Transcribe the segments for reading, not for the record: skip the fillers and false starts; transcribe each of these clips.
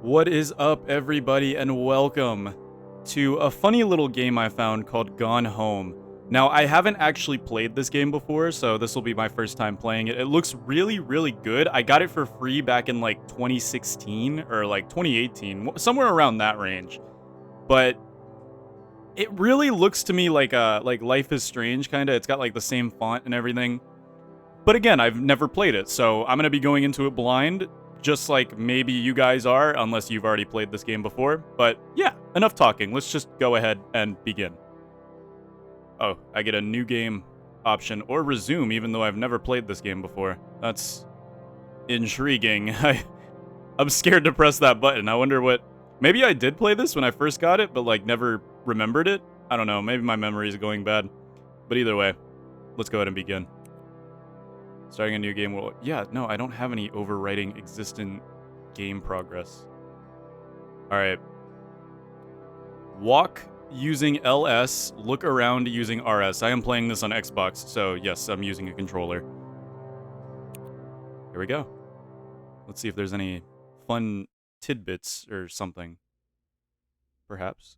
What is up, everybody, and welcome to a funny little game I found called Gone Home. Now, I haven't actually played this game before, so this will be my first time playing it. It looks really, really good. I got it for free back in like 2016 or like 2018, somewhere around that range. But it really looks to me like Life is Strange kind of. It's got like the same font and everything. But again, I've never played it, so I'm going to be going into it blind, just like maybe you guys are, unless you've already played this game before. But yeah, enough talking. Let's just go ahead and begin. Oh, I get a new game option, or resume, even though I've never played this game before. That's intriguing. I'm scared to press that button. I wonder what... Maybe I did play this when I first got it, but like never remembered it? I don't know, maybe my memory is going bad. But either way, let's go ahead and begin. Starting a new game will... Yeah, no, I don't have any overwriting existing game progress. Alright. Walk using LS, look around using RS. I am playing this on Xbox, so yes, I'm using a controller. Here we go. Let's see if there's any fun tidbits or something. Perhaps.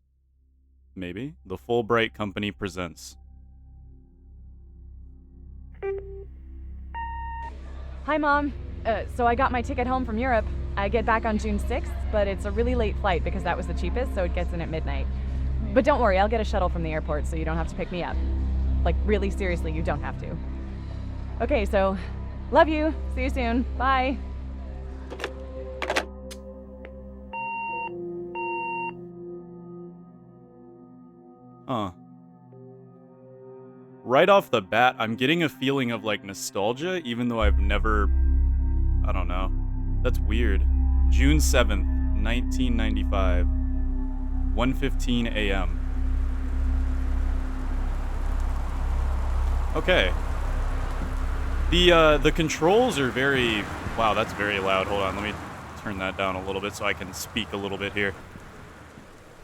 Maybe. The Fulbright Company presents. Hi, Mom. So I got my ticket home from Europe. I get back on June 6th, but it's a really late flight because that was the cheapest, so it gets in at midnight. But don't worry, I'll get a shuttle from the airport so you don't have to pick me up. Like, really seriously, you don't have to. Okay, so, love you. See you soon. Bye. Huh. Right off the bat, I'm getting a feeling of like nostalgia, even though I've never... I don't know. That's weird. June 7th, 1995. 1:15 a.m. Okay. The controls are very... Wow, that's very loud. Hold on, let me turn that down a little bit so I can speak a little bit here.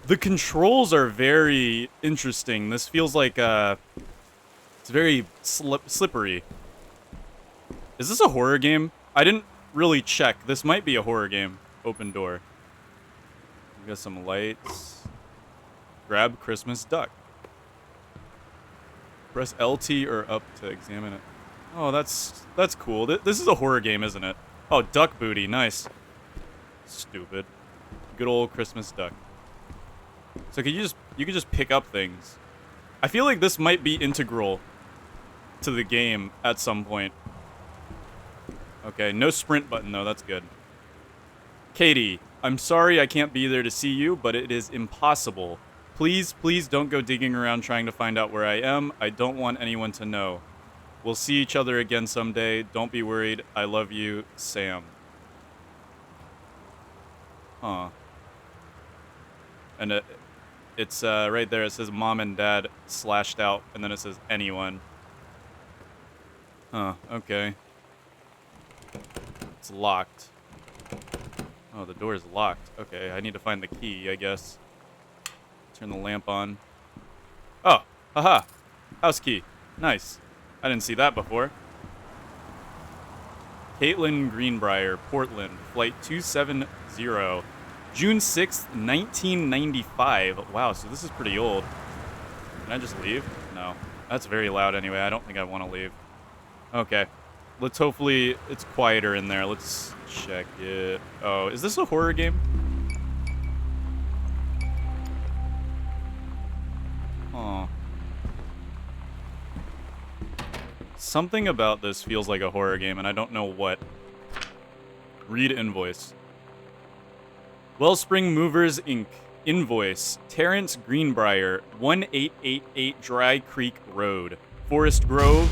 The controls are very interesting. This feels like, it's very slippery. Is this a horror game? I didn't really check. This might be a horror game. Open door. We got some lights. Grab Christmas duck. Press LT or up to examine it. Oh, that's cool. This is a horror game, isn't it? Oh, duck booty. Nice. Stupid. Good old Christmas duck. So you could just pick up things. I feel like this might be integral to the game at some point. Okay, no sprint button though, that's good. Katie, I'm sorry I can't be there to see you, but it is impossible. Please, please don't go digging around trying to find out where I am. I don't want anyone to know. We'll see each other again someday. Don't be worried. I love you, Sam. Huh. And it's right there. It says mom and dad slashed out, and then it says anyone. Huh, okay. It's locked. Oh, the door is locked. Okay, I need to find the key, I guess. Turn the lamp on. Oh, haha. House key. Nice. I didn't see that before. Caitlin Greenbriar, Portland, flight 270. June 6th, 1995. Wow, so this is pretty old. Can I just leave? No. That's very loud anyway. I don't think I want to leave. Okay. Let's hopefully it's quieter in there. Let's check it. Oh, is this a horror game? Oh. Something about this feels like a horror game, and I don't know what. Read invoice. Wellspring Movers Inc. Invoice. Terrence Greenbriar, 1888 Dry Creek Road. Forest Grove.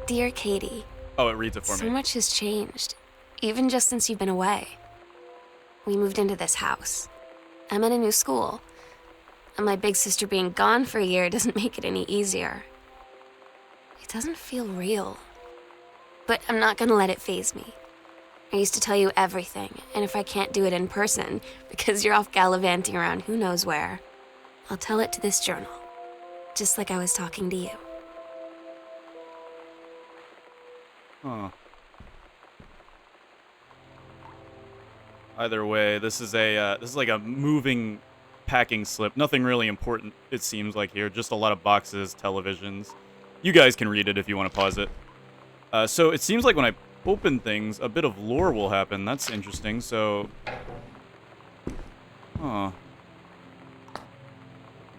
Dear Katie. Oh, it reads it for me. So much has changed, even just since you've been away. We moved into this house. I'm at a new school. And my big sister being gone for a year doesn't make it any easier. It doesn't feel real. But I'm not gonna let it faze me. I used to tell you everything, and if I can't do it in person, because you're off gallivanting around who knows where, I'll tell it to this journal, just like I was talking to you. Huh. Either way, this is like a moving packing slip. Nothing really important, it seems like here. Just a lot of boxes, televisions. You guys can read it if you want to pause it. So it seems like when I open things, a bit of lore will happen. That's interesting. So,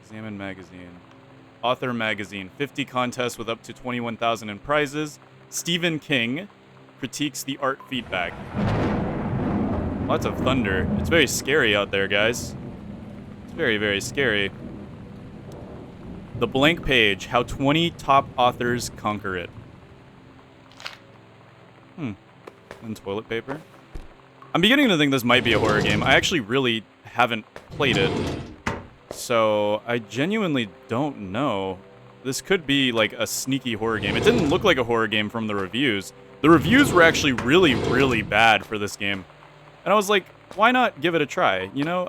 Examine magazine. Author magazine. 50 contests with up to 21,000 in prizes. Stephen King critiques the art feedback. Lots of thunder. It's very scary out there, guys. It's very, very scary. The blank page. How 20 top authors conquer it. And toilet paper. I'm beginning to think this might be a horror game. I actually really haven't played it. So, I genuinely don't know. This could be like a sneaky horror game. It didn't look like a horror game from the reviews. The reviews were actually really, really bad for this game. And I was like, why not give it a try? You know,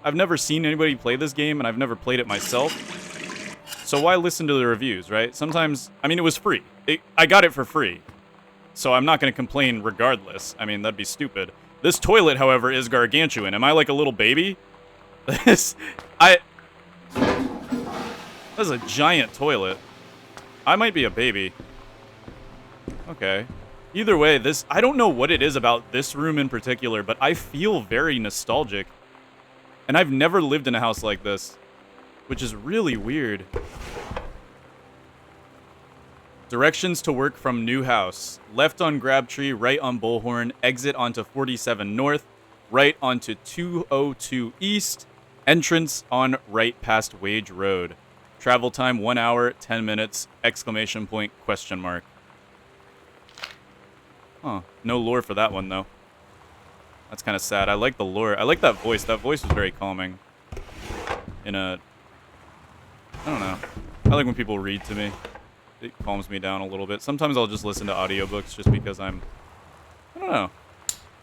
I've never seen anybody play this game, and I've never played it myself. So why listen to the reviews, right? Sometimes, I mean, it was free. I got it for free. So I'm not going to complain regardless. I mean, that'd be stupid. This toilet, however, is gargantuan. Am I like a little baby? That's a giant toilet. I might be a baby. Okay. Either way, I don't know what it is about this room in particular, but I feel very nostalgic. And I've never lived in a house like this, which is really weird. Directions to work from new house. Left on Crabtree, right on Bullhorn, exit onto 47 North, right onto 202 East, entrance on right past Wage Road. Travel time 1 hour, 10 minutes, exclamation point, question mark. Huh. No lore for that one, though. That's kind of sad. I like the lore. I like that voice. That voice was very calming. I don't know. I like when people read to me. It calms me down a little bit. Sometimes I'll just listen to audiobooks just because I don't know.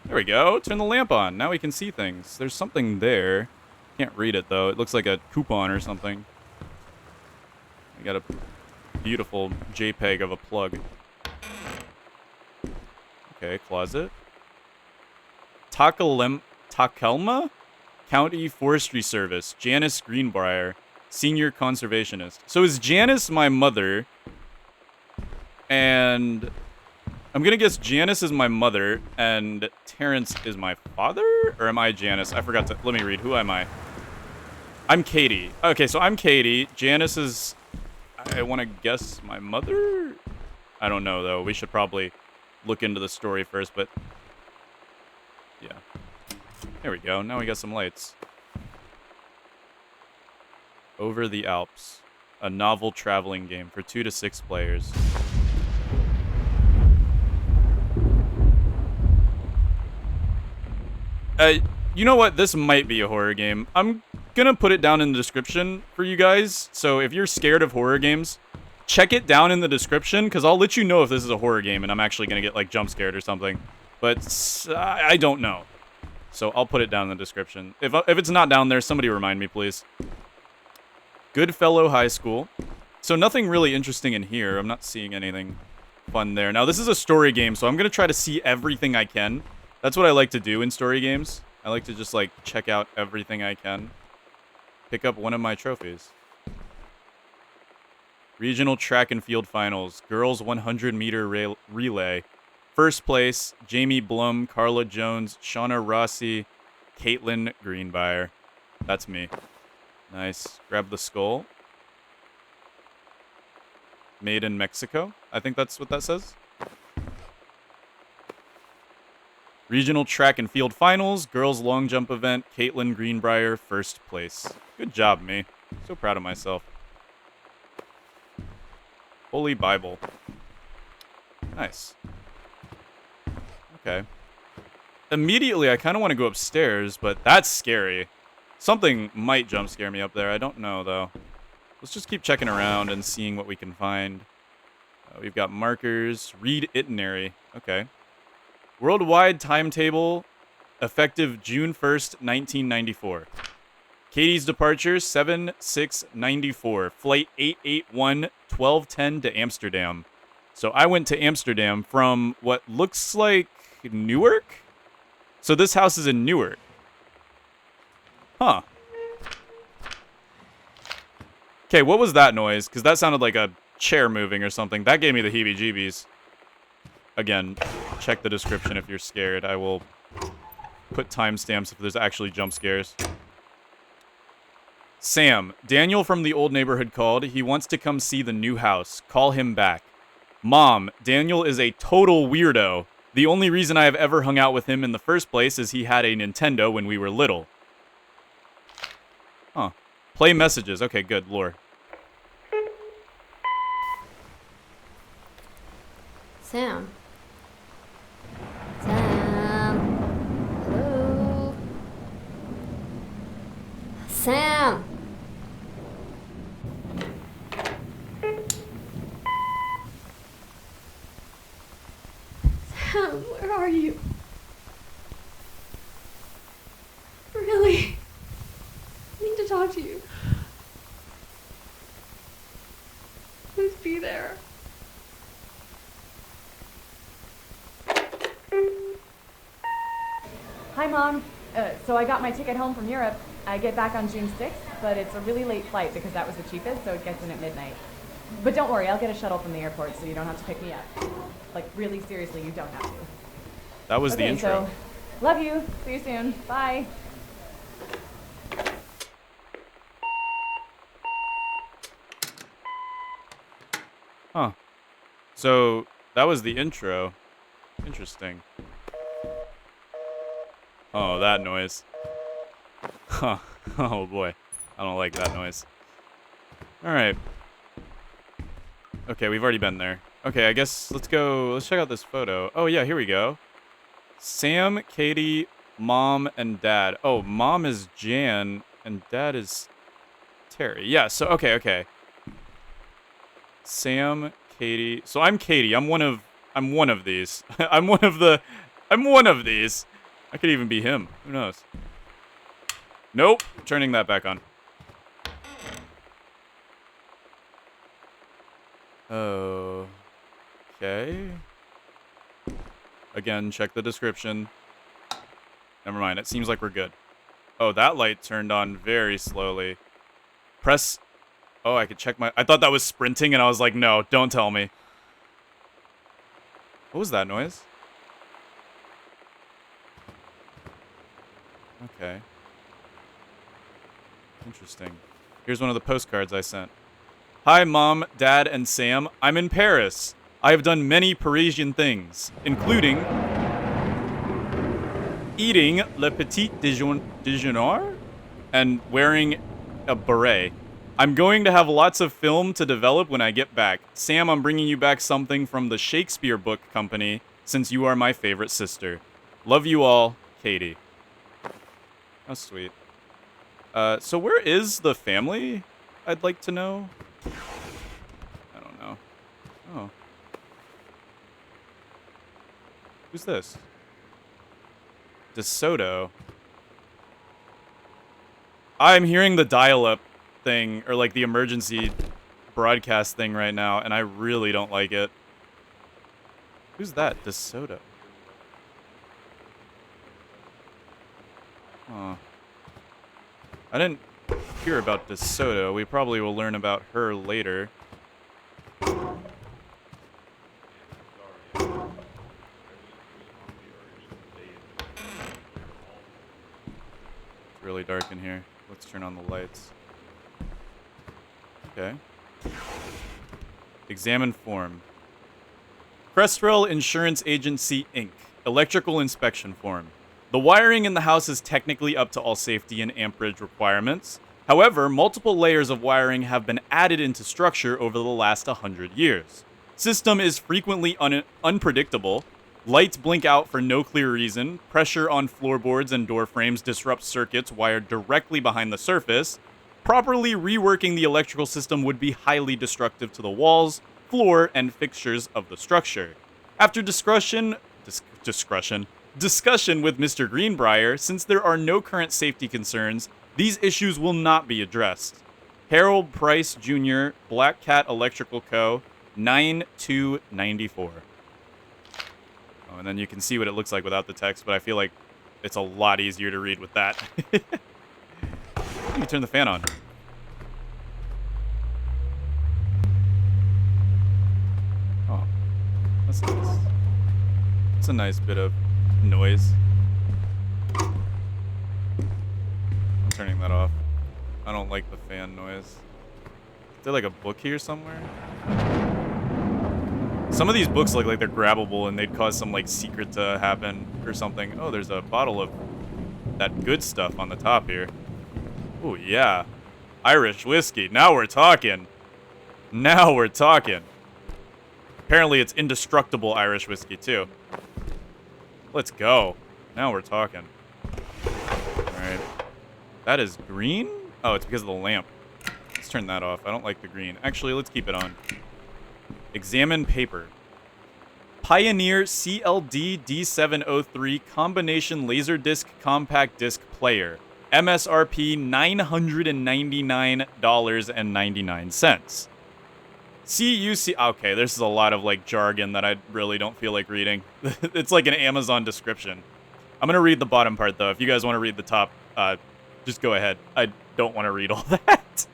There we go. Turn the lamp on. Now we can see things. There's something there. Can't read it, though. It looks like a coupon or something. I got a beautiful JPEG of a plug. Okay, closet. Takelma? County Forestry Service. Janice Greenbriar, Senior Conservationist. So is Janice my mother? And I'm going to guess Janice is my mother and Terrence is my father? Or am I Janice? I forgot to... Let me read. Who am I? I'm Katie. Okay, so I'm Katie. Janice is... I want to guess my mother? I don't know, though. We should probably look into the story first, but... Yeah. There we go. Now we got some lights. Over the Alps. A novel traveling game for 2 to 6 players. You know what? This might be a horror game. I'm gonna put it down in the description for you guys. So if you're scared of horror games, check it down in the description, because I'll let you know if this is a horror game and I'm actually gonna get like jump scared or something. But I don't know. So I'll put it down in the description. If it's not down there, somebody remind me, please. Goodfellow High School. So nothing really interesting in here. I'm not seeing anything fun there. Now, this is a story game, so I'm going to try to see everything I can. That's what I like to do in story games. I like to just, like, check out everything I can. Pick up one of my trophies. Regional Track and Field Finals. Girls 100-meter relay. First place, Jamie Blum, Carla Jones, Shauna Rossi, Caitlin Greenbriar. That's me. Nice. Grab the skull. Made in Mexico. I think that's what that says. Regional Track and Field Finals. Girls Long Jump Event. Caitlin Greenbriar, first place. Good job, me. So proud of myself. Holy Bible. Nice. Okay. Immediately, I kind of want to go upstairs, but that's scary. Something might jump scare me up there. I don't know, though. Let's just keep checking around and seeing what we can find. We've got markers. Read itinerary. Okay. Worldwide timetable effective June 1st, 1994. Katie's departure 7/6/94. Flight 881 12:10 to So this house is in Newark. Huh. Okay, what was that noise? Because that sounded like a chair moving or something. That gave me the heebie-jeebies. Again, check the description if you're scared. I will put timestamps if there's actually jump scares. Sam, Daniel from the old neighborhood called. He wants to come see the new house. Call him back. Mom, Daniel is a total weirdo. The only reason I have ever hung out with him in the first place is he had a Nintendo when we were little. Huh. Play messages. Okay, good. Lore. Sam. Sam. Hello. Sam. Sam, where are you? Really? I need to talk to you. Please be there. Hi, Mom. So I got my ticket home from Europe. I get back on June 6th, but it's a really late flight because that was the cheapest, so it gets in at midnight. But don't worry, I'll get a shuttle from the airport so you don't have to pick me up. Like, really seriously, you don't have to. That was the intro. So, love you. See you soon. Bye. Huh. So, that was the intro. Interesting. Oh, that noise. Huh. Oh, boy. I don't like that noise. Alright. Okay, we've already been there. Okay, I guess let's go. Let's check out this photo. Oh, yeah, here we go. Sam, Katie, Mom, and Dad. Oh, Mom is Jan, and Dad is Terry. Yeah, so, okay. Sam, Katie. So I'm Katie. I'm one of these. I'm one of these. I could even be him. Who knows? Nope. Turning that back on. Okay. Again, check the description. Never mind. It seems like we're good. Oh, that light turned on very slowly. Press... Oh, I could check my... I thought that was sprinting, and I was like, no, don't tell me. What was that noise? Okay. Interesting. Here's one of the postcards I sent. Hi, Mom, Dad, and Sam. I'm in Paris. I have done many Parisian things, including eating le petit déjeuner and wearing a beret. I'm going to have lots of film to develop when I get back. Sam, I'm bringing you back something from the Shakespeare Book Company, since you are my favorite sister. Love you all, Katie. How sweet. So where is the family? I'd like to know. I don't know. Oh. Who's this? DeSoto. I'm hearing the dial-up thing, or like the emergency broadcast thing right now, and I really don't like it. Who's that? DeSoto. Huh. I didn't hear about DeSoto. We probably will learn about her later. It's really dark in here. Let's turn on the lights. Okay. Examine form. Crestrell Insurance Agency, Inc. Electrical inspection form. The wiring in the house is technically up to all safety and amperage requirements. However, multiple layers of wiring have been added into structure over the last 100 years. System is frequently unpredictable. Lights blink out for no clear reason. Pressure on floorboards and door frames disrupts circuits wired directly behind the surface. Properly reworking the electrical system would be highly destructive to the walls, floor, and fixtures of the structure. After discussion with Mr. Greenbriar, since there are no current safety concerns, these issues will not be addressed. Harold Price Jr., Black Cat Electrical Co., 9294. Oh, and then you can see what it looks like without the text, but I feel like It's a lot easier to read with that. Let me turn the fan on. Oh, that's nice. It's a nice bit of noise. I'm turning that off. I don't like the fan noise. Is there like a book here somewhere? Some of these books look like they're grabbable and they'd cause some like secret to happen or something. Oh, there's a bottle of that good stuff on the top here. Oh, yeah. Irish whiskey. Now we're talking. Now we're talking. Apparently it's indestructible Irish whiskey too. Let's go. Now we're talking. Alright. That is green? Oh, it's because of the lamp. Let's turn that off. I don't like the green. Actually, let's keep it on. Examine paper. Pioneer CLD D703 Combination Laserdisc Compact Disc Player. MSRP $999.99. CUC. Okay, this is a lot of like jargon that I really don't feel like reading. It's like an Amazon description. I'm gonna read the bottom part though. If you guys want to read the top, just go ahead. I don't want to read all that.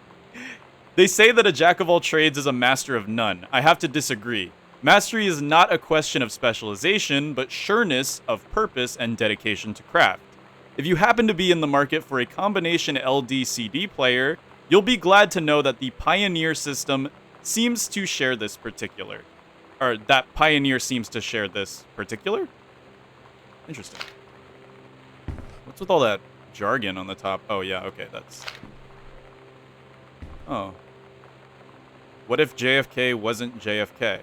They say that a jack of all trades is a master of none. I have to disagree. Mastery is not a question of specialization, but sureness of purpose and dedication to craft. If you happen to be in the market for a combination LD-CD player, you'll be glad to know that the Pioneer system seems to share this particular. Or that Pioneer seems to share this particular? Interesting. What's with all that jargon on the top? Oh, yeah, okay, that's... Oh. What if JFK wasn't JFK?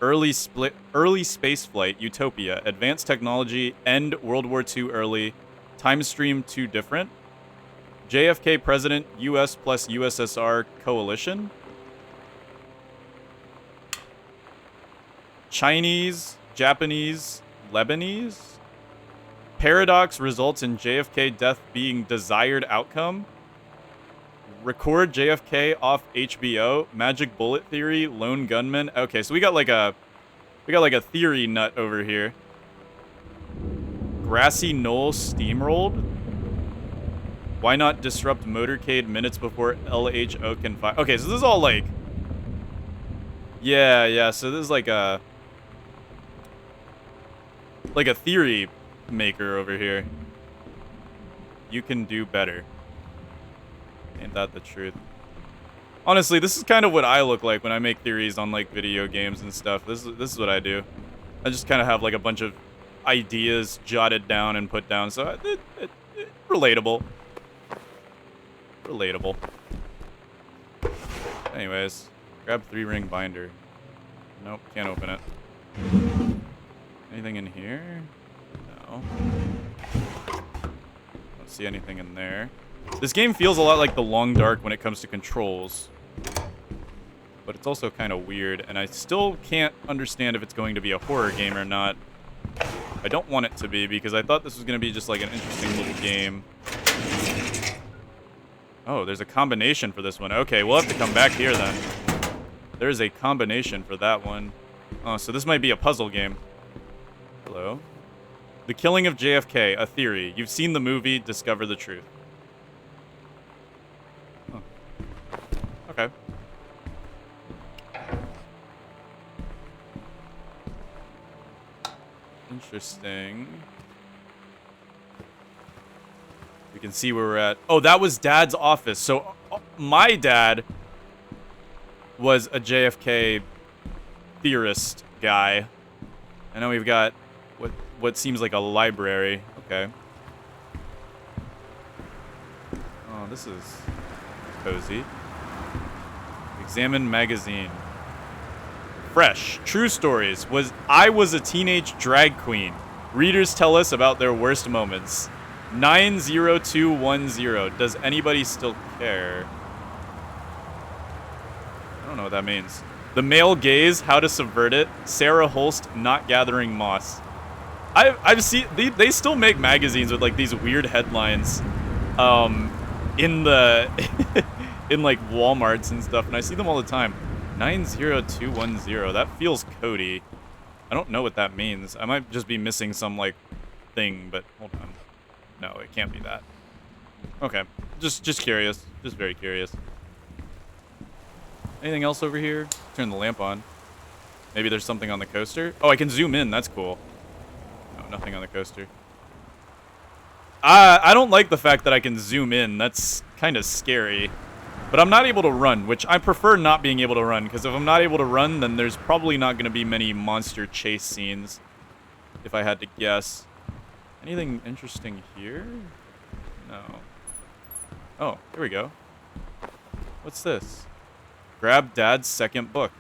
Early spaceflight, utopia, advanced technology, end World War II early, time stream too different, JFK president, US plus USSR coalition, Chinese, Japanese, Lebanese, paradox results in JFK death being desired outcome, record JFK off HBO, magic bullet theory, lone gunman. Okay, so we got like a theory nut over here. Grassy knoll steamrolled. Why not disrupt motorcade minutes before LHO can fire? Okay, so this is all like, yeah. So this is like a theory maker over here. You can do better. Ain't that the truth? Honestly, this is kind of what I look like when I make theories on like video games and stuff. This is what I do. I just kind of have like a bunch of ideas jotted down and put down. So relatable. Relatable. Anyways, grab 3-ring binder. Nope, can't open it. Anything in here? No. Don't see anything in there. This game feels a lot like The Long Dark when it comes to controls. But it's also kind of weird, and I still can't understand if it's going to be a horror game or not. I don't want it to be, because I thought this was going to be just like an interesting little game. Oh, there's a combination for this one. Okay, we'll have to come back here then. There's a combination for that one. Oh, so this might be a puzzle game. Hello? The Killing of JFK, a theory. You've seen the movie, discover the truth. Oh. Okay. Interesting. We can see where we're at. Oh, that was Dad's office. So my dad was a JFK theorist guy. And now we've got what seems like a library. Okay. Oh, this is cozy. Examine magazine. Fresh. True stories. I was a teenage drag queen. Readers tell us about their worst moments. 90210. Does anybody still care? I don't know what that means. The male gaze, how to subvert it. Sarah Holst not gathering moss. I've seen they still make magazines with like these weird headlines in the in like Walmarts and stuff, and I see them all the time. 90210. That feels codey. I don't know what that means. I might just be missing some like thing, but hold on. No, it can't be that. Okay. Just curious. Just very curious. Anything else over here? Turn the lamp on. Maybe there's something on the coaster? Oh, I can zoom in. That's cool. No, nothing on the coaster. I don't like the fact that I can zoom in. That's kind of scary. But I'm not able to run, which I prefer not being able to run, because if I'm not able to run, then there's probably not going to be many monster chase scenes, if I had to guess. Anything interesting here? No. Oh, here we go. What's this? Grab Dad's second book.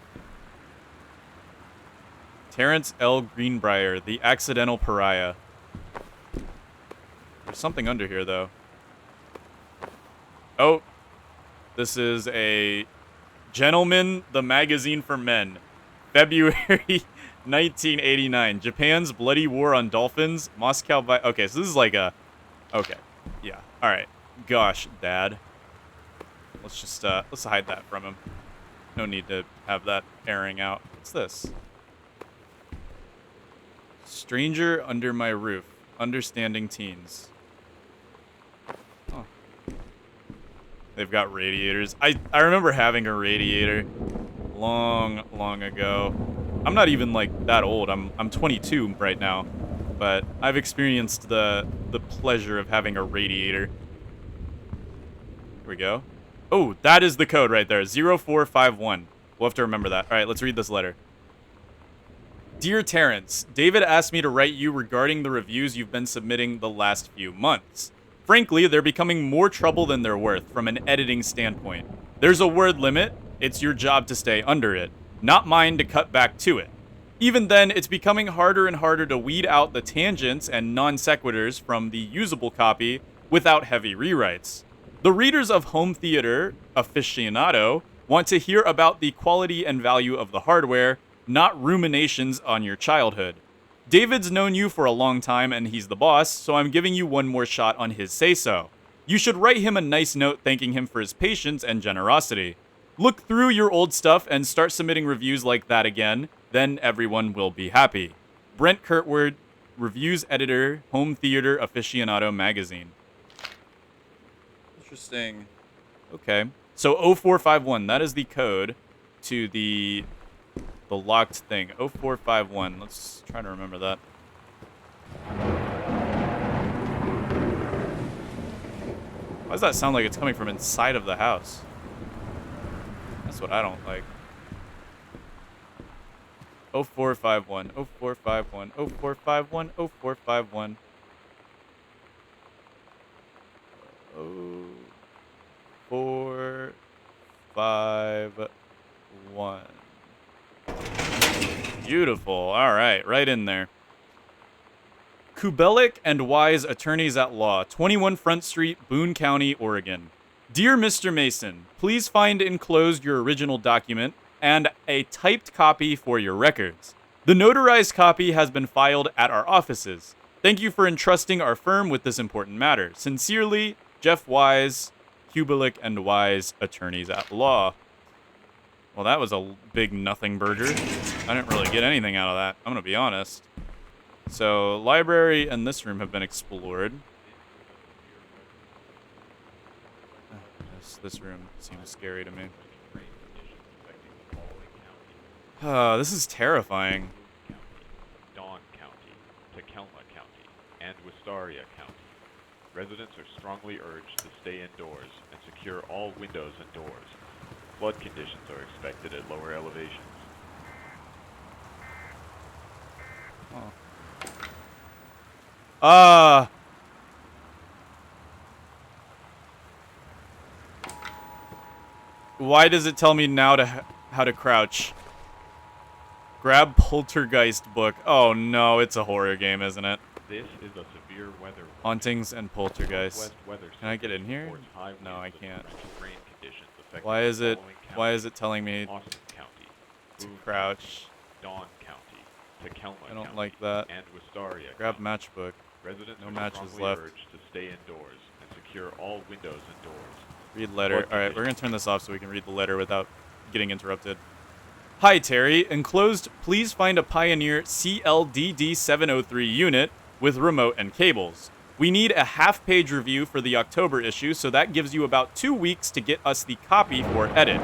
Terrence L. Greenbriar, The Accidental Pariah. There's something under here, though. Oh. This is a Gentleman, the Magazine for Men. February 1989. Japan's Bloody War on Dolphins. Moscow by... Okay, so this is like a... Okay. Yeah. All right. Gosh, Dad. Let's just, let's hide that from him. No need to have that airing out. What's this? Stranger Under My Roof. Understanding Teens. Oh. They've got radiators. I remember having a radiator long ago. I'm not even like that old. I'm 22 right now, but I've experienced the pleasure of having a radiator. Here we go. Oh, that is the code right there. 0451. We'll have to remember that. All right, let's read this letter. Dear Terrence, David asked me to write you regarding the reviews you've been submitting the last few months. Frankly, they're becoming more trouble than they're worth from an editing standpoint. There's a word limit. It's your job to stay under it, not mine to cut back to it. Even then, it's becoming harder and harder to weed out the tangents and non sequiturs from the usable copy without heavy rewrites. The readers of Home Theater Aficionado want to hear about the quality and value of the hardware, not ruminations on your childhood. David's known you for a long time and he's the boss, so I'm giving you one more shot on his say-so. You should write him a nice note thanking him for his patience and generosity. Look through your old stuff and start submitting reviews like that again, then everyone will be happy. Brent Kurtward, Reviews Editor, Home Theater Aficionado Magazine. Interesting. Okay. So 0451, that is the code to the locked thing. 0451. Let's try to remember that. Why does that sound like it's coming from inside of the house? That's what I don't like. 0451. 0451. 0451. 0451. 0451. Beautiful. All right, right in there. Kubelik and Wise Attorneys at Law, 21 Front Street, Boone County, Oregon. Dear Mr. Mason, please find enclosed your original document and a typed copy for your records. The notarized copy has been filed at our offices. Thank you for entrusting our firm with this important matter. Sincerely, Jeff Wise, Kubelik and Wise Attorneys at Law. Well, that was a big nothing burger. I didn't really get anything out of that. I'm going to be honest. So, library and this room have been explored. This room seems scary to me. This is terrifying. Dawn County, Tacoma County, and Wistaria County. Residents are strongly urged to stay indoors and secure all windows and doors. Flood conditions are expected at lower elevations. Why does it tell me now how to crouch? Grab Poltergeist book. Oh no, it's a horror game, isn't it? This is a severe weather warning. Hauntings and Poltergeist. West weather Can I get in here? reports high No, I winds and can't. torrential rain conditions affecting Why is the it? following Why is counties: it telling me Austin County, to Boone crouch? Dawn County, Tacoma I don't County, like that. and Wistaria Grab County. matchbook. Residents No are matches strongly left. urged to stay indoors and secure all windows and doors. Read letter. Flood All right, we're gonna conditions. turn this off so we can read the letter without getting interrupted. Hi Terry. Enclosed, please find a Pioneer CLDD 703 unit with remote and cables. We need a half-page review for the October issue, so that gives you about 2 weeks to get us the copy for edit.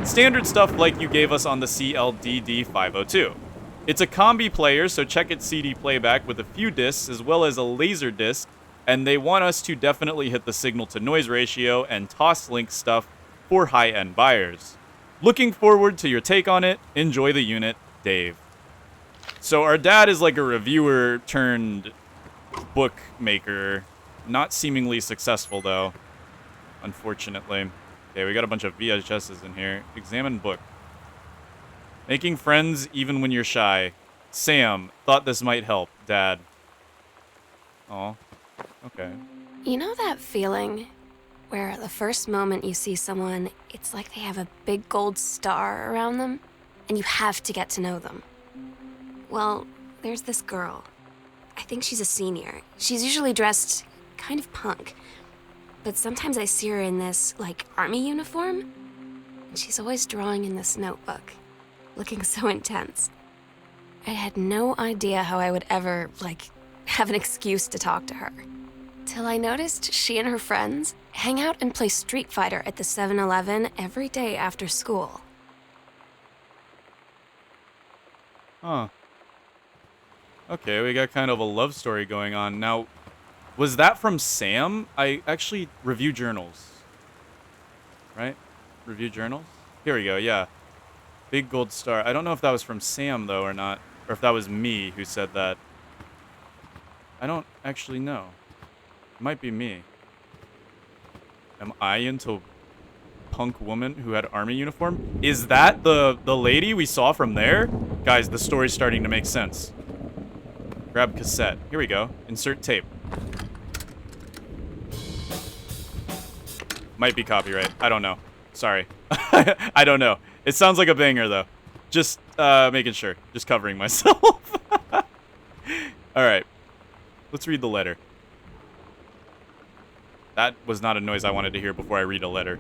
Standard stuff like you gave us on the CLDD 502. It's a combi player, so check its CD playback with a few discs as well as a laser disc, and they want us to definitely hit the signal-to-noise ratio and toss-link stuff for high-end buyers. Looking forward to your take on it. Enjoy the unit, Dave. So our dad is like a reviewer turned bookmaker. Not seemingly successful, though, unfortunately. Okay, we got a bunch of VHSs in here. Examine book. Making friends even when you're shy. Sam, thought this might help, Dad. Oh, okay. You know that feeling where the first moment you see someone, it's like they have a big gold star around them, and you have to get to know them? Well, there's this girl. I think she's a senior. She's usually dressed kind of punk, but sometimes I see her in this, like, army uniform, and she's always drawing in this notebook, looking so intense. I had no idea how I would ever, like, have an excuse to talk to her. Till I noticed she and her friends hang out and play Street Fighter at the 7-Eleven every day after school. Huh. Okay, we got kind of a love story going on. Now, was that from Sam? I actually review journals. Right? Review journals? Here we go, yeah. Big gold star. I don't know if that was from Sam, though, or not. Or if that was me who said that. I don't actually know. It might be me. Am I into punk woman who had army uniform? Is that the lady we saw from there? Guys, the story's starting to make sense. Grab cassette. Here we go. Insert tape. Might be copyright. I don't know. Sorry. I don't know. It sounds like a banger, though. Just making sure. Just covering myself. All right. Let's read the letter. That was not a noise I wanted to hear before I read a letter.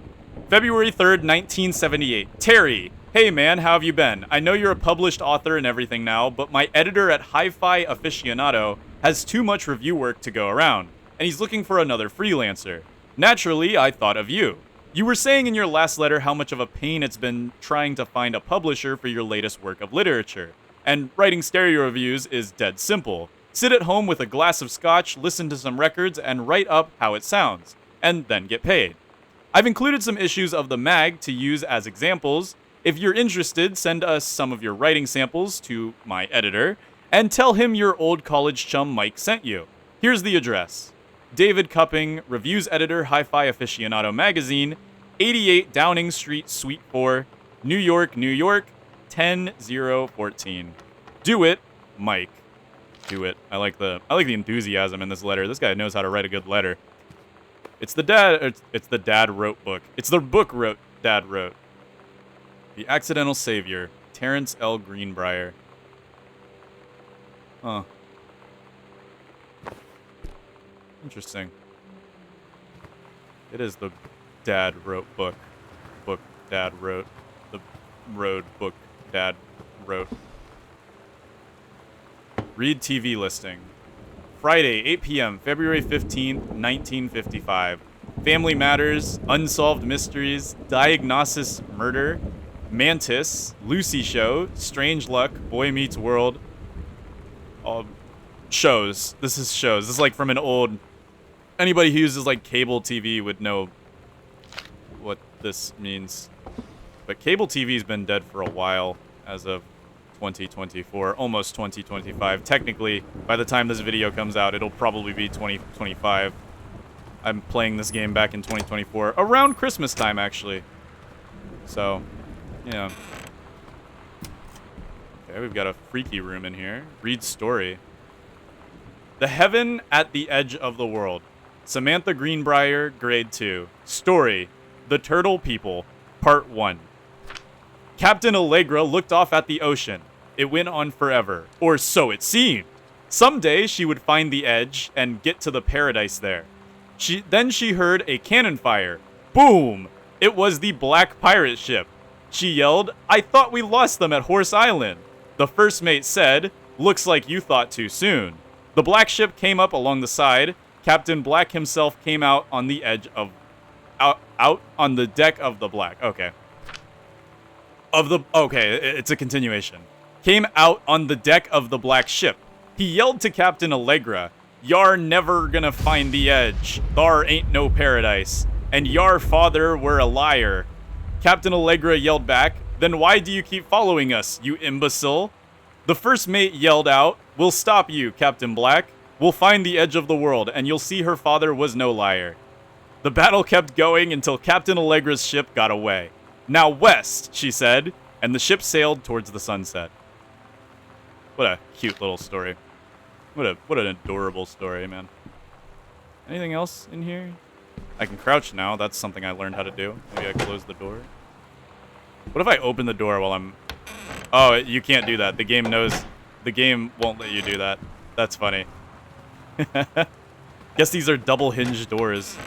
February 3rd, 1978. Terry. Hey man, how have you been? I know you're a published author and everything now, but my editor at Hi-Fi Aficionado has too much review work to go around, and he's looking for another freelancer. Naturally, I thought of you. You were saying in your last letter how much of a pain it's been trying to find a publisher for your latest work of literature, and writing stereo reviews is dead simple. Sit at home with a glass of scotch, listen to some records, and write up how it sounds, and then get paid. I've included some issues of the mag to use as examples. If you're interested, send us some of your writing samples to my editor, and tell him your old college chum Mike sent you. Here's the address. David Cupping, Reviews Editor, Hi-Fi Aficionado Magazine, 88 Downing Street, Suite 4, New York, New York, 10014. Do it, Mike. Do it. I like the enthusiasm in this letter. This guy knows how to write a good letter. It's the dad wrote book. It's the book dad wrote. The Accidental Savior, Terrence L. Greenbriar. Huh. Interesting. It is the dad wrote book. Book dad wrote. The road book dad wrote. Read TV listing. Friday, 8 p.m., February 15th, 1955. Family Matters, Unsolved Mysteries, Diagnosis Murder, Mantis, Lucy Show, Strange Luck, Boy Meets World. Shows. This is shows. This is like from an old... Anybody who uses like cable TV would know what this means. But cable TV's been dead for a while as of 2024, almost 2025. Technically, by the time this video comes out, it'll probably be 2025. I'm playing this game back in 2024, around Christmas time, actually. So, yeah. Okay, we've got a freaky room in here. Read story. The Heaven at the Edge of the World. Samantha Greenbriar, Grade 2. Story. The Turtle People, Part 1. Captain Allegra looked off at the ocean. It went on forever, or so it seemed. Someday she would find the edge and get to the paradise there. Then she heard a cannon fire. Boom! It was the Black Pirate ship. She yelled, "I thought we lost them at Horse Island." The first mate said, "Looks like you thought too soon." The black ship came up along the side. Captain Black himself came out on the edge of... Out on the deck of the black. Okay. Okay, it's a continuation. Came out on the deck of the black ship. He yelled to Captain Allegra, "Yar never gonna find the edge. Thar ain't no paradise. And yar father were a liar." Captain Allegra yelled back, "Then why do you keep following us, you imbecile?" The first mate yelled out, "We'll stop you, Captain Black. We'll find the edge of the world, and you'll see her father was no liar." The battle kept going until Captain Allegra's ship got away. "Now west," she said, and the ship sailed towards the sunset. What a cute little story. What an adorable story, man. Anything else in here? I can crouch now. That's something I learned how to do. Maybe I close the door. What if I open the door while I'm... Oh, you can't do that. The game knows... The game won't let you do that. That's funny. Guess these are double hinged doors.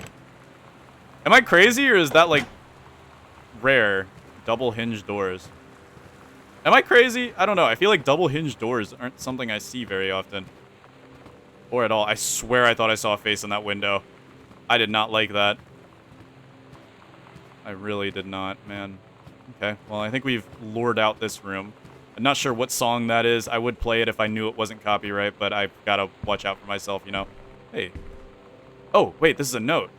Am I crazy, or is that, like, rare? Double hinged doors. Am I crazy? I don't know. I feel like double hinged doors aren't something I see very often. Or at all. I swear I thought I saw a face in that window. I did not like that. I really did not, man. Okay, well, I think we've lured out this room. I'm not sure what song that is. I would play it if I knew it wasn't copyright, but I've got to watch out for myself, you know? Hey. Oh, wait, this is a note.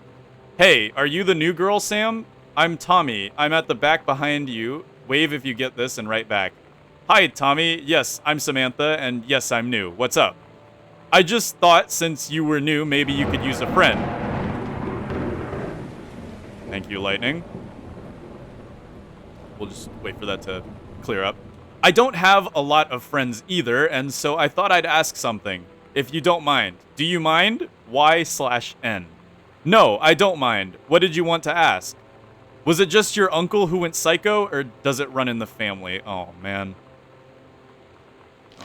"Hey, are you the new girl, Sam? I'm Tommy. I'm at the back behind you. Wave if you get this and write back. Hi, Tommy. Yes, I'm Samantha, and yes, I'm new. What's up? I just thought since you were new, maybe you could use a friend." Thank you, Lightning. We'll just wait for that to clear up. "I don't have a lot of friends either, and so I thought I'd ask something. If you don't mind. Do you mind? Y/N. No, I don't mind. What did you want to ask? Was it just your uncle who went psycho, or does it run in the family?" Oh, man.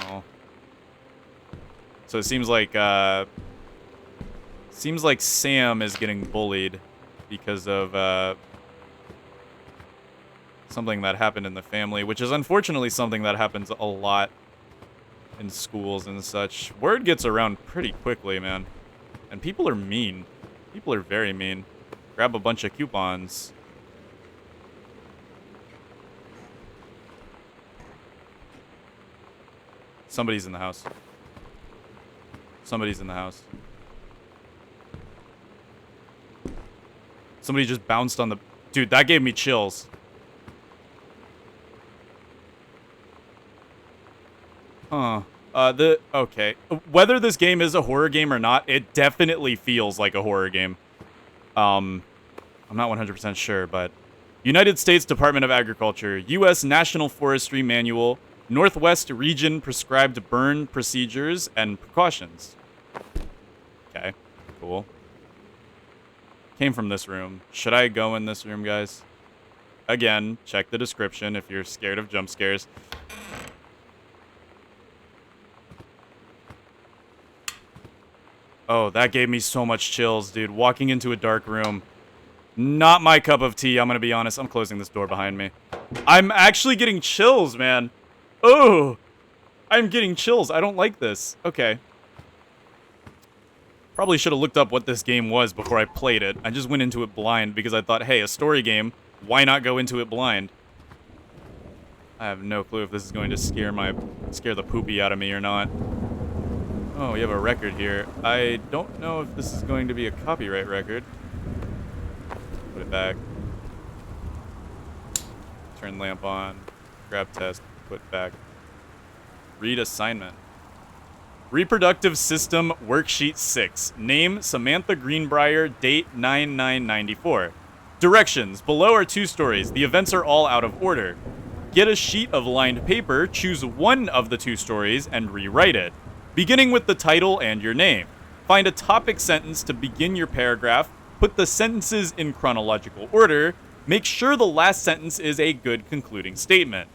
Oh. So it seems like Sam is getting bullied because of something that happened in the family, which is unfortunately something that happens a lot in schools and such. Word gets around pretty quickly, man. And people are mean. People are very mean. Grab a bunch of coupons. Somebody's in the house. Somebody's in the house. Somebody just bounced on the... Dude, that gave me chills. Huh. Okay. Whether this game is a horror game or not, it definitely feels like a horror game. I'm not 100% sure, but... United States Department of Agriculture, U.S. National Forestry Manual, Northwest Region Prescribed Burn Procedures and Precautions. Okay, cool. Came from this room. Should I go in this room, guys? Again, check the description if you're scared of jump scares. Oh, that gave me so much chills, dude. Walking into a dark room. Not my cup of tea, I'm gonna be honest. I'm closing this door behind me. I'm actually getting chills, man. Oh, I'm getting chills. I don't like this. Okay. Probably should have looked up what this game was before I played it. I just went into it blind because I thought, hey, a story game. Why not go into it blind? I have no clue if this is going to scare the poopy out of me or not. Oh, we have a record here. I don't know if this is going to be a copyright record. Put it back. Turn lamp on. Grab test. Put back. Read assignment. Reproductive System Worksheet 6. Name Samantha Greenbriar. Date 9/9/94. Directions. Below are 2 stories. The events are all out of order. Get a sheet of lined paper, choose one of the 2 stories, and rewrite it, beginning with the title and your name. Find a topic sentence to begin your paragraph. Put the sentences in chronological order. Make sure the last sentence is a good concluding statement.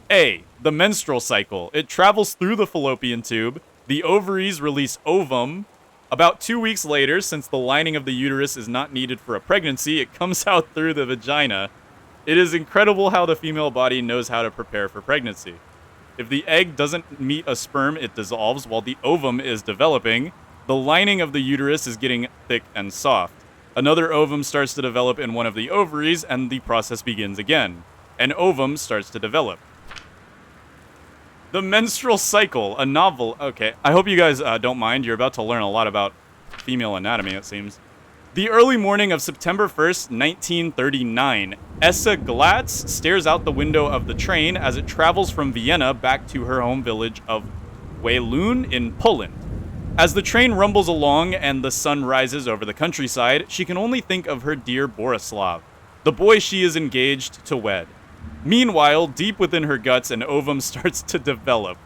A. The menstrual cycle. It travels through the fallopian tube. The ovaries release ovum. About 2 weeks later, since the lining of the uterus is not needed for a pregnancy, it comes out through the vagina. It is incredible how the female body knows how to prepare for pregnancy. If the egg doesn't meet a sperm, it dissolves while the ovum is developing. The lining of the uterus is getting thick and soft. Another ovum starts to develop in one of the ovaries, and the process begins again. An ovum starts to develop. The menstrual cycle, a novel. Okay, I hope you guys don't mind. You're about to learn a lot about female anatomy, it seems. The early morning of September 1st, 1939, Essa Glatz stares out the window of the train as it travels from Vienna back to her home village of Wejlun in Poland. As the train rumbles along and the sun rises over the countryside, she can only think of her dear Borislav, the boy she is engaged to wed. Meanwhile, deep within her guts, an ovum starts to develop.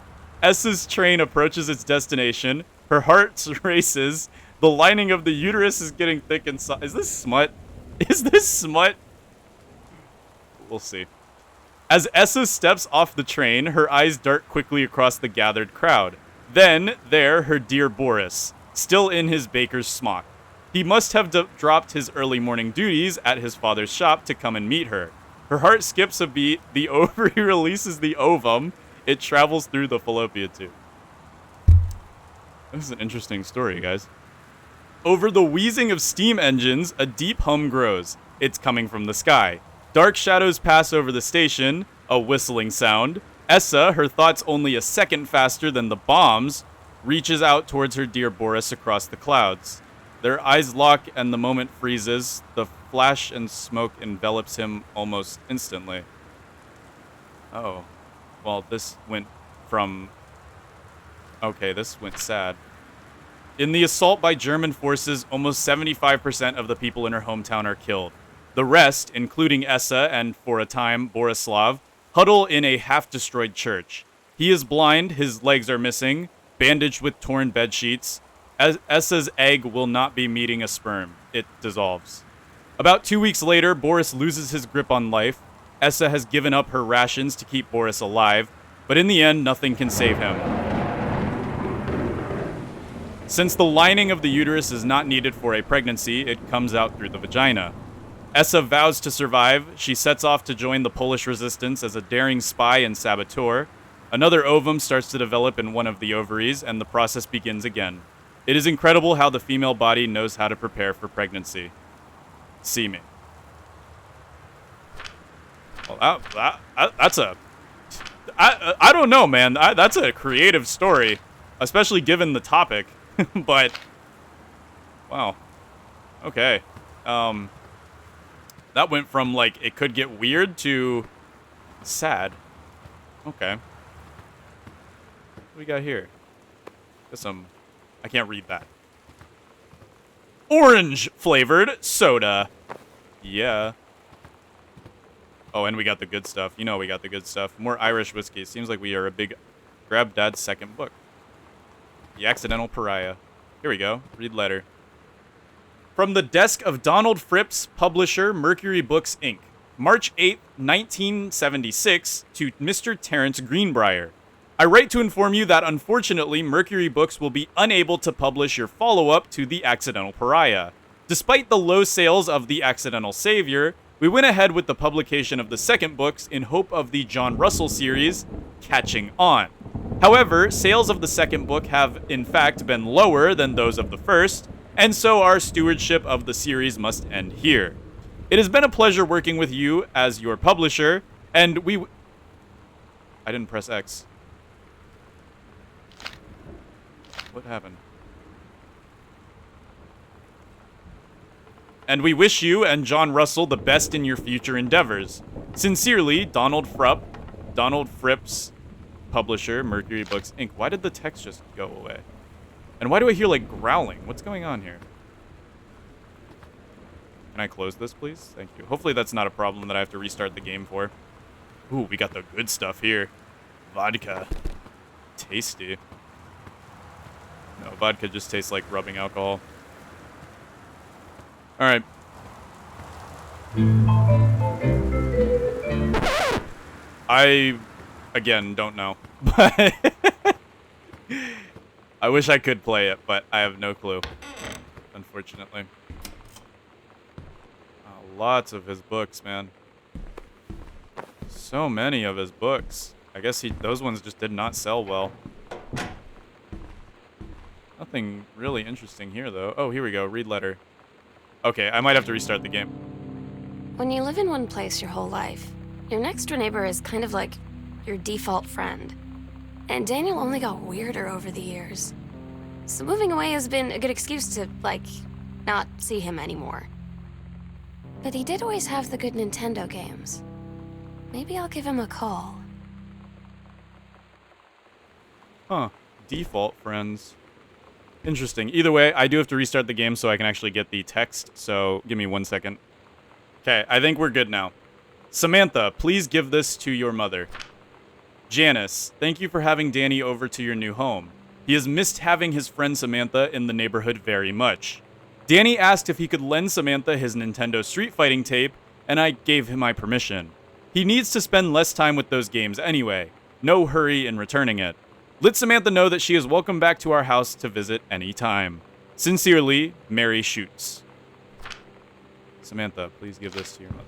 Essa's train approaches its destination, her heart races, the lining of the uterus is getting thick and soft. Is this smut? Is this smut? We'll see. As Essa steps off the train, her eyes dart quickly across the gathered crowd. Then, there, her dear Boris, still in his baker's smock. He must have dropped his early morning duties at his father's shop to come and meet her. Her heart skips a beat, the ovary releases the ovum, it travels through the fallopian tube. This is an interesting story, guys. Over the wheezing of steam engines, a deep hum grows. It's coming from the sky. Dark shadows pass over the station, a whistling sound. Essa, her thoughts only a second faster than the bombs, reaches out towards her dear Boris across the clouds. Their eyes lock and the moment freezes. The flash and smoke envelops him almost instantly. Oh. Well, this went from... Okay, this went sad. In the assault by German forces, almost 75% of the people in her hometown are killed. The rest, including Essa and, for a time, Borislav, huddle in a half-destroyed church. He is blind, his legs are missing, bandaged with torn bedsheets. Essa's egg will not be meeting a sperm. It dissolves. About 2 weeks later, Boris loses his grip on life. Essa has given up her rations to keep Boris alive, but in the end, nothing can save him. Since the lining of the uterus is not needed for a pregnancy, it comes out through the vagina. Essa vows to survive. She sets off to join the Polish resistance as a daring spy and saboteur. Another ovum starts to develop in one of the ovaries, and the process begins again. It is incredible how the female body knows how to prepare for pregnancy. See me. Well, that's a... I don't know, man. That's a creative story, especially given the topic. But, wow. Okay. That went from, like, it could get weird to sad. Okay. What do we got here? Got some... I can't read that. Orange flavored soda. Yeah. Oh, and we got the good stuff. You know we got the good stuff. More Irish whiskey. Seems like we are a big... Grab Dad's second book. The Accidental Pariah. Here we go. Read letter. From the desk of Donald Fripps, publisher, Mercury Books, Inc. March 8, 1976, to Mr. Terence Greenbriar. I write to inform you that, unfortunately, Mercury Books will be unable to publish your follow-up to The Accidental Pariah. Despite the low sales of The Accidental Savior, we went ahead with the publication of the second books in hope of the John Russell series catching on. However, sales of the second book have, in fact, been lower than those of the first, and so our stewardship of the series must end here. It has been a pleasure working with you as your publisher, and I didn't press X. What happened? And we wish you and John Russell the best in your future endeavors. Sincerely, Donald Fripps, publisher, Mercury Books, Inc. Why did the text just go away? And why do I hear, like, growling? What's going on here? Can I close this, please? Thank you. Hopefully that's not a problem that I have to restart the game for. Ooh, we got the good stuff here. Vodka. Tasty. No, vodka just tastes like rubbing alcohol. Alright. I, again, don't know. But I wish I could play it, but I have no clue, unfortunately. Lots of his books, man. So many of his books. I guess those ones just did not sell well. Nothing really interesting here, though. Oh, here we go. Read letter. Okay, I might have to restart the game. When you live in one place your whole life, your next door neighbor is kind of like your default friend. And Daniel only got weirder over the years. So moving away has been a good excuse to, like, not see him anymore. But he did always have the good Nintendo games. Maybe I'll give him a call. Huh. Default friends. Interesting. Either way, I do have to restart the game so I can actually get the text, so give me 1 second. Okay, I think we're good now. Samantha, please give this to your mother. Janice, thank you for having Danny over to your new home. He has missed having his friend Samantha in the neighborhood very much. Danny asked if he could lend Samantha his Nintendo Street Fighting tape, and I gave him my permission. He needs to spend less time with those games anyway. No hurry in returning it. Let Samantha know that she is welcome back to our house to visit anytime. Sincerely, Mary Shoots. Samantha, please give this to your mother.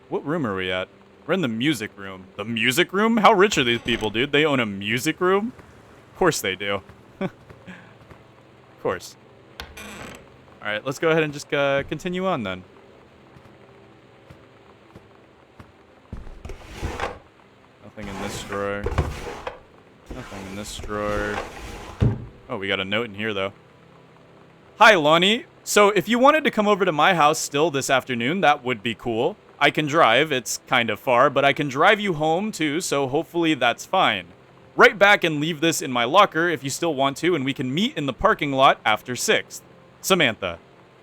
What room are we at? We're in the music room. The music room? How rich are these people, dude? They own a music room? Of course they do. Of course. Alright, let's go ahead and just continue on then. Nothing in this drawer. Nothing in this drawer. Oh, we got a note in here, though. Hi, Lonnie. So, if you wanted to come over to my house still this afternoon, that would be cool. I can drive. It's kind of far, but I can drive you home, too, so hopefully that's fine. Write back and leave this in my locker if you still want to, and we can meet in the parking lot after 6th. Samantha.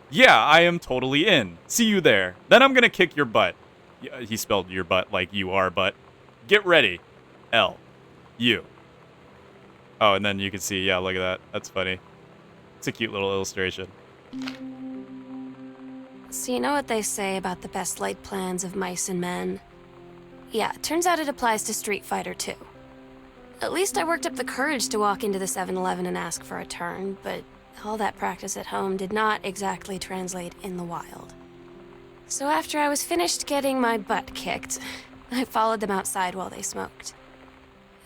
Yeah, I am totally in. See you there. Then I'm gonna kick your butt. He spelled your butt like you are, but... Get ready. L. U. Oh, and then you can see, yeah, look at that. That's funny. It's a cute little illustration. So you know what they say about the best laid plans of mice and men? Yeah, turns out it applies to Street Fighter too. At least I worked up the courage to walk into the 7-Eleven and ask for a turn, but all that practice at home did not exactly translate in the wild. So after I was finished getting my butt kicked, I followed them outside while they smoked.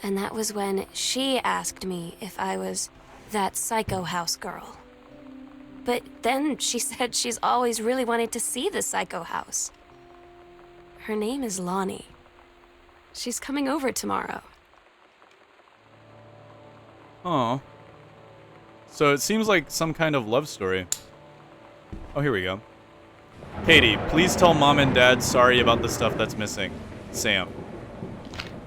And that was when she asked me if I was that psycho house girl. But then she said she's always really wanted to see the psycho house. Her name is Lonnie. She's coming over tomorrow. Aw. So it seems like some kind of love story. Oh, here we go. Katie, please tell Mom and Dad sorry about the stuff that's missing. Sam.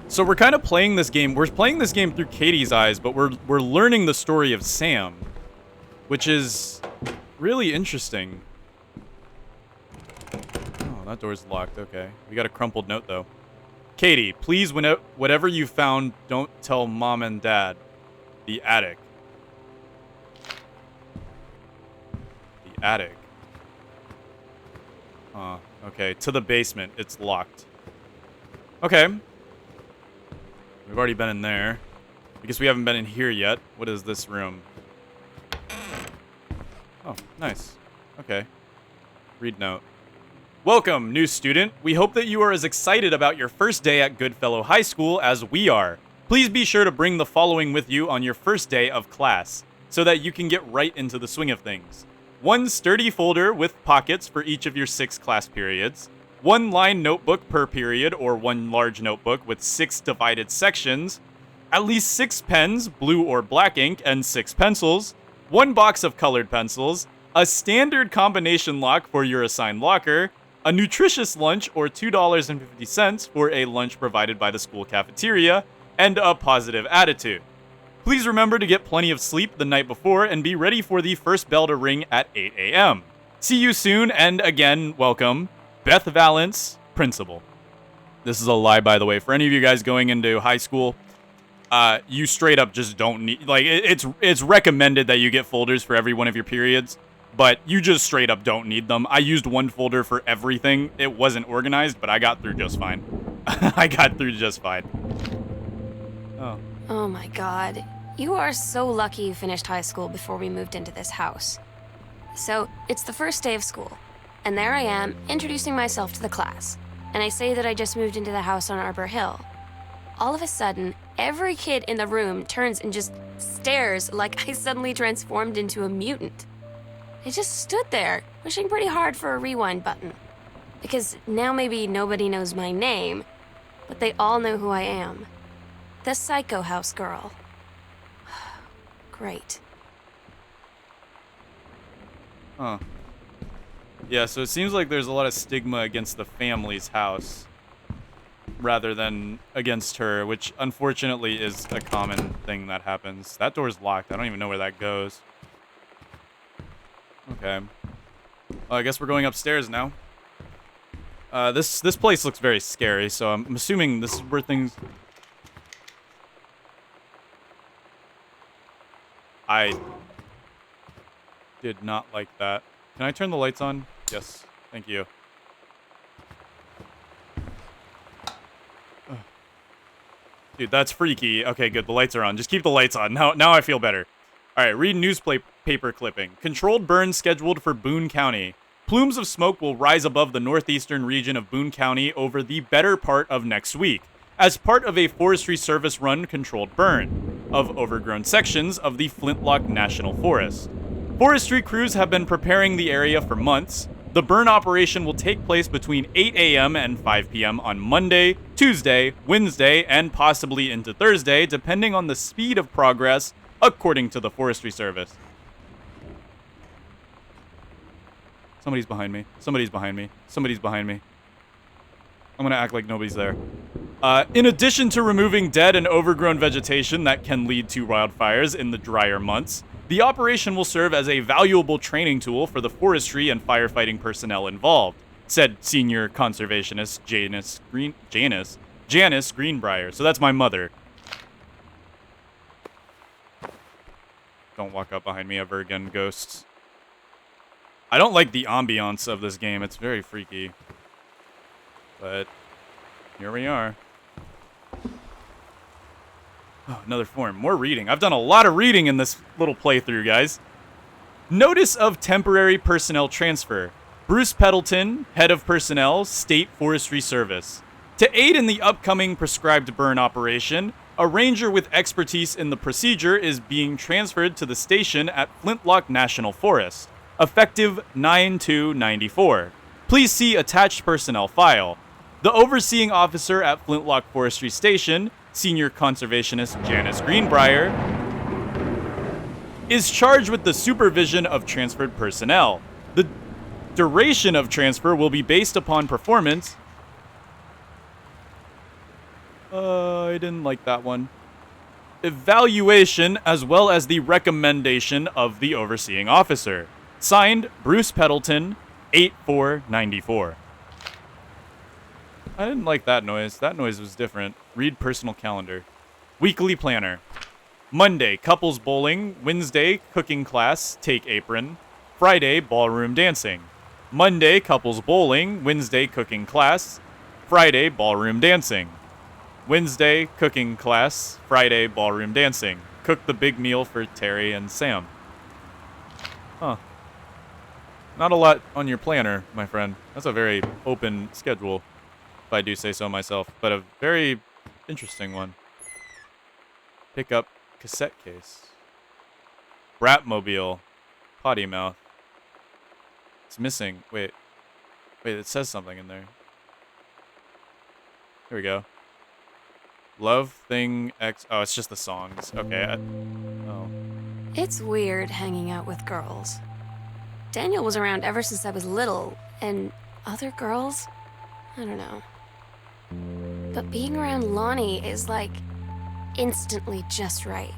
So we're kind of playing this game. We're playing this game through Katie's eyes, but we're learning the story of Sam, which is really interesting. Oh, that door's locked. Okay. We got a crumpled note, though. Katie, please, whatever you found, don't tell Mom and Dad. The attic. The attic. Okay. To the basement. It's locked. Okay. We've already been in there. I guess we haven't been in here yet. What is this room? Oh, nice. Okay. Read note. Welcome, new student. We hope that you are as excited about your first day at Goodfellow High School as we are. Please be sure to bring the following with you on your first day of class, so that you can get right into the swing of things. 1 sturdy folder with pockets for each of your 6 class periods. 1 line notebook per period, or 1 large notebook with 6 divided sections. At least 6 pens, blue or black ink, and 6 pencils. 1 box of colored pencils. A standard combination lock for your assigned locker. A nutritious lunch, or $2.50 for a lunch provided by the school cafeteria. And a positive attitude. Please remember to get plenty of sleep the night before and be ready for the first bell to ring at 8 a.m. See you soon, and again, welcome, Beth Valance, Principal. This is a lie, by the way. For any of you guys going into high school, you straight up just don't need, like, it's recommended that you get folders for every one of your periods, but you just straight up don't need them. I used 1 folder for everything. It wasn't organized, but I got through just fine. I got through just fine. Oh my god. You are so lucky you finished high school before we moved into this house. So, it's the first day of school, and there I am, introducing myself to the class. and I say that I just moved into the house on Arbor Hill. All of a sudden, every kid in the room turns and just stares like I suddenly transformed into a mutant. I just stood there, wishing pretty hard for a rewind button. Because now maybe nobody knows my name, but they all know who I am. The Psycho House girl. Great. Huh. Yeah, so it seems like there's a lot of stigma against the family's house rather than against her, which unfortunately is a common thing that happens. That door's locked. I don't even know where that goes. Okay. Well, I guess we're going upstairs now. This place looks very scary, so I'm assuming this is where things... I did not like that. Can I turn the lights on? Yes. Thank you. Ugh. Dude, that's freaky. Okay, good. The lights are on. Just keep the lights on. Now I feel better. All right, read newspaper clipping. Controlled burn scheduled for Boone County. Plumes of smoke will rise above the northeastern region of Boone County over the better part of next week, as part of a Forestry Service-run controlled burn of overgrown sections of the Flintlock National Forest. Forestry crews have been preparing the area for months. The burn operation will take place between 8 a.m. and 5 p.m. on Monday, Tuesday, Wednesday, and possibly into Thursday, depending on the speed of progress, according to the Forestry Service. Somebody's behind me. Somebody's behind me. Somebody's behind me. I'm gonna act like nobody's there. In addition to removing dead and overgrown vegetation that can lead to wildfires in the drier months, the operation will serve as a valuable training tool for the forestry and firefighting personnel involved, said senior conservationist Janice Greenbriar. So that's my mother. Don't walk up behind me ever again, ghosts. I don't like the ambiance of this game. It's very freaky. But here we are. Oh, another form. More reading. I've done a lot of reading in this little playthrough, guys. Notice of temporary personnel transfer. Bruce Peddleton, head of personnel, State Forestry Service. To aid in the upcoming prescribed burn operation, a ranger with expertise in the procedure is being transferred to the station at Flintlock National Forest, effective 9/2/94. Please see attached personnel file. The overseeing officer at Flintlock Forestry Station, senior conservationist Janice Greenbriar, is charged with the supervision of transferred personnel. The duration of transfer will be based upon performance. I didn't like that one. Evaluation, as well as the recommendation of the overseeing officer. Signed, Bruce Peddleton, 8/4/94. I didn't like that noise. That noise was different. Read personal calendar. Weekly planner. Monday, couples bowling. Wednesday, cooking class, take apron. Friday, ballroom dancing. Monday, couples bowling. Wednesday, cooking class. Friday, ballroom dancing. Wednesday, cooking class. Friday, ballroom dancing. Cook the big meal for Terry and Sam. Huh. Not a lot on your planner, my friend. That's a very open schedule, if I do say so myself, but a very interesting one. Pick up cassette case. Bratmobile. Potty mouth. It's missing. Wait, it says something in there. Here we go. Love Thing X. Oh, it's just the songs. Okay. Oh. It's weird hanging out with girls. Daniel was around ever since I was little, and other girls? I don't know. But being around Lonnie is like instantly just right.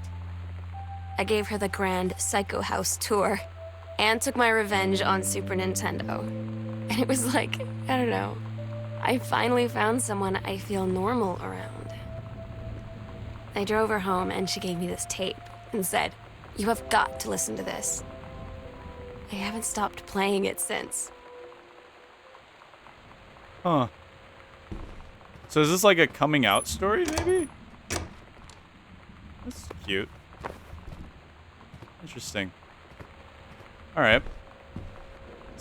I gave her the grand Psycho House tour and took my revenge on Super Nintendo. And it was like, I don't know, I finally found someone I feel normal around. I drove her home and she gave me this tape and said, "You have got to listen to this." I haven't stopped playing it since. Huh. So is this like a coming out story, maybe? That's cute. Interesting. Alright.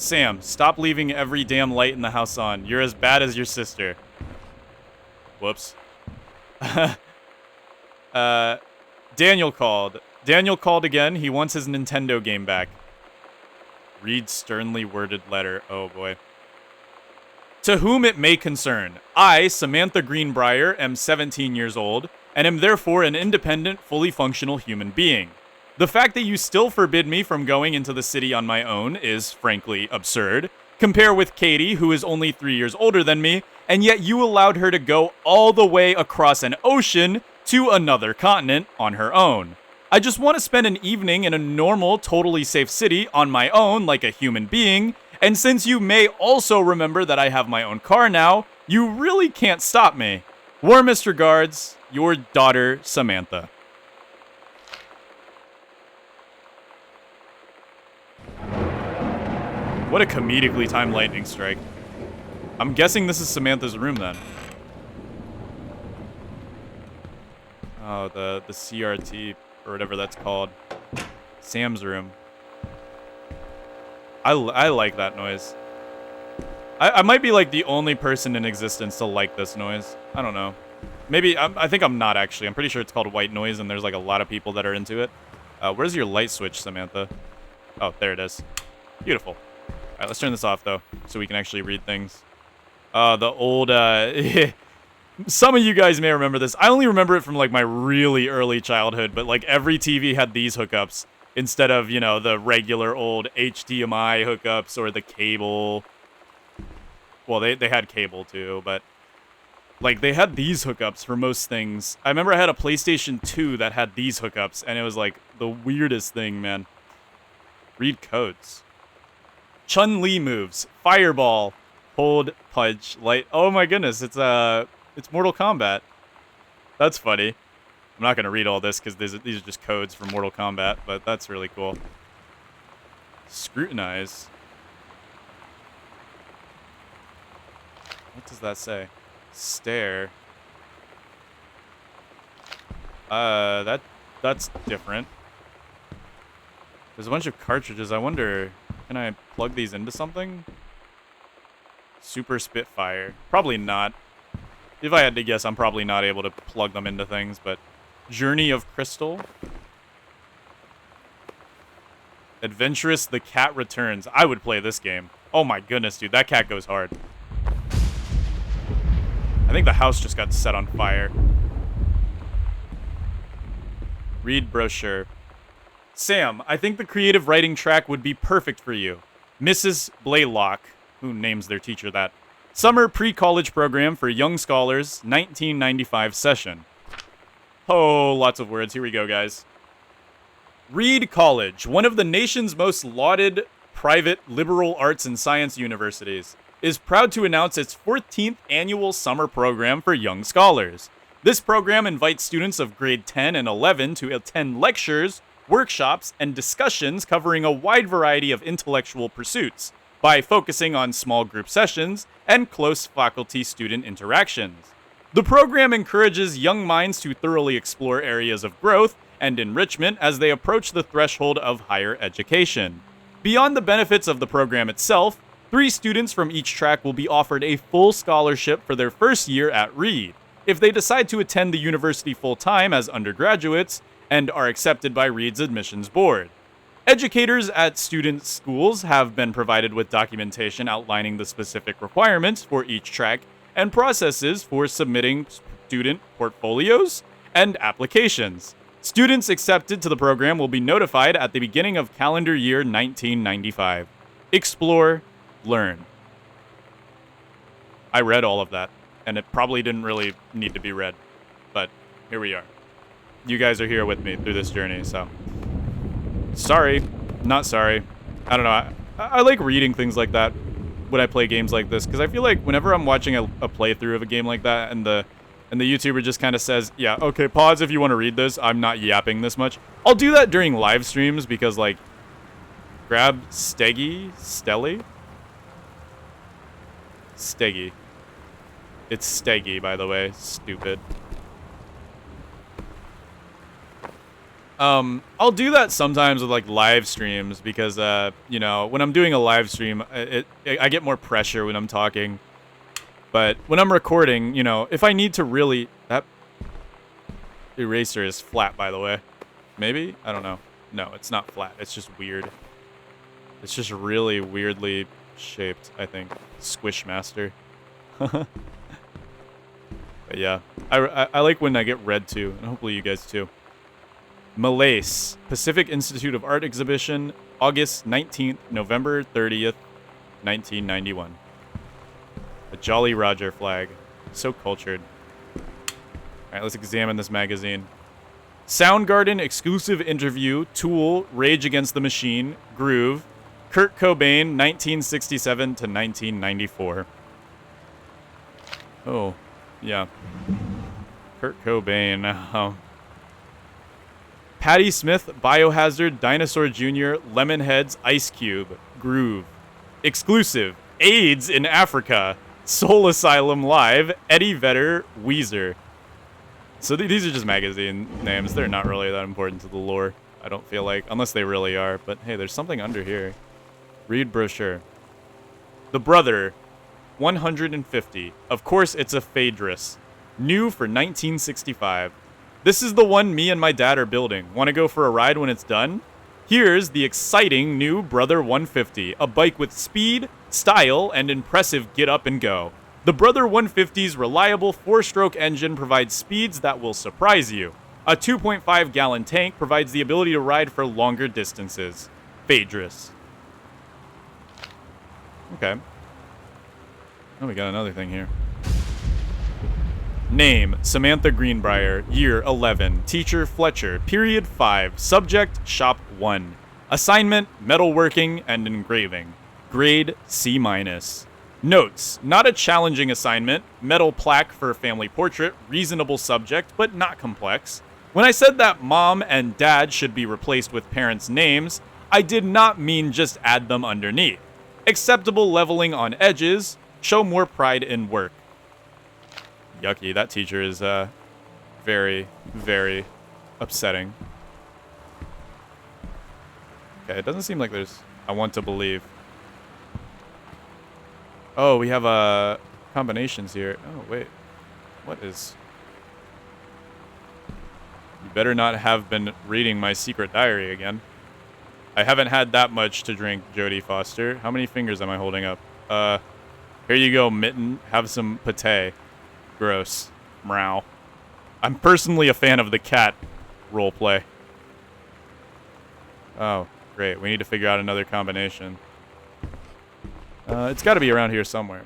Sam, stop leaving every damn light in the house on. You're as bad as your sister. Whoops. Daniel called. Daniel called again. He wants his Nintendo game back. Read sternly worded letter. Oh, boy. To whom it may concern, I, Samantha Greenbriar, am 17 years old, and am therefore an independent, fully functional human being. The fact that you still forbid me from going into the city on my own is, frankly, absurd. Compare with Katie, who is only 3 years older than me, and yet you allowed her to go all the way across an ocean to another continent on her own. I just want to spend an evening in a normal, totally safe city on my own like a human being, and since you may also remember that I have my own car now, you really can't stop me. Warmest regards, your daughter, Samantha. What a comedically timed lightning strike. I'm guessing this is Samantha's room then. Oh, the CRT, or whatever that's called. Sam's room. I like that noise. I might be like the only person in existence to like this noise. I don't know. Maybe, I think I'm not actually. I'm pretty sure it's called white noise and there's like a lot of people that are into it. Where's your light switch, Samantha? Oh, there it is. Beautiful. Alright, let's turn this off though, so we can actually read things. The old, some of you guys may remember this. I only remember it from like my really early childhood, but like every TV had these hookups. Instead of, you know, the regular old HDMI hookups or the cable. Well, they had cable too, but like they had these hookups for most things. I remember I had a PlayStation 2 that had these hookups, and it was like the weirdest thing, man. Read codes. Chun-Li moves. Fireball. Hold, punch, light. Oh my goodness, it's Mortal Kombat. That's funny. I'm not going to read all this because these are just codes for Mortal Kombat, but that's really cool. Scrutinize. What does that say? Stare. That's different. There's a bunch of cartridges. I wonder, can I plug these into something? Super Spitfire. Probably not. If I had to guess, I'm probably not able to plug them into things, but... Journey of Crystal. Adventurous the Cat Returns. I would play this game. Oh my goodness, dude. That cat goes hard. I think the house just got set on fire. Read brochure. Sam, I think the creative writing track would be perfect for you. Mrs. Blaylock, who names their teacher that. Summer pre-college program for young scholars, 1995 session. Oh, lots of words. Here we go, guys. Reed College, one of the nation's most lauded private liberal arts and science universities, is proud to announce its 14th annual summer program for young scholars. This program invites students of grade 10 and 11 to attend lectures, workshops, and discussions covering a wide variety of intellectual pursuits by focusing on small group sessions and close faculty-student interactions. The program encourages young minds to thoroughly explore areas of growth and enrichment as they approach the threshold of higher education. Beyond the benefits of the program itself, 3 students from each track will be offered a full scholarship for their first year at Reed. If they decide to attend the university full-time as undergraduates and are accepted by Reed's admissions board. Educators at student schools have been provided with documentation outlining the specific requirements for each track and processes for submitting student portfolios and applications. Students accepted to the program will be notified at the beginning of calendar year 1995. Explore, learn. I read all of that, and it probably didn't really need to be read, but here we are. You guys are here with me through this journey, so... Sorry. Not sorry. I don't know. I like reading things like that when I play games like this, because I feel like whenever I'm watching a playthrough of a game like that, and the YouTuber just kind of says, yeah, okay, pause if you want to read this, I'm not yapping this much. I'll do that during live streams, because, like, grab Steggy? Stelly? Steggy. It's Steggy, by the way. Stupid. I'll do that sometimes with like live streams because, you know, when I'm doing a live stream, I get more pressure when I'm talking. But when I'm recording, you know, if I need to really, that eraser is flat, by the way. Maybe? I don't know. No, it's not flat. It's just weird. It's just really weirdly shaped, I think. Squishmaster. But yeah, I like when I get read to, and hopefully you guys too. Malaise, Pacific Institute of Art Exhibition, August 19th, November 30th, 1991. A Jolly Roger flag. So cultured. Alright, let's examine this magazine. Soundgarden exclusive interview, Tool, Rage Against the Machine, Groove, Kurt Cobain, 1967 to 1994. Oh, yeah. Kurt Cobain. Oh. Patti Smith, Biohazard, Dinosaur Jr., Lemonheads, Ice Cube, Groove. Exclusive, AIDS in Africa, Soul Asylum Live, Eddie Vedder, Weezer. So these are just magazine names. They're not really that important to the lore, I don't feel like, unless they really are. But hey, there's something under here. Read brochure. The Brother, 150. Of course, it's a Phaedrus. New for 1965. This is the one me and my dad are building. Want to go for a ride when it's done? Here's the exciting new Brother 150, a bike with speed, style, and impressive get up and go. The Brother 150's reliable 4-stroke engine provides speeds that will surprise you. A 2.5-gallon tank provides the ability to ride for longer distances. Phaedrus. Okay. Oh, we got another thing here. Name, Samantha Greenbriar. Year, 11. Teacher, Fletcher. Period, 5. Subject, Shop 1. Assignment, metalworking and engraving. Grade, C-. Notes, not a challenging assignment. Metal plaque for a family portrait. Reasonable subject, but not complex. When I said that mom and dad should be replaced with parents' names, I did not mean just add them underneath. Acceptable leveling on edges. Show more pride in work. Yucky, that teacher is very, very upsetting. Okay, it doesn't seem like there's... I want to believe. Oh, we have combinations here. Oh, wait. What is... You better not have been reading my secret diary again. I haven't had that much to drink, Jodie Foster. How many fingers am I holding up? Here you go, Mitten. Have some pate. Gross. Meow. I'm personally a fan of the cat roleplay. Oh, great. We need to figure out another combination. It's got to be around here somewhere.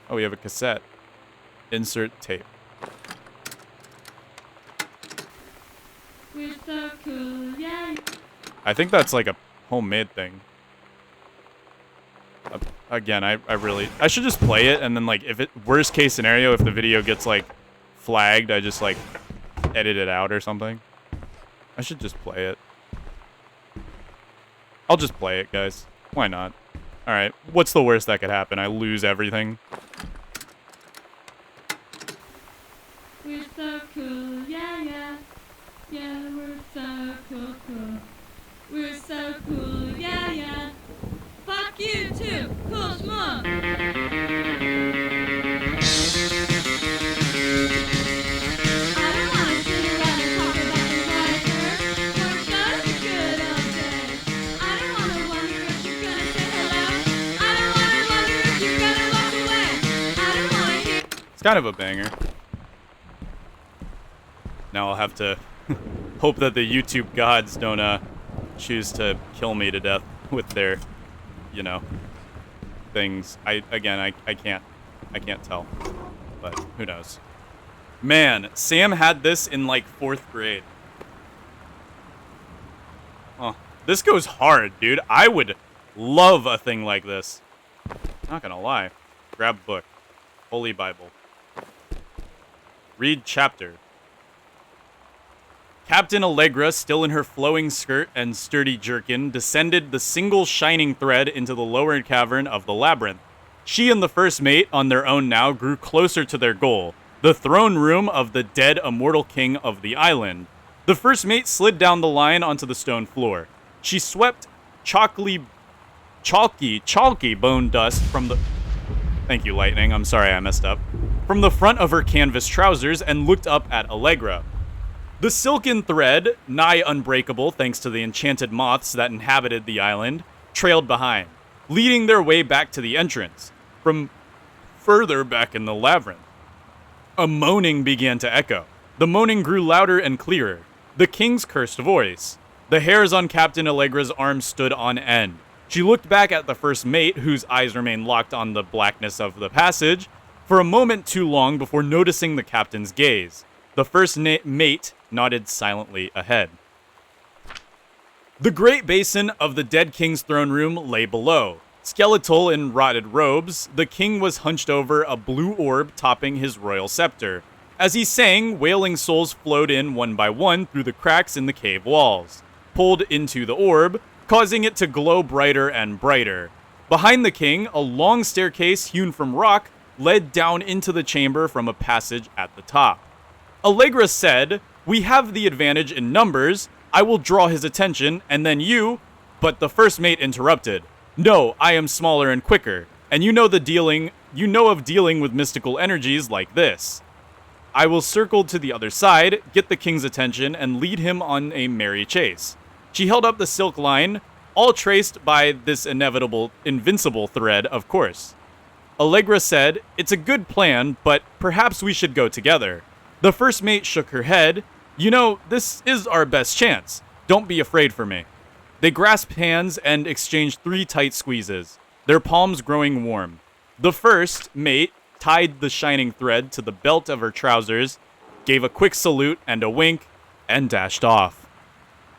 Oh, we have a cassette. Insert tape. We're so cool, yeah. I think that's like a homemade thing. Again, I should just play it, and then, like, if it, worst case scenario, if the video gets, like, flagged, I just, like, edit it out or something. I should just play it. I'll just play it, guys. Why not? Alright, what's the worst that could happen? I lose everything. We're so cool, yeah, yeah. Yeah, we're so cool, cool. We're so cool, yeah, yeah. Fuck you too, cool schmuck. I don't wanna sit around and talk about the weather. We're so good all day. I don't wanna wonder if you're gonna say hello. I don't wanna wonder if you're gonna walk away. I don't wanna hear. It's kind of a banger. Now I'll have to hope that the YouTube gods don't choose to kill me to death with their, you know, things. I can't tell, but who knows. Man, Sam had this in like 4th grade. Oh, this goes hard, dude. I would love a thing like this. Not gonna lie. Grab book. Holy Bible. Read chapter. Captain Allegra, still in her flowing skirt and sturdy jerkin, descended the single shining thread into the lower cavern of the labyrinth. She and the first mate, on their own now, grew closer to their goal, the throne room of the dead immortal king of the island. The first mate slid down the line onto the stone floor. She swept chalky bone dust from the... Thank you, Lightning. I'm sorry I messed up. From the front of her canvas trousers and looked up at Allegra. The silken thread, nigh unbreakable thanks to the enchanted moths that inhabited the island, trailed behind, leading their way back to the entrance, from further back in the labyrinth. A moaning began to echo. The moaning grew louder and clearer. The king's cursed voice. The hairs on Captain Allegra's arms stood on end. She looked back at the first mate, whose eyes remained locked on the blackness of the passage, for a moment too long before noticing the captain's gaze. The first mate nodded silently ahead. The great basin of the dead king's throne room lay below. Skeletal in rotted robes, the king was hunched over a blue orb topping his royal scepter. As he sang, wailing souls flowed in one by one through the cracks in the cave walls, pulled into the orb, causing it to glow brighter and brighter. Behind the king, a long staircase hewn from rock led down into the chamber from a passage at the top. Allegra said, "We have the advantage in numbers. I will draw his attention, and then you..." But the first mate interrupted. "No, I am smaller and quicker, and you know of dealing with mystical energies like this. I will circle to the other side, get the king's attention, and lead him on a merry chase." She held up the silk line, all traced by this invincible thread, of course. Allegra said, "It's a good plan, but perhaps we should go together." The first mate shook her head. "You know, this is our best chance. Don't be afraid for me." They grasped hands and exchanged 3 tight squeezes, their palms growing warm. The first mate tied the shining thread to the belt of her trousers, gave a quick salute and a wink, and dashed off.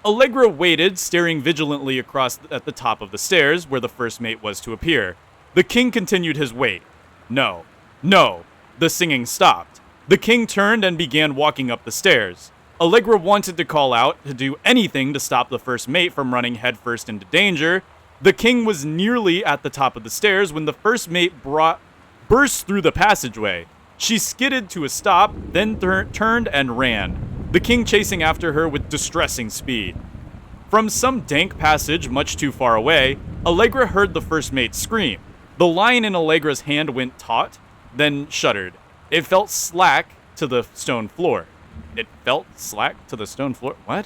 Allegra waited, staring vigilantly across at the top of the stairs where the first mate was to appear. The king continued his wait. No. The singing stopped. The king turned and began walking up the stairs. Allegra wanted to call out, to do anything to stop the first mate from running headfirst into danger. The king was nearly at the top of the stairs when the first mate burst through the passageway. She skidded to a stop, then turned and ran, the king chasing after her with distressing speed. From some dank passage much too far away, Allegra heard the first mate scream. The line in Allegra's hand went taut, then shuddered. It felt slack to the stone floor. What?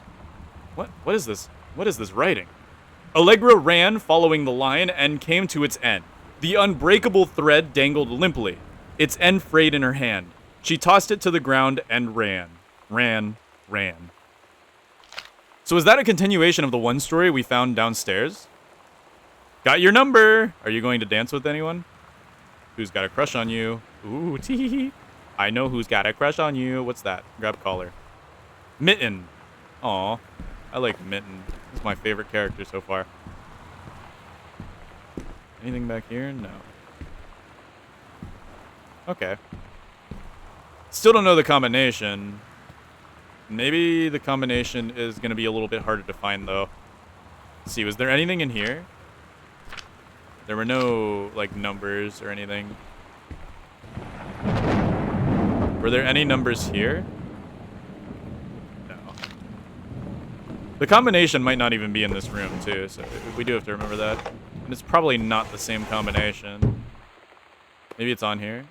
What is this? What is this writing? Allegra ran, following the line, and came to its end. The unbreakable thread dangled limply, its end frayed in her hand. She tossed it to the ground and ran. So is that a continuation of the one story we found downstairs? Got your number! Are you going to dance with anyone? Who's got a crush on you? Ooh, tee. I know who's got a crush on you. What's that? Grab collar. Mitten. Aw, I like Mitten. He's my favorite character so far. Anything back here? No. Okay. Still don't know the combination. Maybe the combination is going to be a little bit harder to find, though. Let's see, was there anything in here? There were no, like, numbers or anything. Were there any numbers here? No. The combination might not even be in this room, too, so we do have to remember that. And it's probably not the same combination. Maybe it's on here.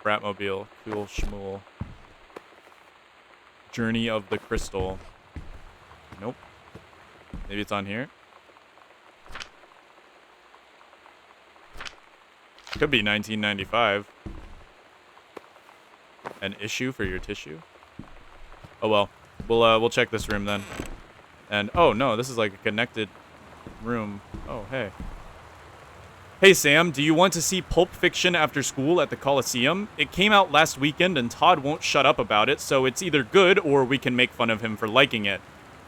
Bratmobile. Cool schmool. Journey of the Crystal. Nope. Maybe it's on here. Could be 1995. An issue for your tissue? Oh well. We'll check this room then. And oh no, this is like a connected room. Oh hey. Hey Sam, do you want to see Pulp Fiction after school at the Coliseum? It came out last weekend and Todd won't shut up about it, so it's either good or we can make fun of him for liking it.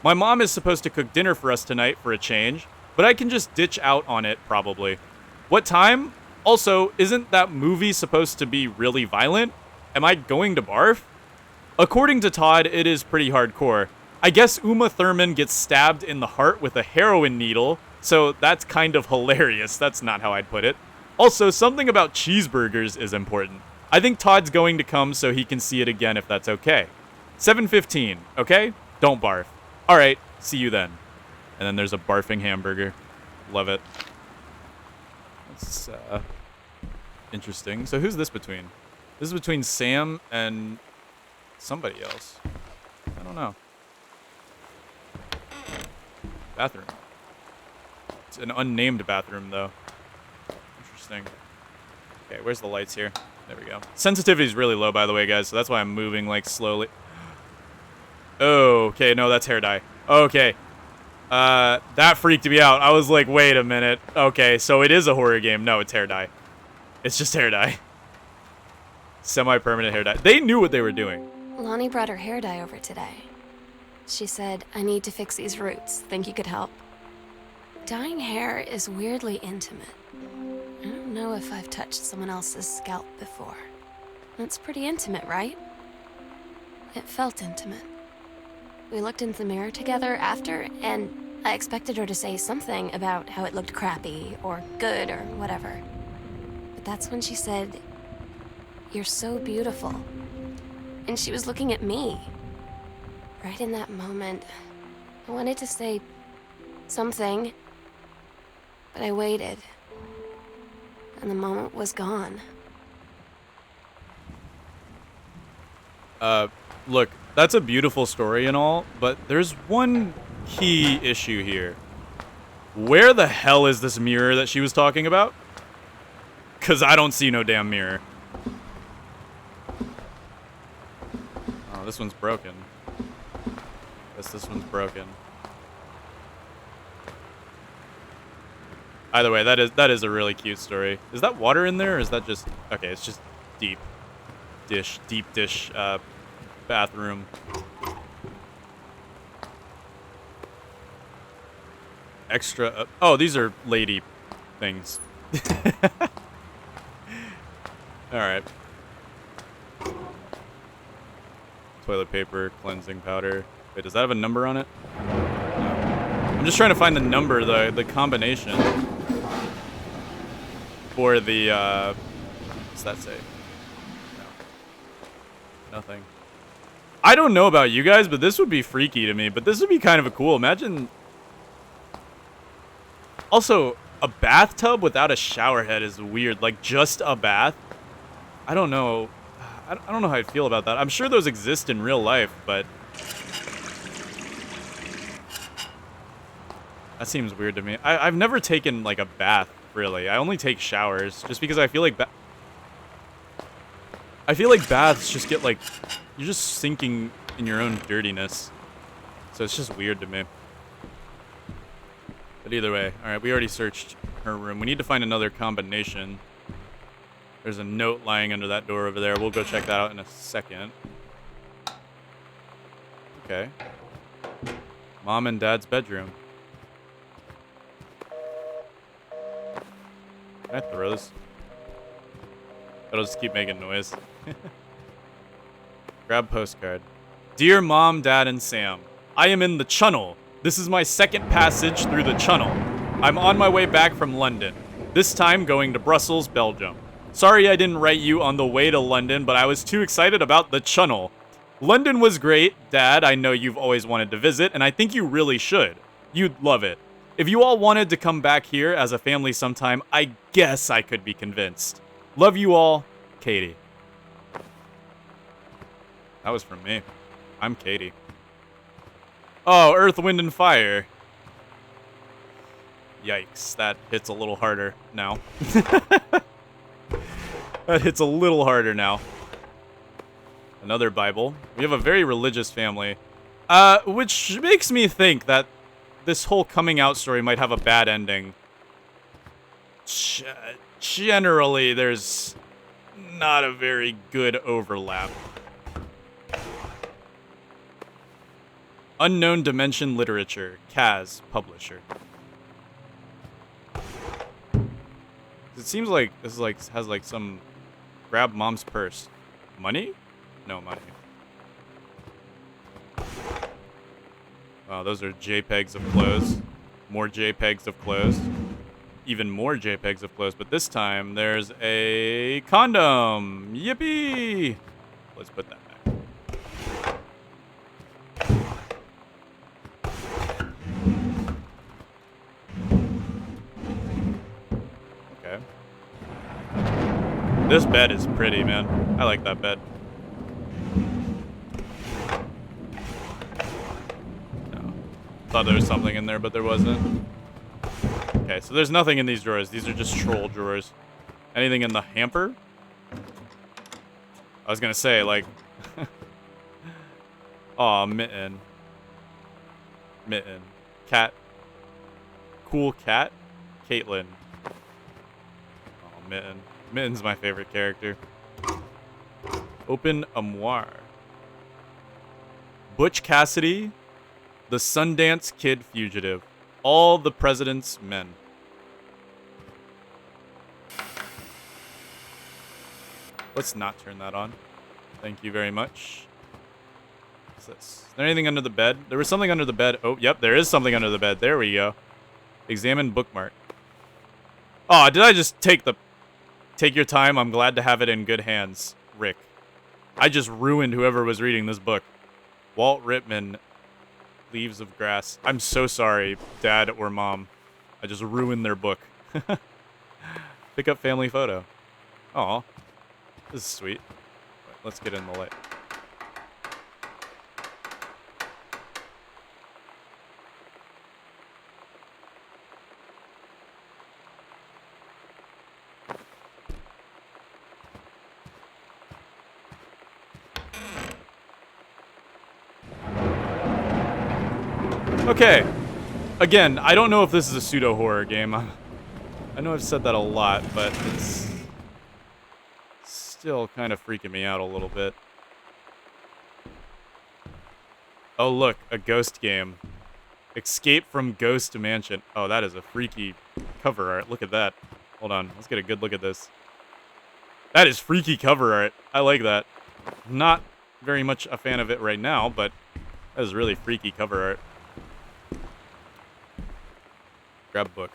My mom is supposed to cook dinner for us tonight for a change, but I can just ditch out on it probably. What time? Also, isn't that movie supposed to be really violent? Am I going to barf? According to Todd, it is pretty hardcore. I guess Uma Thurman gets stabbed in the heart with a heroin needle, so that's kind of hilarious. That's not how I'd put it. Also, something about cheeseburgers is important. I think Todd's going to come so he can see it again if that's okay. 7:15, okay? Don't barf. All right, see you then. And then there's a barfing hamburger. Love it. That's interesting. So who's this between? This is between Sam and somebody else. I don't know. Bathroom. It's an unnamed bathroom, though. Interesting. Okay, where's the lights here? There we go. Sensitivity is really low, by the way, guys, so that's why I'm moving, like, slowly. Oh, okay, no, that's hair dye. Okay. That freaked me out. I was like, wait a minute. Okay, so it is a horror game. No, it's hair dye. It's just hair dye. Semi-permanent hair dye. They knew what they were doing. Lonnie brought her hair dye over today. She said, I need to fix these roots. Think you could help? Dyeing hair is weirdly intimate. I don't know if I've touched someone else's scalp before. It's pretty intimate, right? It felt intimate. We looked in the mirror together after, and I expected her to say something about how it looked crappy or good or whatever. But that's when she said, "You're so beautiful." And she was looking at me. Right in that moment, I wanted to say something, but I waited. And the moment was gone. Look, that's a beautiful story and all, but there's one key issue here. Where the hell is this mirror that she was talking about? Because I don't see no damn mirror. Oh, this one's broken. Guess this one's broken. Either way, that is a really cute story. Is that water in there, or is that just... Okay, it's just deep dish, bathroom. Extra... oh, these are lady things. Alright. Toilet paper, cleansing powder. Wait, does that have a number on it? No. I'm just trying to find the number, the combination. For the, what's that say? No. Nothing. I don't know about you guys, but this would be freaky to me. But this would be kind of a cool. Imagine... Also, a bathtub without a shower head is weird. Like, just a bath? I don't know. I don't know how I'd feel about that. I'm sure those exist in real life, but... That seems weird to me. I've never taken, like, a bath, really. I only take showers, just because I feel like baths just get, like... You're just sinking in your own dirtiness. So it's just weird to me. But either way, alright, we already searched her room. We need to find another combination. There's a note lying under that door over there. We'll go check that out in a second. Okay. Mom and Dad's bedroom. Can I throw this? It'll just keep making noise. Grab postcard. Dear Mom, Dad, and Sam, I am in the Channel. This is my second passage through the Channel. I'm on my way back from London. This time going to Brussels, Belgium. Sorry I didn't write you on the way to London, but I was too excited about the Channel. London was great, Dad. I know you've always wanted to visit, and I think you really should. You'd love it. If you all wanted to come back here as a family sometime, I guess I could be convinced. Love you all, Katie. That was from me. I'm Katie. Oh, Earth, Wind, and Fire. Yikes, that hits a little harder now. That hits a little harder now. Another Bible. We have a very religious family. Which makes me think that this whole coming out story might have a bad ending. Generally, there's not a very good overlap. Unknown Dimension Literature, Kaz, publisher. It seems like this is like has like some grab mom's purse. Money? No money. Wow, those are JPEGs of clothes. More JPEGs of clothes. Even more JPEGs of clothes, but this time there's a condom. Yippee! Let's put that back. This bed is pretty, man. I like that bed. No. Thought there was something in there, but there wasn't. Okay, so there's nothing in these drawers. These are just troll drawers. Anything in the hamper? I was gonna say, like... Aw, Mitten. Mitten. Cat. Cool cat? Caitlin. Oh, Mitten. Mitten's my favorite character. Open armoire. Butch Cassidy, the Sundance Kid fugitive. All the president's men. Let's not turn that on. Thank you very much. What's this? Is there anything under the bed? There was something under the bed. Oh, yep, there is something under the bed. There we go. Examine bookmark. Oh, did I just take your time? I'm glad to have it in good hands, Rick. I just ruined whoever was reading this book. Walt Whitman, Leaves of Grass. I'm so sorry, Dad or Mom. I just ruined their book. Pick up family photo. Aw. This is sweet. Wait, let's get in the light. Okay. Again, I don't know if this is a pseudo-horror game. I know I've said that a lot, but it's still kind of freaking me out a little bit. Oh, look. A ghost game. Escape from Ghost Mansion. Oh, that is a freaky cover art. Look at that. Hold on. Let's get a good look at this. That is freaky cover art. I like that. Not very much a fan of it right now, but that is really freaky cover art. Grab book.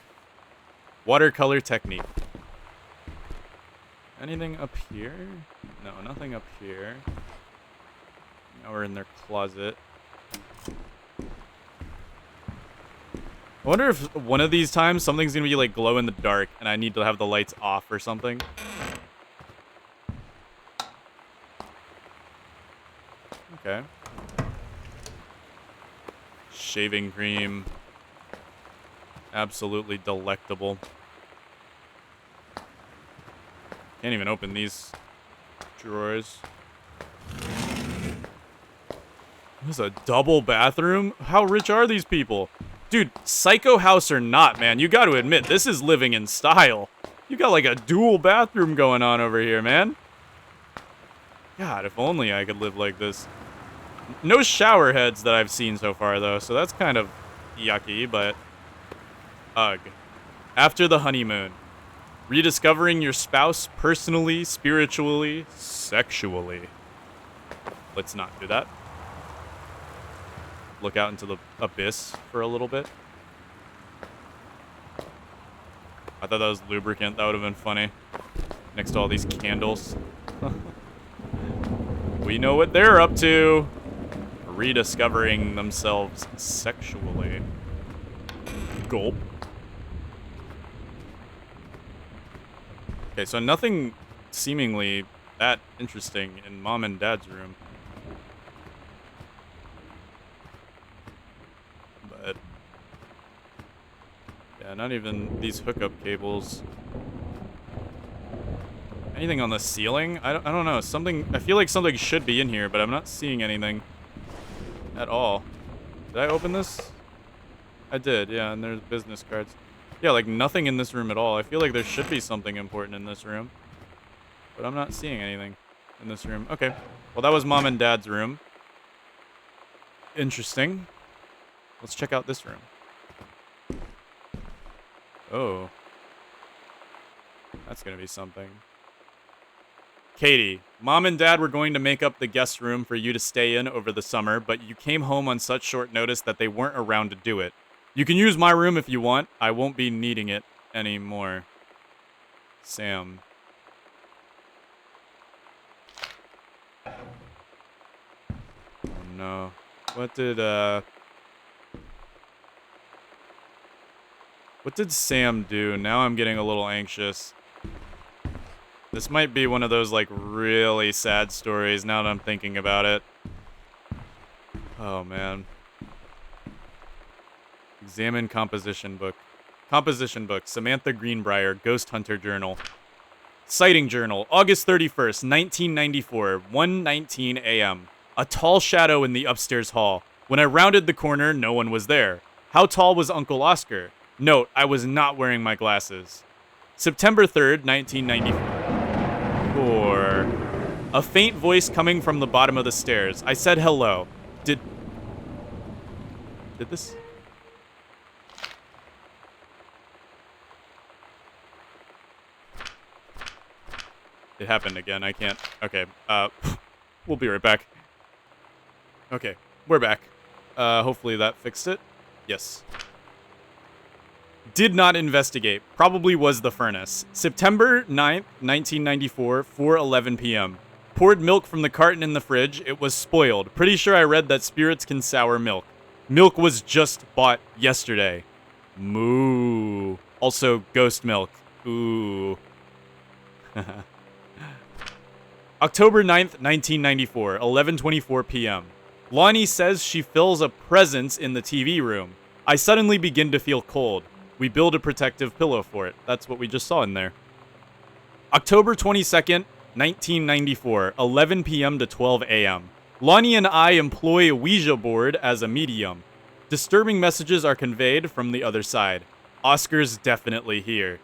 Watercolor technique. Anything up here? No, nothing up here. Now we're in their closet. I wonder if one of these times something's gonna be like glow in the dark and I need to have the lights off or something. Okay. Shaving cream. Absolutely delectable. Can't even open these drawers. This is a double bathroom? How rich are these people? Dude, psycho house or not, man, you gotta admit, this is living in style. You got like a dual bathroom going on over here, man. God, if only I could live like this. No shower heads that I've seen so far, though, so that's kind of yucky, but... Ugh. After the honeymoon. Rediscovering your spouse personally, spiritually, sexually. Let's not do that. Look out into the abyss for a little bit. I thought that was lubricant. That would have been funny. Next to all these candles. We know what they're up to. Rediscovering themselves sexually. Gulp. Okay, so nothing seemingly that interesting in Mom and Dad's room. But yeah, not even these hookup cables. Anything on the ceiling? I don't know. Something. I feel like something should be in here, but I'm not seeing anything at all. Did I open this? I did, yeah, and there's business cards. Yeah, like nothing in this room at all. I feel like there should be something important in this room. But I'm not seeing anything in this room. Okay. Well, that was Mom and Dad's room. Interesting. Let's check out this room. Oh. That's gonna be something. Katie, Mom and Dad were going to make up the guest room for you to stay in over the summer, but you came home on such short notice that they weren't around to do it. You can use my room if you want. I won't be needing it anymore. Sam. Oh no. What did Sam do? Now I'm getting a little anxious. This might be one of those, like, really sad stories now that I'm thinking about it. Oh, man. Examine composition book. Composition book. Samantha Greenbriar, Ghost Hunter Journal. Sighting Journal, August 31st, 1994, 1:19 a.m. A tall shadow in the upstairs hall. When I rounded the corner, no one was there. How tall was Uncle Oscar? Note, I was not wearing my glasses. September 3rd, 1994. A faint voice coming from the bottom of the stairs. I said hello. Did this? It happened again. I can't. Okay. We'll be right back. Okay. We're back. Hopefully that fixed it. Yes. Did not investigate. Probably was the furnace. September 9th, 1994, 4:11 p.m. Poured milk from the carton in the fridge. It was spoiled. Pretty sure I read that spirits can sour milk. Milk was just bought yesterday. Moo. Also, ghost milk. Ooh. October 9th, 1994, 11:24 p.m. Lonnie says she feels a presence in the TV room. I suddenly begin to feel cold. We build a protective pillow for it. That's what we just saw in there. October 22nd, 1994, 11 p.m. to 12 a.m. Lonnie and I employ a Ouija board as a medium. Disturbing messages are conveyed from the other side. Oscar's definitely here.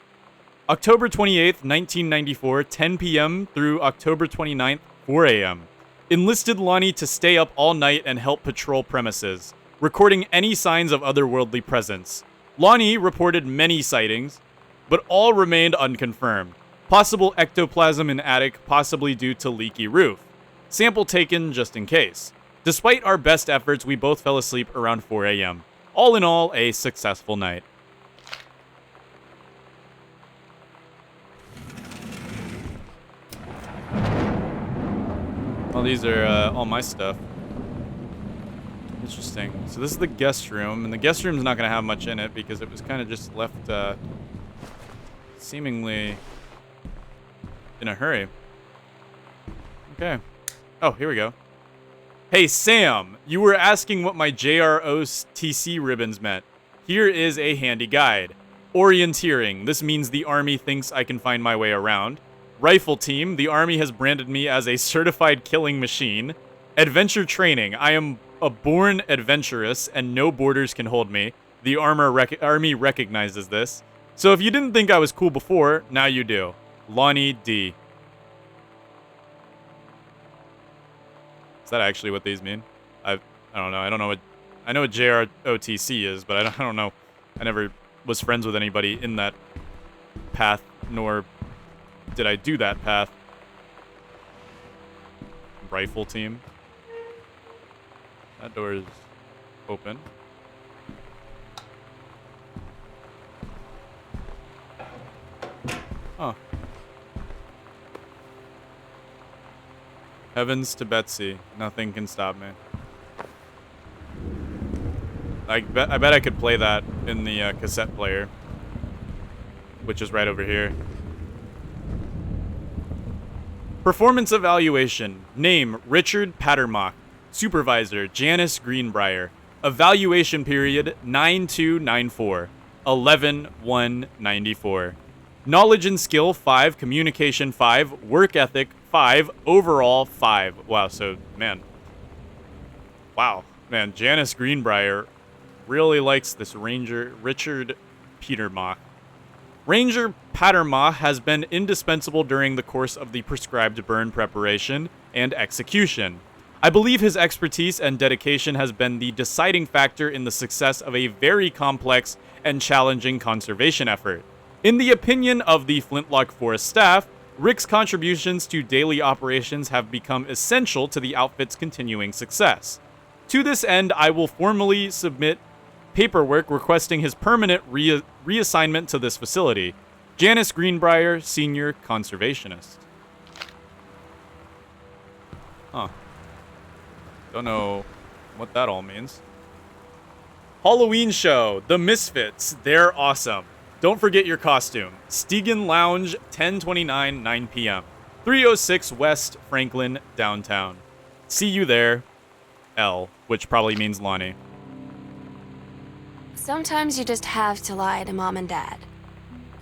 October 28th, 1994, 10 p.m. through October 29th, 4 a.m. Enlisted Lonnie to stay up all night and help patrol premises, recording any signs of otherworldly presence. Lonnie reported many sightings, but all remained unconfirmed. Possible ectoplasm in attic, possibly due to leaky roof. Sample taken just in case. Despite our best efforts, we both fell asleep around 4 a.m. All in all, a successful night. Well, these are all my stuff. Interesting. So this is the guest room, and the guest room's not going to have much in it because it was kind of just left seemingly in a hurry. Okay. Oh, here we go. Hey, Sam, you were asking what my JROTC ribbons meant. Here is a handy guide. Orienteering. This means the Army thinks I can find my way around. Rifle team. The Army has branded me as a certified killing machine. Adventure training. I am a born adventurous and no borders can hold me. The Army recognizes this. So if you didn't think I was cool before, now you do. Lonnie D. Is that actually what these mean? I don't know. I don't know what... I know what JROTC is, but I don't know. I never was friends with anybody in that path, nor did I do that path. Rifle team. That door is open. Huh. Heavens to Betsy. Nothing can stop me. I bet I could play that in the cassette player, which is right over here. Performance evaluation. Name, Richard Pattermock. Supervisor, Janice Greenbriar. Evaluation period, 9/2/94. 11/1/94. Knowledge and skill, 5. Communication, 5. Work ethic, 5. Overall, 5. Wow, so, man. Wow. Man, Janice Greenbriar really likes this Ranger Richard Petermock. Ranger Pattermock has been indispensable during the course of the prescribed burn preparation and execution. I believe his expertise and dedication has been the deciding factor in the success of a very complex and challenging conservation effort. In the opinion of the Flintlock Forest staff, Rick's contributions to daily operations have become essential to the outfit's continuing success. To this end, I will formally submit paperwork requesting his permanent reassignment to this facility. Janice Greenbriar, Senior Conservationist. Huh. Don't know what that all means. Halloween show, The Misfits, they're awesome. Don't forget your costume. Stegen Lounge, 10:29, 9 p.m. 306 West Franklin, downtown. See you there. L, which probably means Lonnie. Sometimes you just have to lie to mom and dad.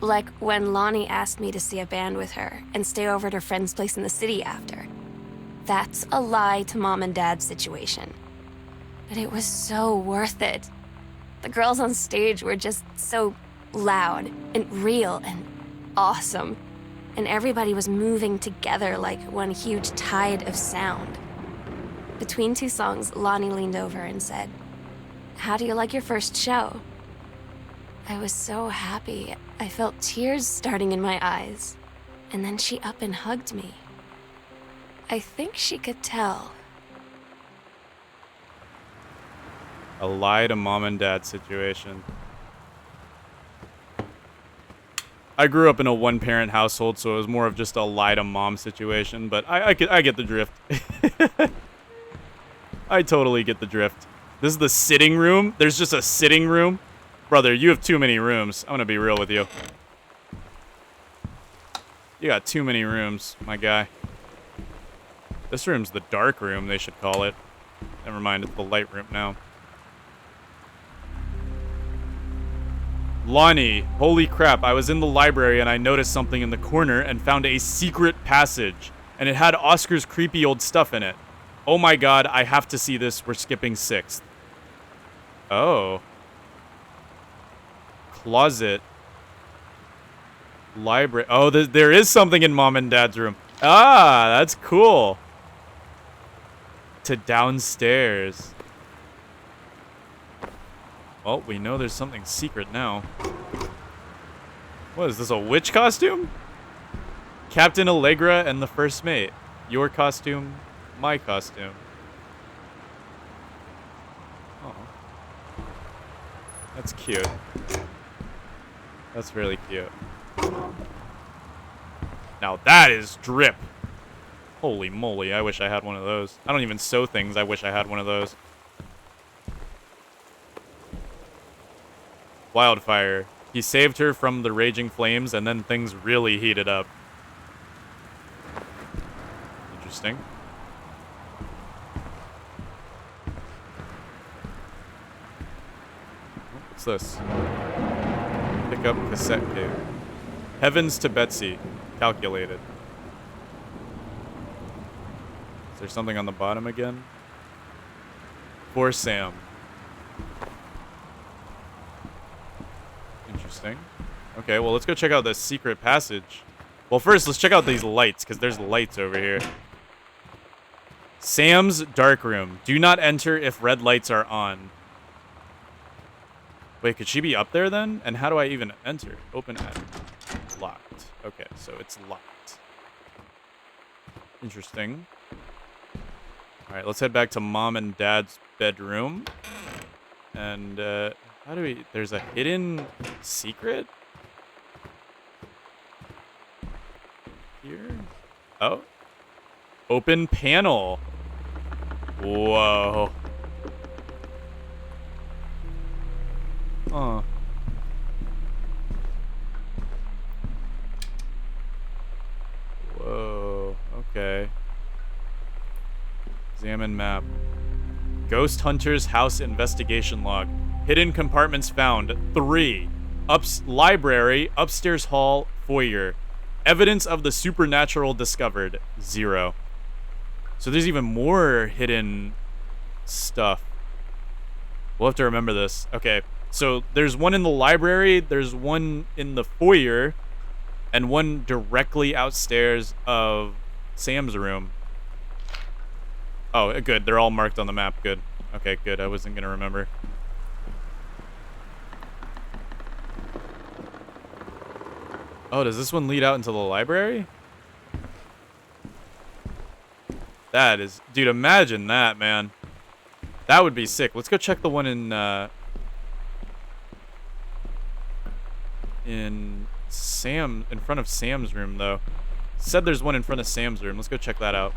Like when Lonnie asked me to see a band with her and stay over at her friend's place in the city after. That's a lie to mom and dad's situation. But it was so worth it. The girls on stage were just so loud and real and awesome. And everybody was moving together like one huge tide of sound. Between two songs, Lonnie leaned over and said, "How do you like your first show?" I was so happy. I felt tears starting in my eyes. And then she up and hugged me. I think she could tell. A lie to mom and dad situation. I grew up in a one-parent household, so it was more of just a lie to mom situation, but I get the drift. I totally get the drift. This is the sitting room. There's just a sitting room. Brother, you have too many rooms. I'm gonna be real with you. You got too many rooms, my guy. This room's the dark room, they should call it. Never mind, it's the light room now. Lonnie, holy crap, I was in the library and I noticed something in the corner and found a secret passage. And it had Oscar's creepy old stuff in it. Oh my god, I have to see this. We're skipping 6th. Oh. Closet. Library. Oh, there is something in mom and dad's room. Ah, that's cool. To downstairs. Well, we know there's something secret now. What is this, a witch costume? Captain Allegra and the first mate. Your costume, my costume. Oh. That's cute. That's really cute. Now that is drip. Holy moly, I wish I had one of those. I don't even sew things, I wish I had one of those. Wildfire. He saved her from the raging flames, and then things really heated up. Interesting. What's this? Pick up cassette tape. Heavens to Betsy. Calculated. Is there something on the bottom again? For Sam. Interesting. Okay, well, let's go check out the secret passage. Well, first, let's check out these lights, because there's lights over here. Sam's dark room. Do not enter if red lights are on. Wait, could she be up there then? And how do I even enter? Open at locked. Okay, so it's locked. Interesting. All right, let's head back to mom and dad's bedroom. And how do we... There's a hidden secret? Here? Oh. Open panel. Whoa. Huh. Whoa. Okay. Examine map. Ghost Hunter's house investigation log. Hidden compartments found. 3. Library, upstairs hall, foyer. Evidence of the supernatural discovered. 0. So there's even more hidden stuff. We'll have to remember this. Okay, so there's one in the library, there's one in the foyer, and one directly outstairs of Sam's room. Oh, good. They're all marked on the map. Good. Okay, good. I wasn't going to remember. Oh, does this one lead out into the library? That is... Dude, imagine that, man. That would be sick. Let's go check the one in front of Sam's room, though. Said there's one in front of Sam's room. Let's go check that out.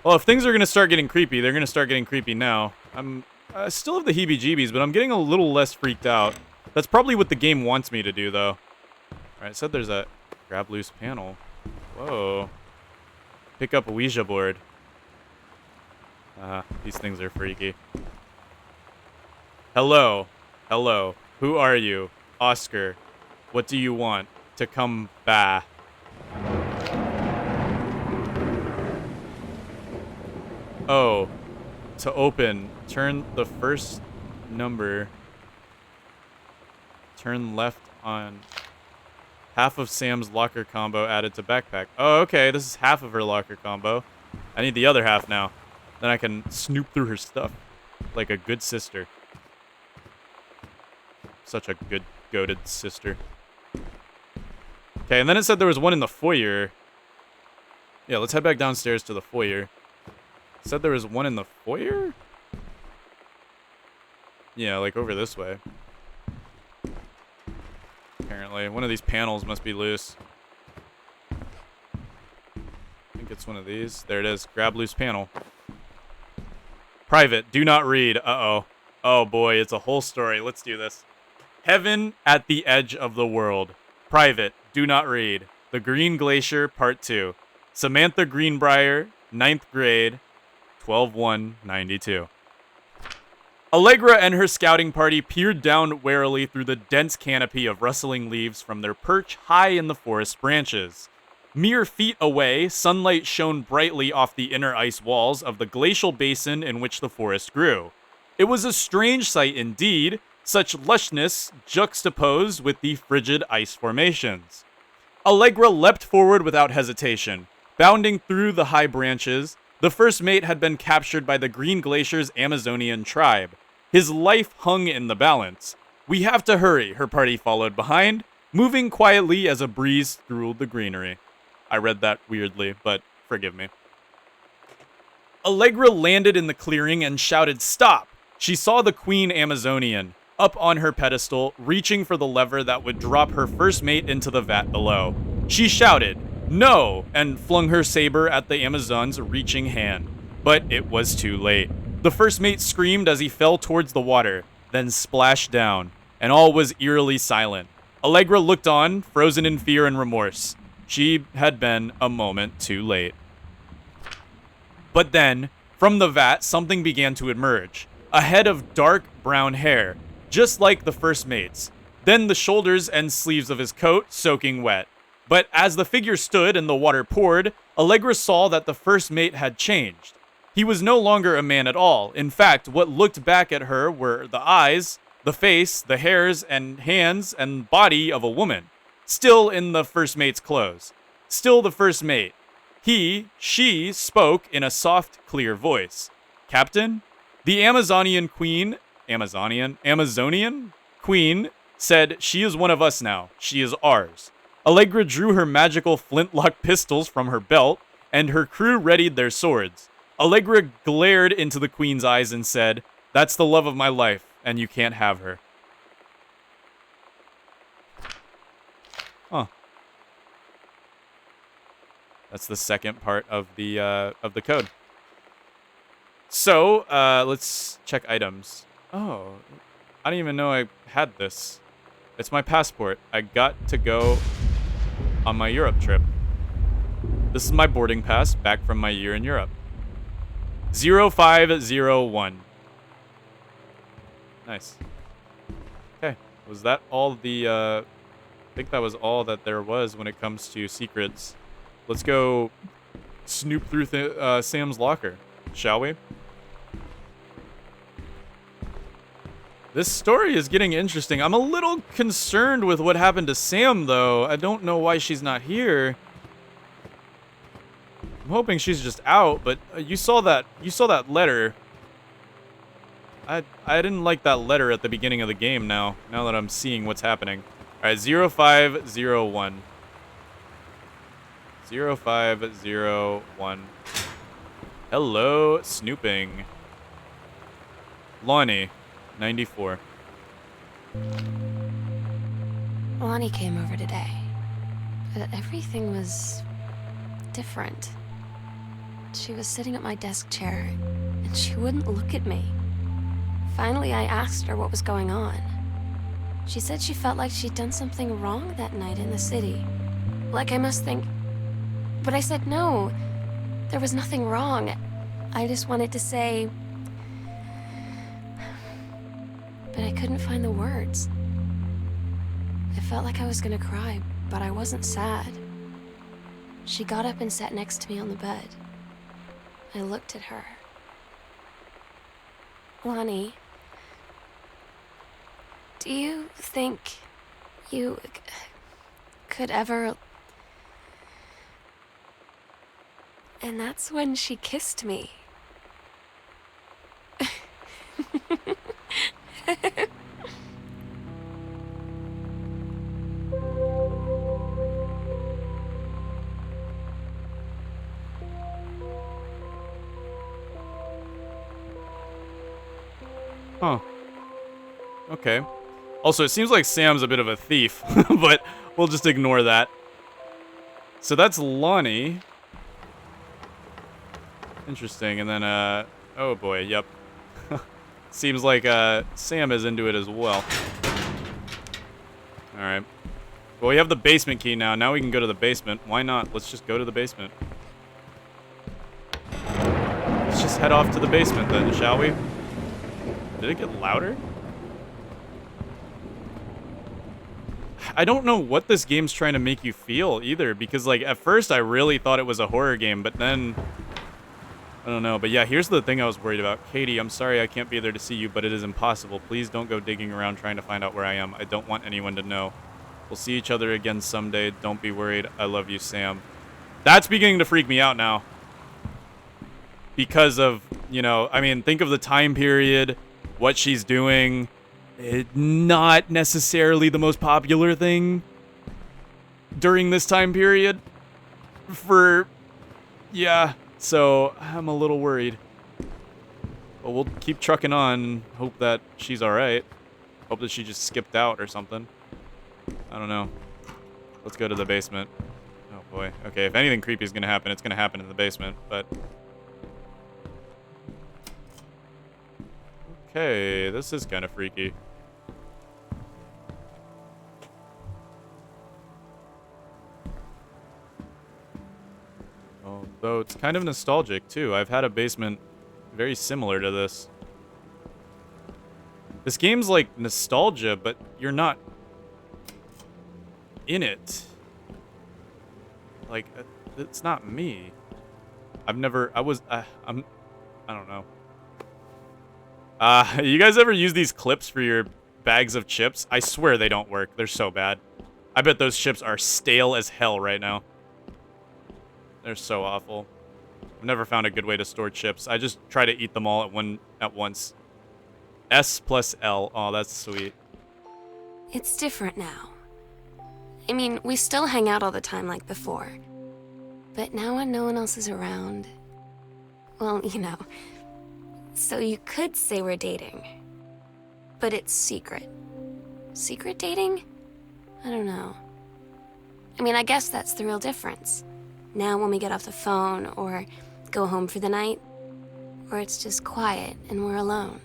Well, if things are going to start getting creepy, they're going to start getting creepy now. I still have the heebie-jeebies, but I'm getting a little less freaked out. That's probably what the game wants me to do, though. Alright, said there's a grab loose panel. Whoa. Pick up a Ouija board. These things are freaky. Hello. Hello. Who are you? Oscar. What do you want? To come back. Oh. To open. Turn the first number. Turn left on half of Sam's locker combo added to backpack. Oh, okay. This is half of her locker combo. I need the other half now. Then I can snoop through her stuff like a good sister. Such a good, goated sister. Okay, and then it said there was one in the foyer. Yeah, let's head back downstairs to the foyer. It said there was one in the foyer? Yeah, like over this way. Apparently. One of these panels must be loose. I think it's one of these. There it is. Grab loose panel. Private. Do not read. Uh-oh. Oh, boy. It's a whole story. Let's do this. Heaven at the Edge of the World. Private. Do not read. The Green Glacier, Part 2. Samantha Greenbriar, 9th grade, 12/1/92. Allegra and her scouting party peered down warily through the dense canopy of rustling leaves from their perch high in the forest branches. Mere feet away, sunlight shone brightly off the inner ice walls of the glacial basin in which the forest grew. It was a strange sight indeed, such lushness juxtaposed with the frigid ice formations. Allegra leapt forward without hesitation. Bounding through the high branches, the first mate had been captured by the Green Glacier's Amazonian tribe. His life hung in the balance. We have to hurry, her party followed behind, moving quietly as a breeze through the greenery. I read that weirdly, but forgive me. Allegra landed in the clearing and shouted, "Stop!" She saw the Queen Amazonian, up on her pedestal, reaching for the lever that would drop her first mate into the vat below. She shouted, "No!" and flung her saber at the Amazon's reaching hand. But it was too late. The first mate screamed as he fell towards the water, then splashed down, and all was eerily silent. Allegra looked on, frozen in fear and remorse. She had been a moment too late. But then, from the vat, something began to emerge. A head of dark brown hair, just like the first mate's. Then the shoulders and sleeves of his coat soaking wet. But as the figure stood and the water poured, Allegra saw that the first mate had changed. He was no longer a man at all. In fact, what looked back at her were the eyes, the face, the hairs and hands and body of a woman. Still in the first mate's clothes. Still the first mate. She spoke in a soft, clear voice. "Captain?" The Amazonian queen said, "She is one of us now. She is ours." Allegra drew her magical flintlock pistols from her belt, and her crew readied their swords. Allegra glared into the queen's eyes and said, "That's the love of my life, and you can't have her." Huh. That's the second part of the code. So, let's check items. Oh, I didn't even know I had this. It's my passport. I got to go on my Europe trip. This is my boarding pass back from my year in Europe. 0501. Nice. Okay. Was that all the, I think that was all that there was when it comes to secrets. Let's go snoop through Sam's locker, shall we? This story is getting interesting. I'm a little concerned with what happened to Sam, though. I don't know why she's not here. I'm hoping she's just out, but you saw that letter. I didn't like that letter at the beginning of the game now that I'm seeing what's happening. All right, 0501. 0501. Hello, snooping. Lonnie, 94. Lonnie came over today. Everything was different. She was sitting at my desk chair, and she wouldn't look at me. Finally, I asked her what was going on. She said she felt like she'd done something wrong that night in the city. Like I must think. But I said no. There was nothing wrong. I just wanted to say. But I couldn't find the words. I felt like I was gonna cry, but I wasn't sad. She got up and sat next to me on the bed. I looked at her. Lonnie, do you think you could ever... And that's when she kissed me. Huh. Okay. Also, it seems like Sam's a bit of a thief, but we'll just ignore that. So that's Lonnie. Interesting. And then, oh boy, yep. Seems like, Sam is into it as well. Alright. Well, we have the basement key now. Now we can go to the basement. Why not? Let's just go to the basement. Let's just head off to the basement then, shall we? Did it get louder? I don't know what this game's trying to make you feel either, because like at first I really thought it was a horror game, but then I don't know. But yeah, here's the thing I was worried about. Katie, I'm sorry I can't be there to see you, but it is impossible. Please don't go digging around trying to find out where I am. I don't want anyone to know. We'll see each other again someday. Don't be worried. I love you, Sam. That's beginning to freak me out now. Because of, you know, I mean, think of the time period, what she's doing. Not necessarily the most popular thing during this time period. Yeah, so I'm a little worried. But we'll keep trucking on and hope that she's alright. Hope that she just skipped out or something. I don't know. Let's go to the basement. Oh boy. Okay, if anything creepy is gonna happen, it's gonna happen in the basement, but... Okay, this is kind of freaky. Although it's kind of nostalgic too. I've had a basement very similar to this. This game's like nostalgia, but you're not in it. Like, it's not me. I don't know. You guys ever use these clips for your bags of chips? I swear they don't work. They're so bad. I bet those chips are stale as hell right now. They're so awful. I've never found a good way to store chips. I just try to eat them all at once. S plus L. Oh, that's sweet. It's different now. I mean, we still hang out all the time like before. But now when no one else is around... Well, you know... So you could say we're dating. But it's secret. Secret dating? I don't know. I mean, I guess that's the real difference. Now when we get off the phone, or go home for the night, or it's just quiet and we're alone,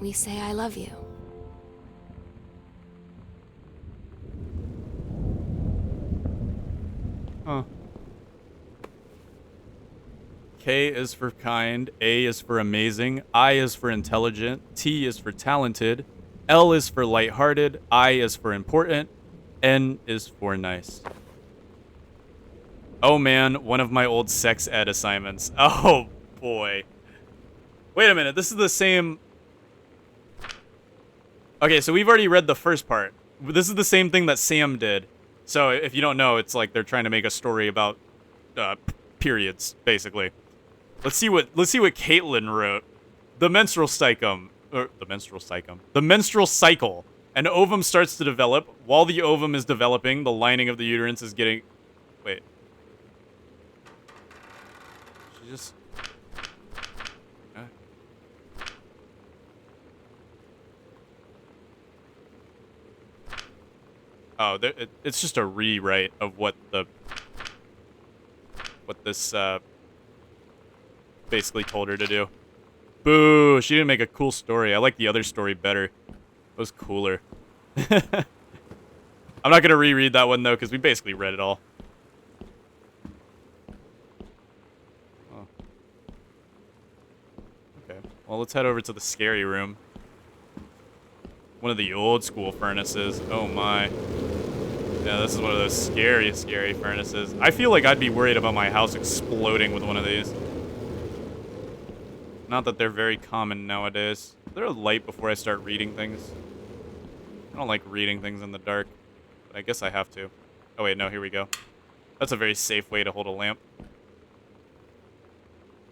we say I love you. Huh. K is for kind, A is for amazing, I is for intelligent, T is for talented, L is for lighthearted, I is for important, N is for nice. Oh man, one of my old sex ed assignments. Oh boy. Wait a minute, this is the same... Okay, so we've already read the first part. This is the same thing that Sam did. So if you don't know, it's like they're trying to make a story about periods, basically. Let's see what Caitlin wrote. The menstrual cycle. The menstrual cycle. An ovum starts to develop. While the ovum is developing, the lining of the uterus is getting... Wait. She just... Oh, it's just a rewrite of what this basically told her to do. Boo! She didn't make a cool story. I like the other story better. It was cooler. I'm not going to reread that one, though, because we basically read it all. Oh. Okay. Well, let's head over to the scary room. One of the old school furnaces. Oh, my. Yeah, this is one of those scary, scary furnaces. I feel like I'd be worried about my house exploding with one of these. Not that they're very common nowadays. Is there a light before I start reading things? I don't like reading things in the dark, but I guess I have to. Oh, wait, no, here we go. That's a very safe way to hold a lamp.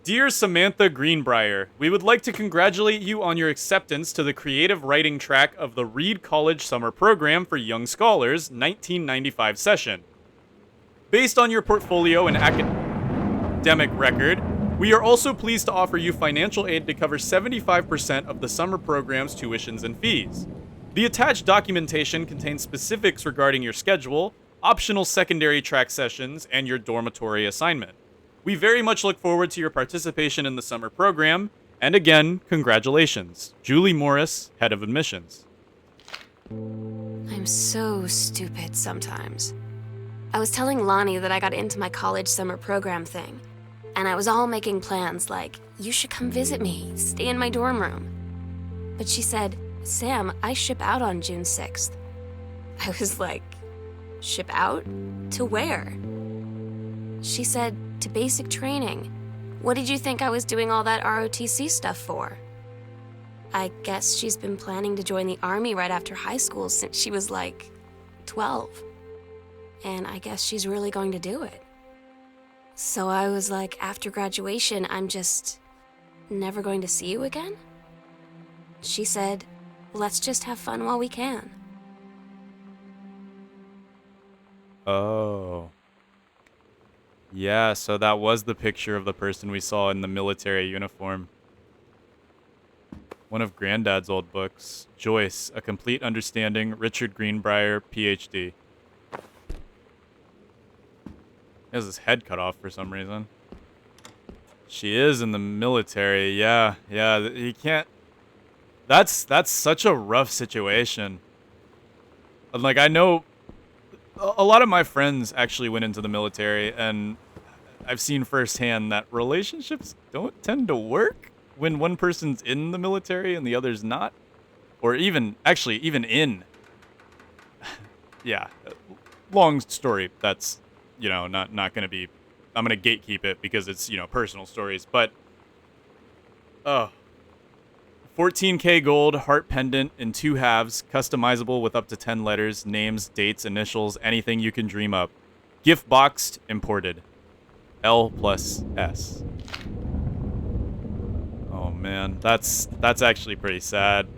Dear Samantha Greenbriar, we would like to congratulate you on your acceptance to the creative writing track of the Reed College Summer Program for Young Scholars 1995 session. Based on your portfolio and academic record, we are also pleased to offer you financial aid to cover 75% of the summer program's tuitions and fees. The attached documentation contains specifics regarding your schedule, optional secondary track sessions, and your dormitory assignment. We very much look forward to your participation in the summer program, and again, congratulations. Julie Morris, Head of Admissions. I'm so stupid sometimes. I was telling Lonnie that I got into my college summer program thing, and I was all making plans like, you should come visit me, stay in my dorm room. But she said, Sam, I ship out on June 6th. I was like, ship out? To where? She said, to basic training. What did you think I was doing all that ROTC stuff for? I guess she's been planning to join the army right after high school since she was like 12. And I guess she's really going to do it. So I was like, after graduation, I'm just never going to see you again? She said, let's just have fun while we can. Oh. Yeah, so that was the picture of the person we saw in the military uniform. One of Granddad's old books. Joyce, A Complete Understanding, Richard Greenbriar, Ph.D. He has his head cut off for some reason. She is in the military, yeah. He can't... That's such a rough situation. Like, I know... A lot of my friends actually went into the military, and I've seen firsthand that relationships don't tend to work when one person's in the military and the other's not. Or even in. Yeah. Long story. That's, not going to be... I'm going to gatekeep it because it's, personal stories. But, 14K gold, heart pendant in 2 halves, customizable with up to 10 letters, names, dates, initials, anything you can dream up. Gift boxed, imported. L+S. Oh man, that's actually pretty sad.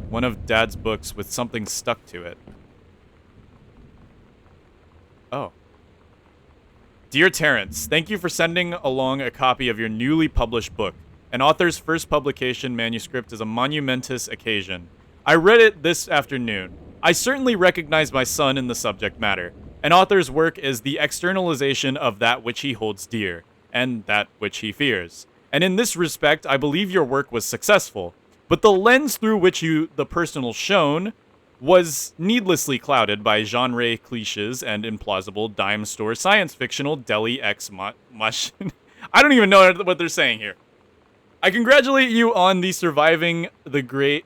One of Dad's books with something stuck to it. Oh. Dear Terrence, thank you for sending along a copy of your newly published book. An author's first publication manuscript is a monumentous occasion. I read it this afternoon. I certainly recognize my son in the subject matter. An author's work is the externalization of that which he holds dear, and that which he fears. And in this respect, I believe your work was successful. But the lens through which the personal shone was needlessly clouded by genre cliches and implausible dime store science fictional deli ex mush. I don't even know what they're saying here. I congratulate you on the surviving the great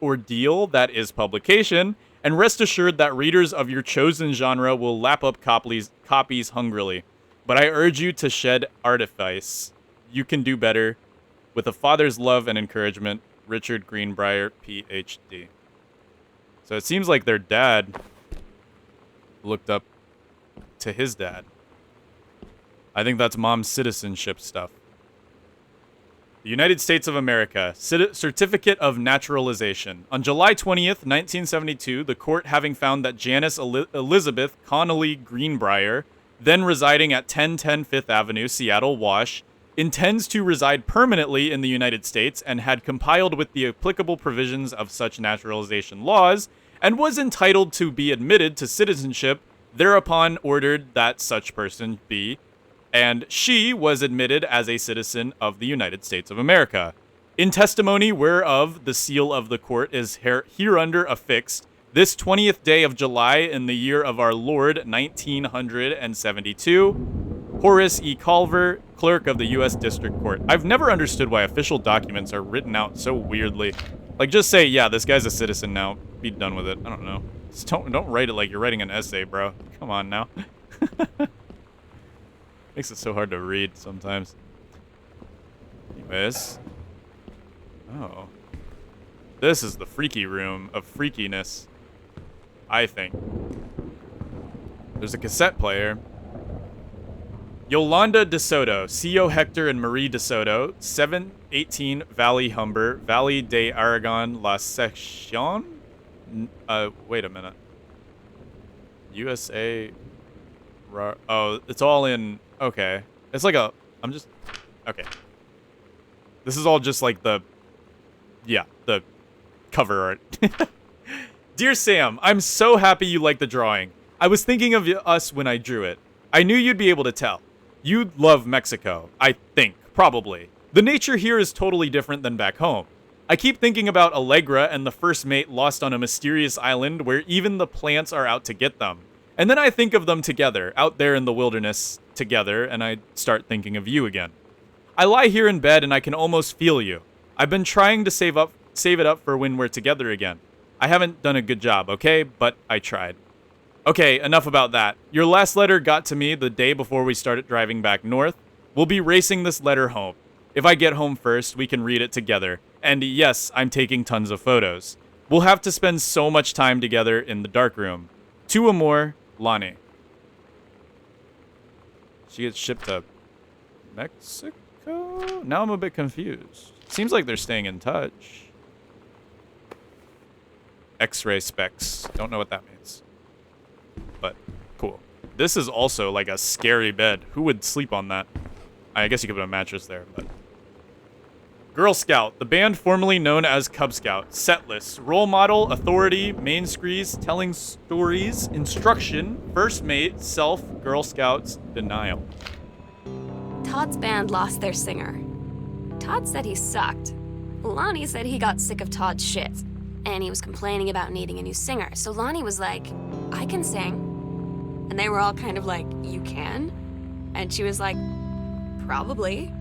ordeal that is publication, and rest assured that readers of your chosen genre will lap up copies hungrily. But I urge you to shed artifice. You can do better. With a father's love and encouragement, Richard Greenbriar, Ph.D. So it seems like their dad looked up to his dad. I think that's mom's citizenship stuff. The United States of America, Certificate of Naturalization. On July 20th, 1972, the court having found that Janice Elizabeth Connolly Greenbriar, then residing at 1010 Fifth Avenue, Seattle, Wash, intends to reside permanently in the United States and had compiled with the applicable provisions of such naturalization laws, and was entitled to be admitted to citizenship, thereupon ordered that such person be, and she was admitted as a citizen of the United States of America. In testimony whereof the seal of the court is hereunder affixed, this 20th day of July in the year of our Lord 1972, Horace E. Culver, clerk of the U.S. District Court. I've never understood why official documents are written out so weirdly. Like, just say, yeah, this guy's a citizen now. Be done with it. I don't know. Just don't write it like you're writing an essay, bro. Come on now. Makes it so hard to read sometimes. Anyways. Oh. This is the freaky room of freakiness, I think. There's a cassette player. Yolanda DeSoto, C.O. Hector and Marie DeSoto, 718 Valley Humber, Valley de Aragon, La Section? Wait a minute. USA. Oh, it's all in. Okay. It's like a. Okay. This is all just like the cover art. Dear Sam, I'm so happy you like the drawing. I was thinking of us when I drew it. I knew you'd be able to tell. You'd love Mexico, I think, probably. The nature here is totally different than back home. I keep thinking about Allegra and the first mate lost on a mysterious island where even the plants are out to get them. And then I think of them together, out there in the wilderness, together, and I start thinking of you again. I lie here in bed and I can almost feel you. I've been trying to save it up for when we're together again. I haven't done a good job, okay? But I tried. Okay, enough about that. Your last letter got to me the day before we started driving back north. We'll be racing this letter home. If I get home first, we can read it together. And yes, I'm taking tons of photos. We'll have to spend so much time together in the darkroom. To Amor, Lonnie. She gets shipped to Mexico? Now I'm a bit confused. Seems like they're staying in touch. X-ray specs. Don't know what that means. But cool. This is also like a scary bed. Who would sleep on that? I guess you could put a mattress there, but. Girl Scout, the band formerly known as Cub Scout. Set list, role model, authority, main screes, telling stories, instruction, first mate, self, Girl Scouts, denial. Todd's band lost their singer. Todd said he sucked. Lonnie said he got sick of Todd's shit, and he was complaining about needing a new singer. So Lonnie was like, I can sing. And they were all kind of like, you can? And she was like, probably.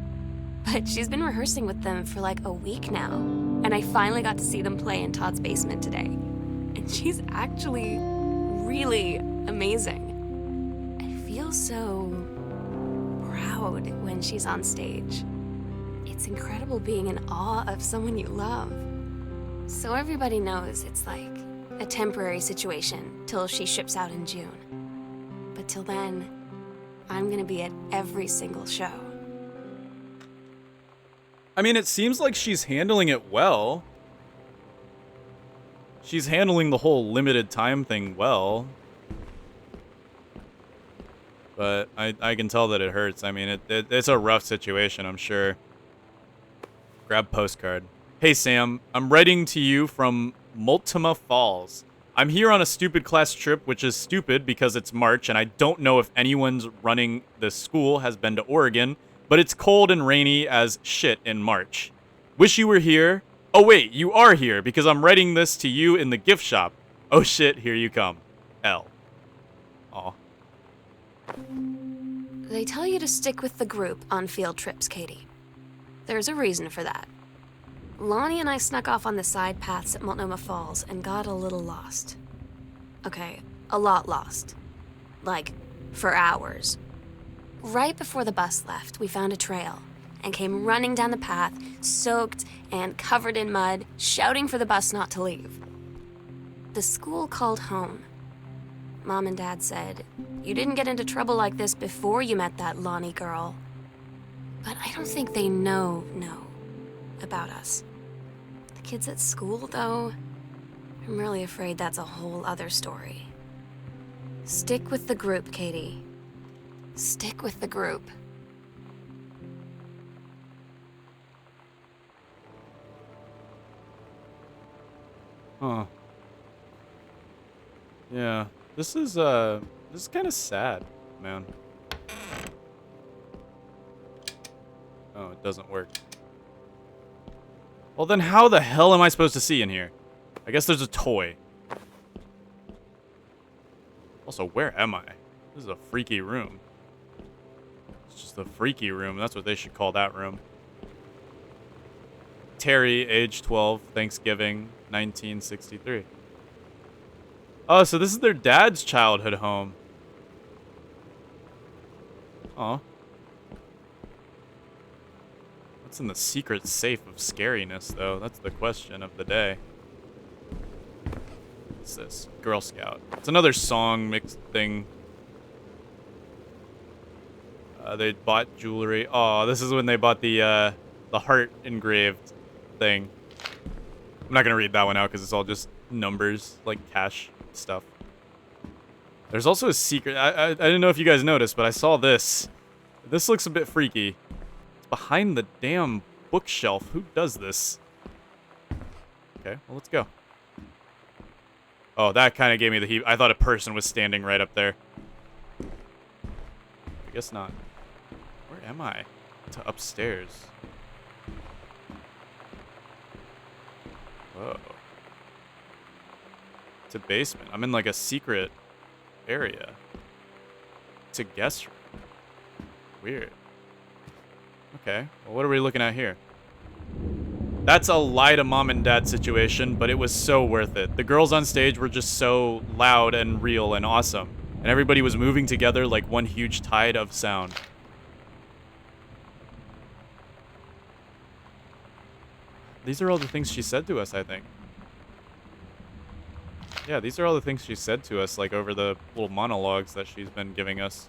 But she's been rehearsing with them for like a week now. And I finally got to see them play in Todd's basement today. And she's actually really amazing. I feel so proud when she's on stage. It's incredible being in awe of someone you love. So everybody knows it's like a temporary situation till she ships out in June. But till then, I'm gonna be at every single show. I mean, it seems like she's handling it well. She's handling the whole limited time thing well. But I can tell that it hurts. I mean, it's a rough situation, I'm sure. Grab postcard. Hey, Sam. I'm writing to you from Multnomah Falls. I'm here on a stupid class trip, which is stupid because it's March, and I don't know if anyone's running this school has been to Oregon, but it's cold and rainy as shit in March. Wish you were here. Oh, wait, you are here because I'm writing this to you in the gift shop. Oh, shit, here you come. L. Aw. They tell you to stick with the group on field trips, Katie. There's a reason for that. Lonnie and I snuck off on the side paths at Multnomah Falls and got a little lost. Okay, a lot lost. Like, for hours. Right before the bus left, we found a trail and came running down the path, soaked and covered in mud, shouting for the bus not to leave. The school called home. Mom and Dad said, you didn't get into trouble like this before you met that Lonnie girl. But I don't think they know about us. The kids at school, though, I'm really afraid that's a whole other story. Stick with the group, Katie. Stick with the group. Huh. Yeah. This is kind of sad, man. Oh, it doesn't work. Well, then how the hell am I supposed to see in here? I guess there's a toy. Also, where am I? This is a freaky room. It's just a freaky room. That's what they should call that room. Terry, age 12, Thanksgiving, 1963. Oh, so this is their dad's childhood home. Aw. What's in the secret safe of scariness, though? That's the question of the day. What's this? Girl Scout. It's another song mixed thing. They bought jewelry. Oh, this is when they bought the heart engraved thing. I'm not gonna read that one out because it's all just numbers, like cash stuff. There's also a secret. I didn't know if you guys noticed, but I saw this. This looks a bit freaky. It's behind the damn bookshelf. Who does this? Okay, well, let's go. Oh, that kind of gave me the heat. I thought a person was standing right up there. I guess not. Where am I? To upstairs. Whoa. It's a basement. I'm in like a secret area. It's a guest room. Weird. Okay. Well, what are we looking at here? That's a lie to mom and dad situation, but it was so worth it. The girls on stage were just so loud and real and awesome. And everybody was moving together like one huge tide of sound. These are all the things she said to us, I think. Yeah, these are all the things she said to us, like over the little monologues that she's been giving us.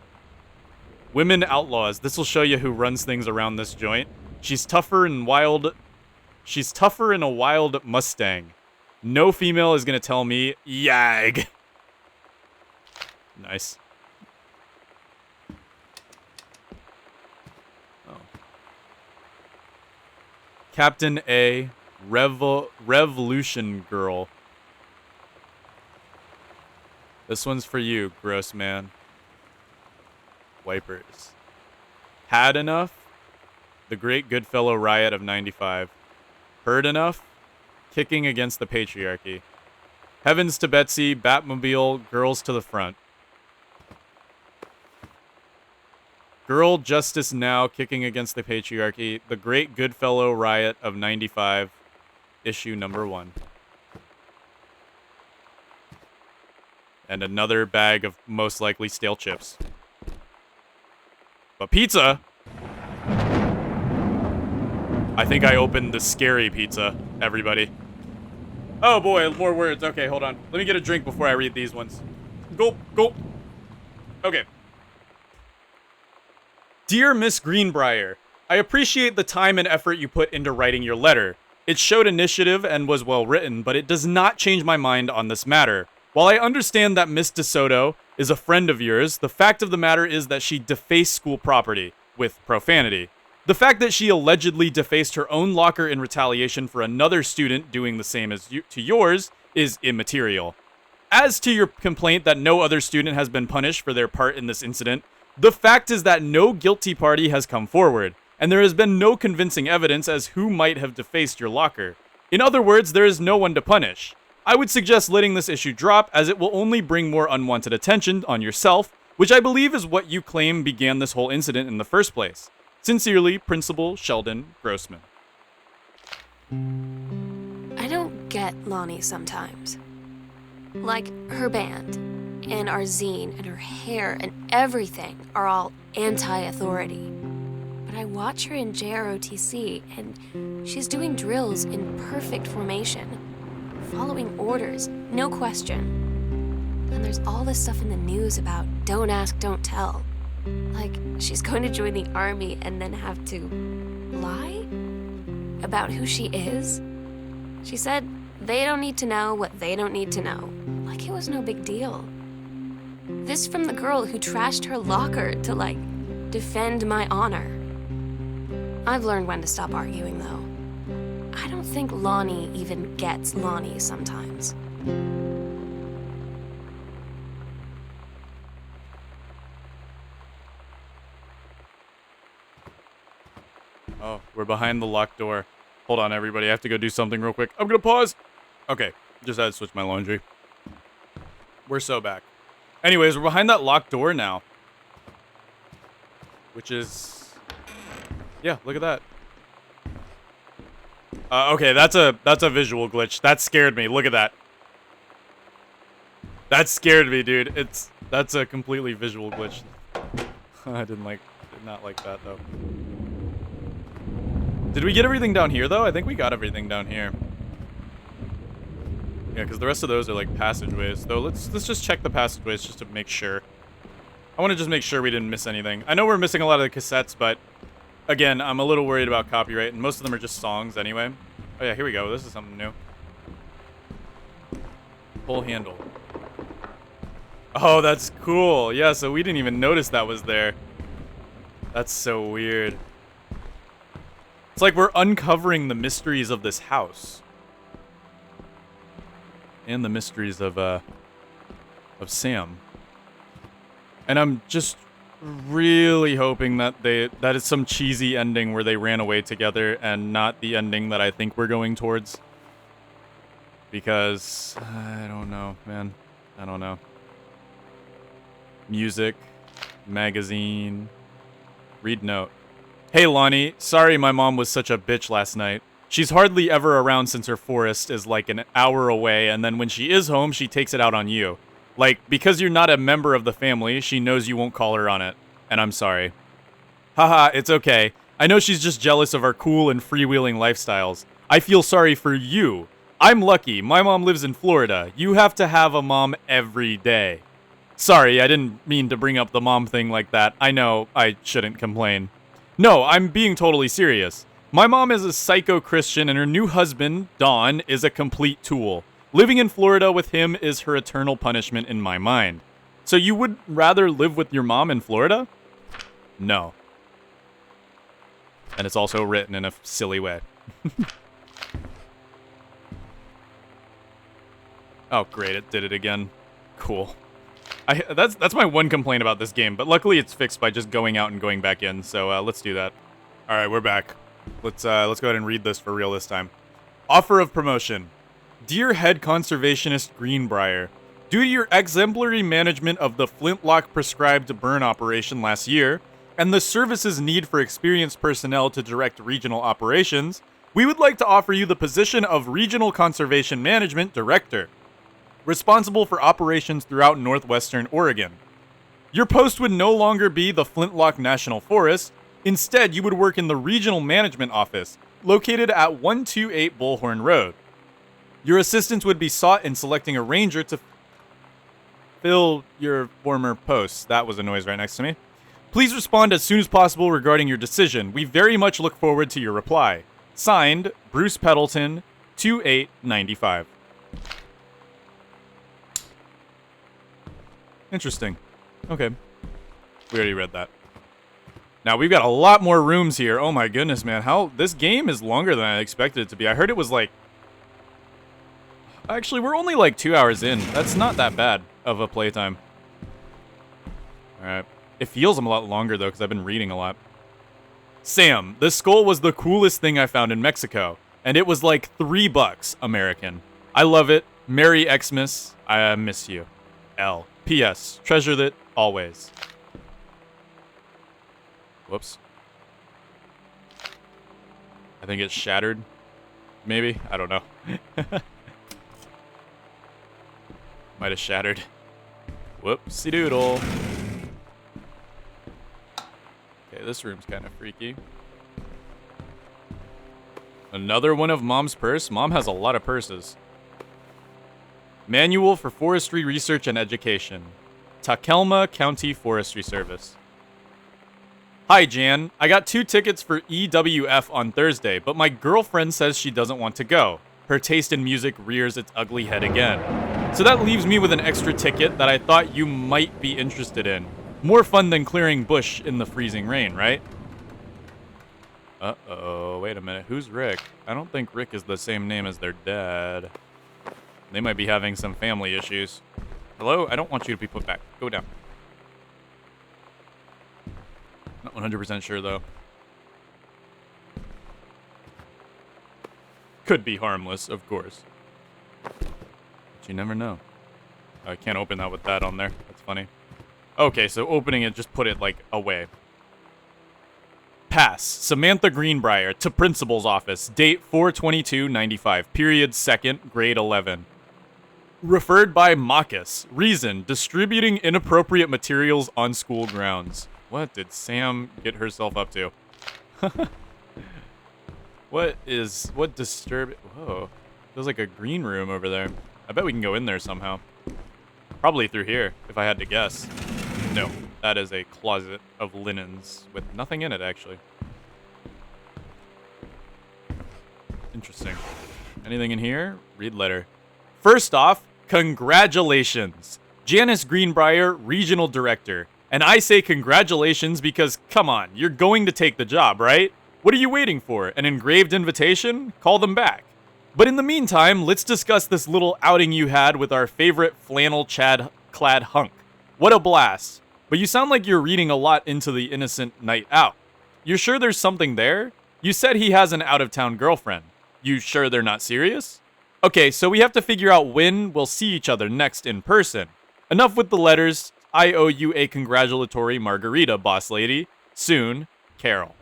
Women outlaws. This will show you who runs things around this joint. She's tougher and wild. She's tougher in a wild Mustang. No female is gonna tell me, yag. Nice. Oh. Captain A, Revolution Girl. This one's for you, gross man. Wipers. Had enough? The Great Goodfellow Riot of 95. Heard enough? Kicking against the patriarchy. Heavens to Betsy, Batmobile, girls to the front. Girl Justice Now, kicking against the patriarchy. The Great Goodfellow Riot of 95. Issue number 1. And another bag of most likely stale chips. But pizza? I think I opened the scary pizza, everybody. Oh boy, more words. Okay, hold on. Let me get a drink before I read these ones. Gulp, gulp. Okay. Dear Miss Greenbriar, I appreciate the time and effort you put into writing your letter. It showed initiative and was well written, but it does not change my mind on this matter. While I understand that Miss DeSoto is a friend of yours, the fact of the matter is that she defaced school property with profanity. The fact that she allegedly defaced her own locker in retaliation for another student doing the same as to yours is immaterial. As to your complaint that no other student has been punished for their part in this incident, the fact is that no guilty party has come forward, and there has been no convincing evidence as who might have defaced your locker. In other words, there is no one to punish. I would suggest letting this issue drop, as it will only bring more unwanted attention on yourself, which I believe is what you claim began this whole incident in the first place. Sincerely, Principal Sheldon Grossman. I don't get Lonnie sometimes. Like, her band, and our zine, and her hair, and everything are all anti-authority. But I watch her in JROTC, and she's doing drills in perfect formation, following orders, no question. And there's all this stuff in the news about don't ask, don't tell. Like, she's going to join the army and then have to lie about who she is. She said they don't need to know what they don't need to know. Like it was no big deal. This from the girl who trashed her locker to, like, defend my honor. I've learned when to stop arguing, though. I don't think Lonnie even gets Lonnie sometimes. Oh, we're behind the locked door. Hold on, everybody. I have to go do something real quick. I'm gonna pause. Okay, just had to switch my laundry. We're so back. Anyways, we're behind that locked door now. Which is... Yeah, look at that. Okay, that's a visual glitch. That scared me. Look at that. That scared me, dude. That's a completely visual glitch. I did not like that though. Did we get everything down here though? I think we got everything down here. Yeah, because the rest of those are like passageways. Though let's just check the passageways just to make sure. I want to just make sure we didn't miss anything. I know we're missing a lot of the cassettes, but again, I'm a little worried about copyright, and most of them are just songs anyway. Oh yeah, here we go. This is something new. Pull handle. Oh, that's cool. Yeah, so we didn't even notice that was there. That's so weird. It's like we're uncovering the mysteries of this house. And the mysteries of Sam. And I'm just really hoping that that is some cheesy ending where they ran away together and not the ending that I think we're going towards. Because I don't know, man. I don't know. Music, magazine, read note. Hey Lonnie, sorry my mom was such a bitch last night. She's hardly ever around since her forest is like an hour away, and then when she is home, she takes it out on you. Like, because you're not a member of the family, she knows you won't call her on it. And I'm sorry. Haha, it's okay. I know she's just jealous of our cool and freewheeling lifestyles. I feel sorry for you. I'm lucky. My mom lives in Florida. You have to have a mom every day. Sorry, I didn't mean to bring up the mom thing like that. I know, I shouldn't complain. No, I'm being totally serious. My mom is a psycho Christian and her new husband, Don, is a complete tool. Living in Florida with him is her eternal punishment in my mind. So you would rather live with your mom in Florida? No. And it's also written in a silly way. Oh, great, it did it again. Cool. That's my one complaint about this game, but luckily it's fixed by just going out and going back in, so let's do that. Alright, we're back. Let's go ahead and read this for real this time. Offer of promotion. Dear Head Conservationist Greenbriar, due to your exemplary management of the Flintlock prescribed burn operation last year, and the service's need for experienced personnel to direct regional operations, we would like to offer you the position of Regional Conservation Management Director, responsible for operations throughout northwestern Oregon. Your post would no longer be the Flintlock National Forest. Instead, you would work in the Regional Management Office, located at 128 Bullhorn Road. Your assistance would be sought in selecting a ranger to fill your former post. That was a noise right next to me. Please respond as soon as possible regarding your decision. We very much look forward to your reply. Signed, Bruce Peddleton, 2895. Interesting. Okay. We already read that. Now, we've got a lot more rooms here. Oh my goodness, man. This game is longer than I expected it to be. I heard it was like... Actually, we're only like 2 hours in. That's not that bad of a playtime. Alright. It feels a lot longer, though, because I've been reading a lot. Sam, this skull was the coolest thing I found in Mexico. And it was like $3 American. I love it. Merry Xmas. I miss you. L. P.S. Treasure it always. Whoops. I think it's shattered. Maybe? I don't know. Might have shattered. Whoopsie doodle. Okay, this room's kind of freaky. Another one of Mom's purse? Mom has a lot of purses. Manual for Forestry Research and Education. Takelma County Forestry Service. Hi, Jan. I got 2 tickets for EWF on Thursday, but my girlfriend says she doesn't want to go. Her taste in music rears its ugly head again. So that leaves me with an extra ticket that I thought you might be interested in. More fun than clearing bush in the freezing rain, right? Uh-oh, wait a minute. Who's Rick? I don't think Rick is the same name as their dad. They might be having some family issues. Hello? I don't want you to be put back. Go down. Not 100% sure, though. Could be harmless, of course. But you never know. I can't open that with that on there. That's funny. Okay, so opening it, just put it, like, away. Pass. Samantha Greenbriar to principal's office. Date 4/22/95. Period 2nd, grade 11. Referred by Marcus. Reason, distributing inappropriate materials on school grounds. What did Sam get herself up to? What disturb... Whoa. There's like a green room over there. I bet we can go in there somehow. Probably through here, if I had to guess. No, that is a closet of linens with nothing in it, actually. Interesting. Anything in here? Read letter. First off, congratulations. Janice Greenbriar, Regional Director. And I say congratulations because, come on, you're going to take the job, right? What are you waiting for? An engraved invitation? Call them back. But in the meantime, let's discuss this little outing you had with our favorite flannel-clad hunk. What a blast. But you sound like you're reading a lot into the innocent night out. You're sure there's something there? You said he has an out-of-town girlfriend. You sure they're not serious? Okay, so we have to figure out when we'll see each other next in person. Enough with the letters. I owe you a congratulatory margarita, boss lady. Soon, Carol.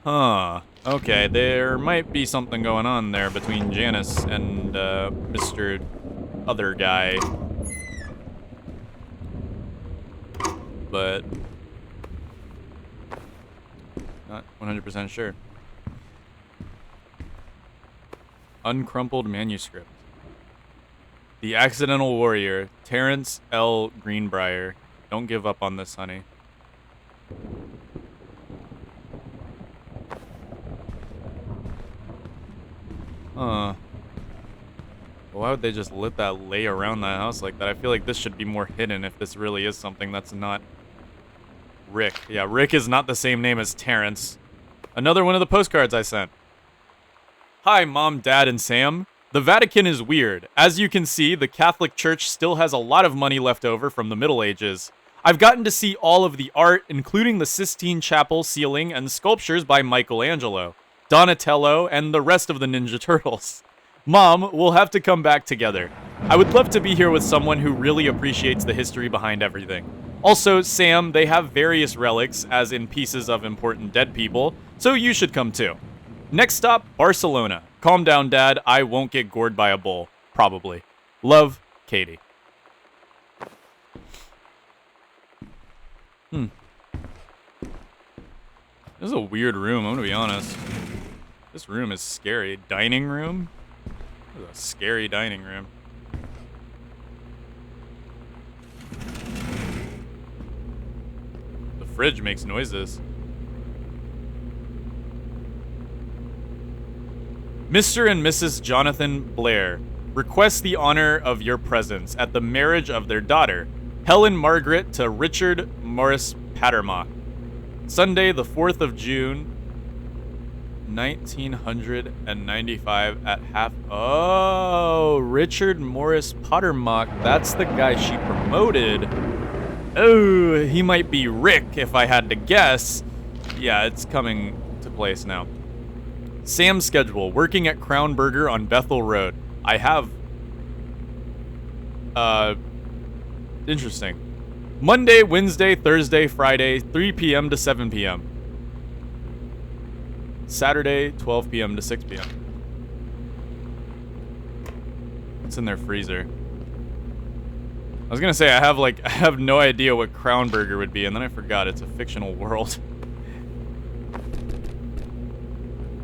Huh. Okay, there might be something going on there between Janice and, Mr. Other Guy. But not 100% sure. Uncrumpled manuscript. The Accidental Warrior, Terrence L. Greenbriar. Don't give up on this, honey. Huh. Why would they just let that lay around the house like that? I feel like this should be more hidden if this really is something that's not Rick. Yeah, Rick is not the same name as Terrence. Another one of the postcards I sent. Hi, Mom, Dad, and Sam. The Vatican is weird. As you can see, the Catholic Church still has a lot of money left over from the Middle Ages. I've gotten to see all of the art, including the Sistine Chapel ceiling and sculptures by Michelangelo, Donatello, and the rest of the Ninja Turtles. Mom, we'll have to come back together. I would love to be here with someone who really appreciates the history behind everything. Also, Sam, they have various relics, as in pieces of important dead people, so you should come too. Next stop, Barcelona. Calm down, Dad. I won't get gored by a bull. Probably. Love, Katie. This is a weird room, I'm gonna be honest. This room is scary. Dining room? This is a scary dining room. The fridge makes noises. Mr. and Mrs. Jonathan Blair request the honor of your presence at the marriage of their daughter, Helen Margaret to Richard Morris Pattermock. Sunday, the 4th of June, 1995 at half... Oh, Richard Morris Pottermock. That's the guy she promoted. Oh, he might be Rick if I had to guess. Yeah, it's coming to place now. Sam's schedule, working at Crown Burger on Bethel Road. I have... Interesting. Monday, Wednesday, Thursday, Friday, 3 p.m. to 7 p.m. Saturday, 12 p.m. to 6 p.m. What's in their freezer? I was gonna say I have no idea what Crown Burger would be, and then I forgot it's a fictional world.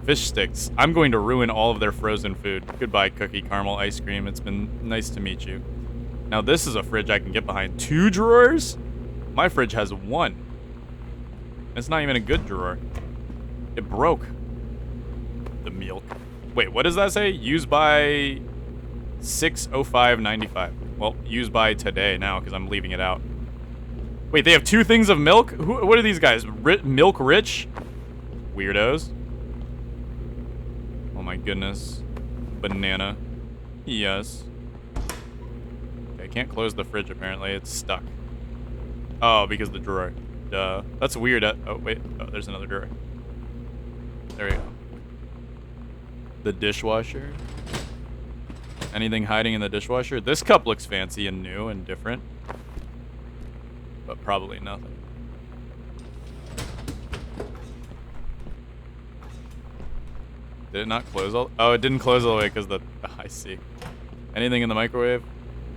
Fish sticks. I'm going to ruin all of their frozen food. Goodbye, cookie caramel ice cream. It's been nice to meet you. Now this is a fridge I can get behind. 2 drawers? My fridge has 1. It's not even a good drawer. It broke. The milk. Wait, what does that say? Used by 6/05/95. Well, used by today now because I'm leaving it out. Wait, they have 2 things of milk? What are these guys? Milk rich? Weirdos. Oh my goodness. Banana. Yes. Okay, I can't close the fridge apparently. It's stuck. Oh, because of the drawer. Duh. That's weird. Oh, wait. Oh, there's another drawer. There we go. The dishwasher. Anything hiding in the dishwasher? This cup looks fancy and new and different. But probably nothing. Did it not close all? Oh, it didn't close all the way because the... Oh, I see. Anything in the microwave?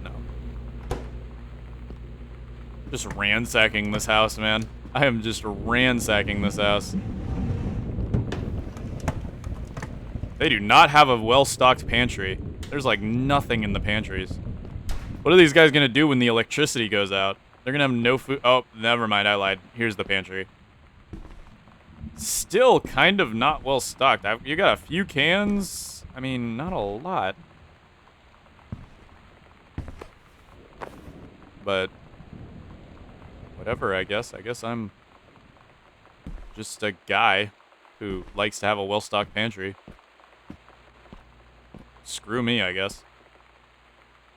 No. Just ransacking this house, man. I am just ransacking this house. They do not have a well-stocked pantry. There's like nothing in the pantries. What are these guys gonna do when the electricity goes out? They're gonna have no food. Oh, never mind, I lied. Here's the pantry. Still kind of not well stocked. You got a few cans. I mean, not a lot. But whatever, I guess. I guess I'm just a guy who likes to have a well-stocked pantry. Screw me, I guess.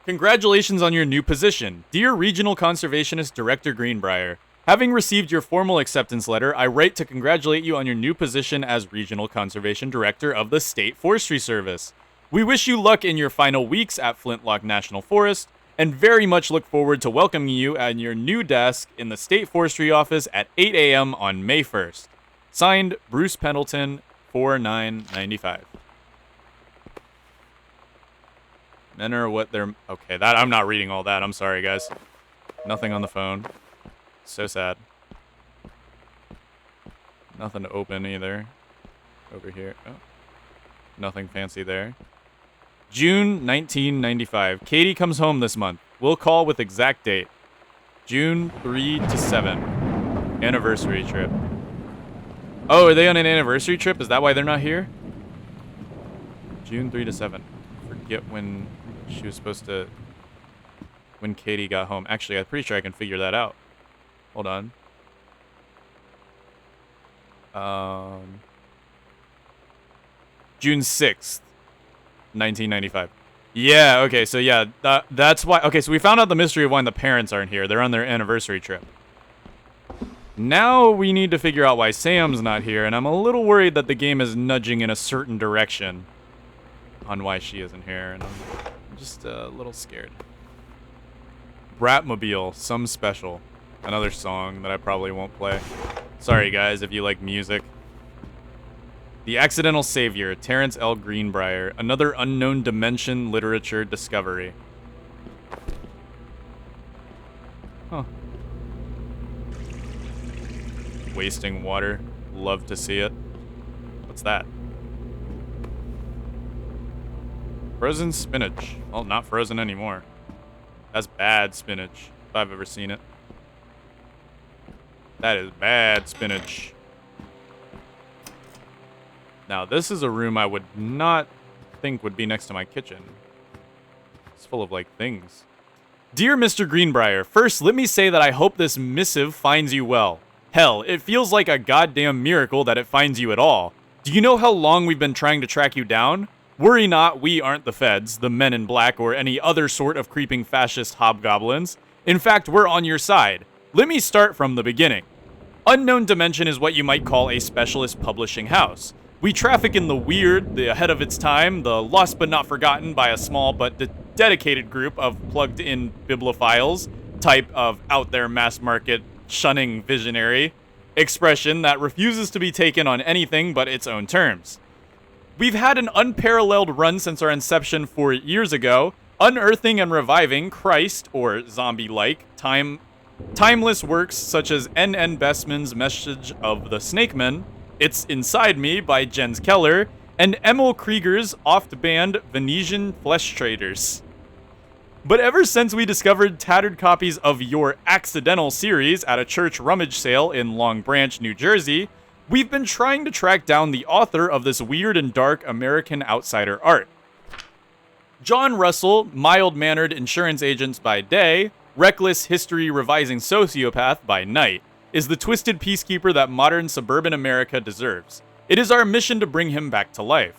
Congratulations on your new position, dear Regional Conservationist Director Greenbriar. Having received your formal acceptance letter, I write to congratulate you on your new position as Regional Conservation Director of the State Forestry Service. We wish you luck in your final weeks at Flintlock National Forest, and very much look forward to welcoming you at your new desk in the State Forestry Office at 8 a.m. on May 1st. Signed, Bruce Pendleton, 4995. Men are what they're... Okay, that I'm not reading all that. I'm sorry, guys. Nothing on the phone. So sad. Nothing to open either. Over here. Oh. Nothing fancy there. June 1995. Katie comes home this month. We'll call with exact date. June 3 to 7. Anniversary trip. Oh, are they on an anniversary trip? Is that why they're not here? June 3 to 7. Forget when she was supposed to... When Katie got home. Actually, I'm pretty sure I can figure that out. Hold on. June 6th, 1995. Yeah, okay, so yeah, that's why... Okay, so we found out the mystery of why the parents aren't here. They're on their anniversary trip. Now we need to figure out why Sam's not here, and I'm a little worried that the game is nudging in a certain direction on why she isn't here, and I'm just a little scared. Bratmobile, Some Special. Another song that I probably won't play. Sorry, guys, if you like music. The Accidental Savior, Terrence L. Greenbriar. Another unknown dimension literature discovery. Huh. Wasting water. Love to see it. What's that? Frozen spinach. Well, not frozen anymore. That's bad spinach, if I've ever seen it. That is bad spinach. Now, this is a room I would not think would be next to my kitchen. It's full of, like, things. Dear Mr. Greenbriar, first, let me say that I hope this missive finds you well. Hell, it feels like a goddamn miracle that it finds you at all. Do you know how long we've been trying to track you down? Worry not, we aren't the feds, the men in black, or any other sort of creeping fascist hobgoblins. In fact, we're on your side. Let me start from the beginning. Unknown Dimension is what you might call a specialist publishing house. We traffic in the weird, the ahead of its time, the lost but not forgotten by a small but dedicated group of plugged-in bibliophiles, type of out-there mass-market, shunning visionary, expression that refuses to be taken on anything but its own terms. We've had an unparalleled run since our inception 4 years ago, unearthing and reviving Christ, or zombie-like, timeless works such as N.N. Bestman's Message of the Snakeman, It's Inside Me by Jens Keller, and Emil Krieger's oft-banned Venetian Flesh Traders. But ever since we discovered tattered copies of your Accidental series at a church rummage sale in Long Branch, New Jersey, we've been trying to track down the author of this weird and dark American outsider art. John Russell, mild-mannered insurance agents by day, reckless history-revising sociopath by night, is the twisted peacekeeper that modern suburban America deserves. It is our mission to bring him back to life.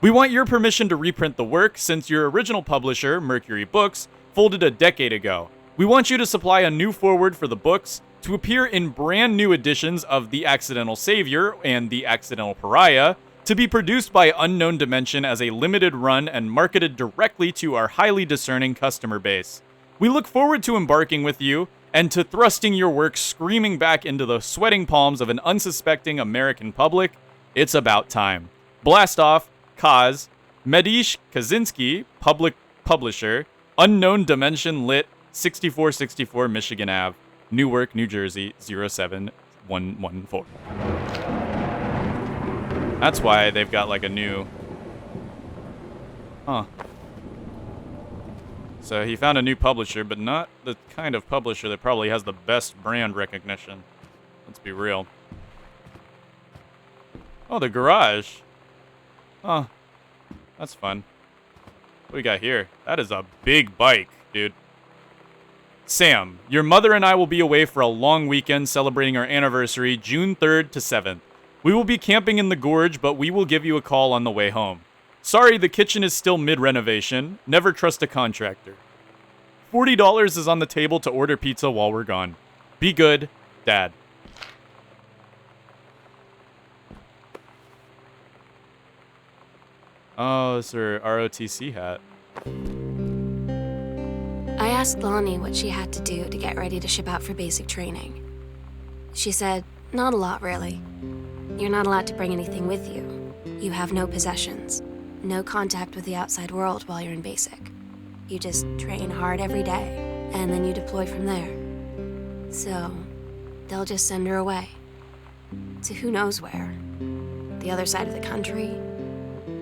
We want your permission to reprint the work since your original publisher, Mercury Books, folded a decade ago. We want you to supply a new foreword for the books to appear in brand new editions of The Accidental Savior and The Accidental Pariah, To be produced by Unknown Dimension as a limited run and marketed directly to our highly discerning customer base. We look forward to embarking with you and to thrusting your work screaming back into the sweating palms of an unsuspecting American public. It's about time. Blast off, Kaz, Medish Kaczynski, public publisher, Unknown Dimension Lit, 6464 Michigan Ave, Newark, New Jersey, 07114. That's why they've got like a new... Huh. So he found a new publisher, but not the kind of publisher that probably has the best brand recognition. Let's be real. Oh, the garage. Huh. That's fun. What do we got here? That is a big bike, dude. Sam, your mother and I will be away for a long weekend celebrating our anniversary, June 3rd to 7th. We will be camping in the gorge, but we will give you a call on the way home. Sorry, the kitchen is still mid-renovation. Never trust a contractor. $40 is on the table to order pizza while we're gone. Be good, Dad. Oh, it's her ROTC hat. I asked Lonnie what she had to do to get ready to ship out for basic training. She said, not a lot, really. You're not allowed to bring anything with you. You have no possessions, no contact with the outside world while you're in basic. You just train hard every day, and then you deploy from there. So, they'll just send her away. To who knows where. The other side of the country,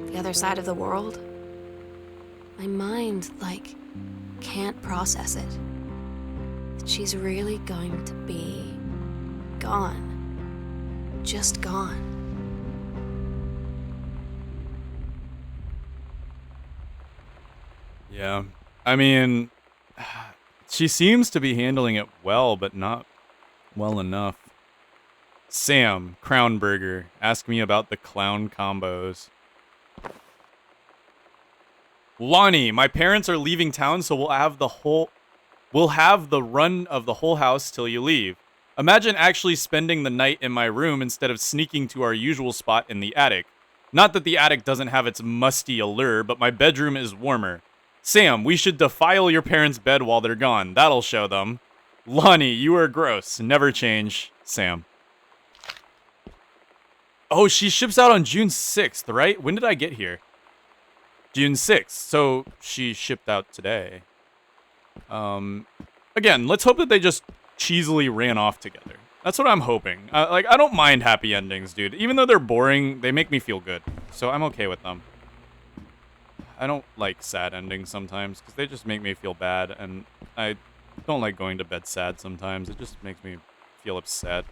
the other side of the world. My mind, can't process it. That she's really going to be gone. Just gone. Yeah. I mean, she seems to be handling it well, but not well enough. Sam, Crownburger, ask me about the clown combos. Lonnie, my parents are leaving town, so we'll have the run of the whole house till you leave. Imagine actually spending the night in my room instead of sneaking to our usual spot in the attic. Not that the attic doesn't have its musty allure, but my bedroom is warmer. Sam, we should defile your parents' bed while they're gone. That'll show them. Lonnie, you are gross. Never change. Sam. Oh, she ships out on June 6th, right? When did I get here? June 6th. So she shipped out today. Again, let's hope that they just cheesily ran off together. That's what I'm hoping. I don't mind happy endings, dude. Even though they're boring, they make me feel good. So I'm okay with them. I don't like sad endings sometimes because they just make me feel bad, and I don't like going to bed sad sometimes. It just makes me feel upset.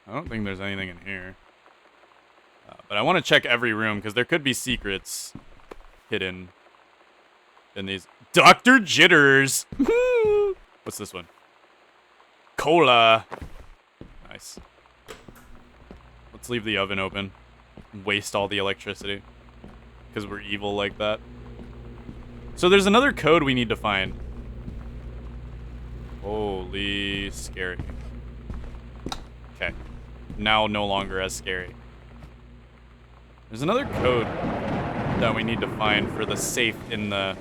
I don't think there's anything in here. But I want to check every room because there could be secrets hidden in these. Dr. Jitters! What's this one? Cola! Nice. Let's leave the oven open. Waste all the electricity. Because we're evil like that. So there's another code we need to find. Holy scary. Okay. Now no longer as scary. There's another code that we need to find for the safe in the...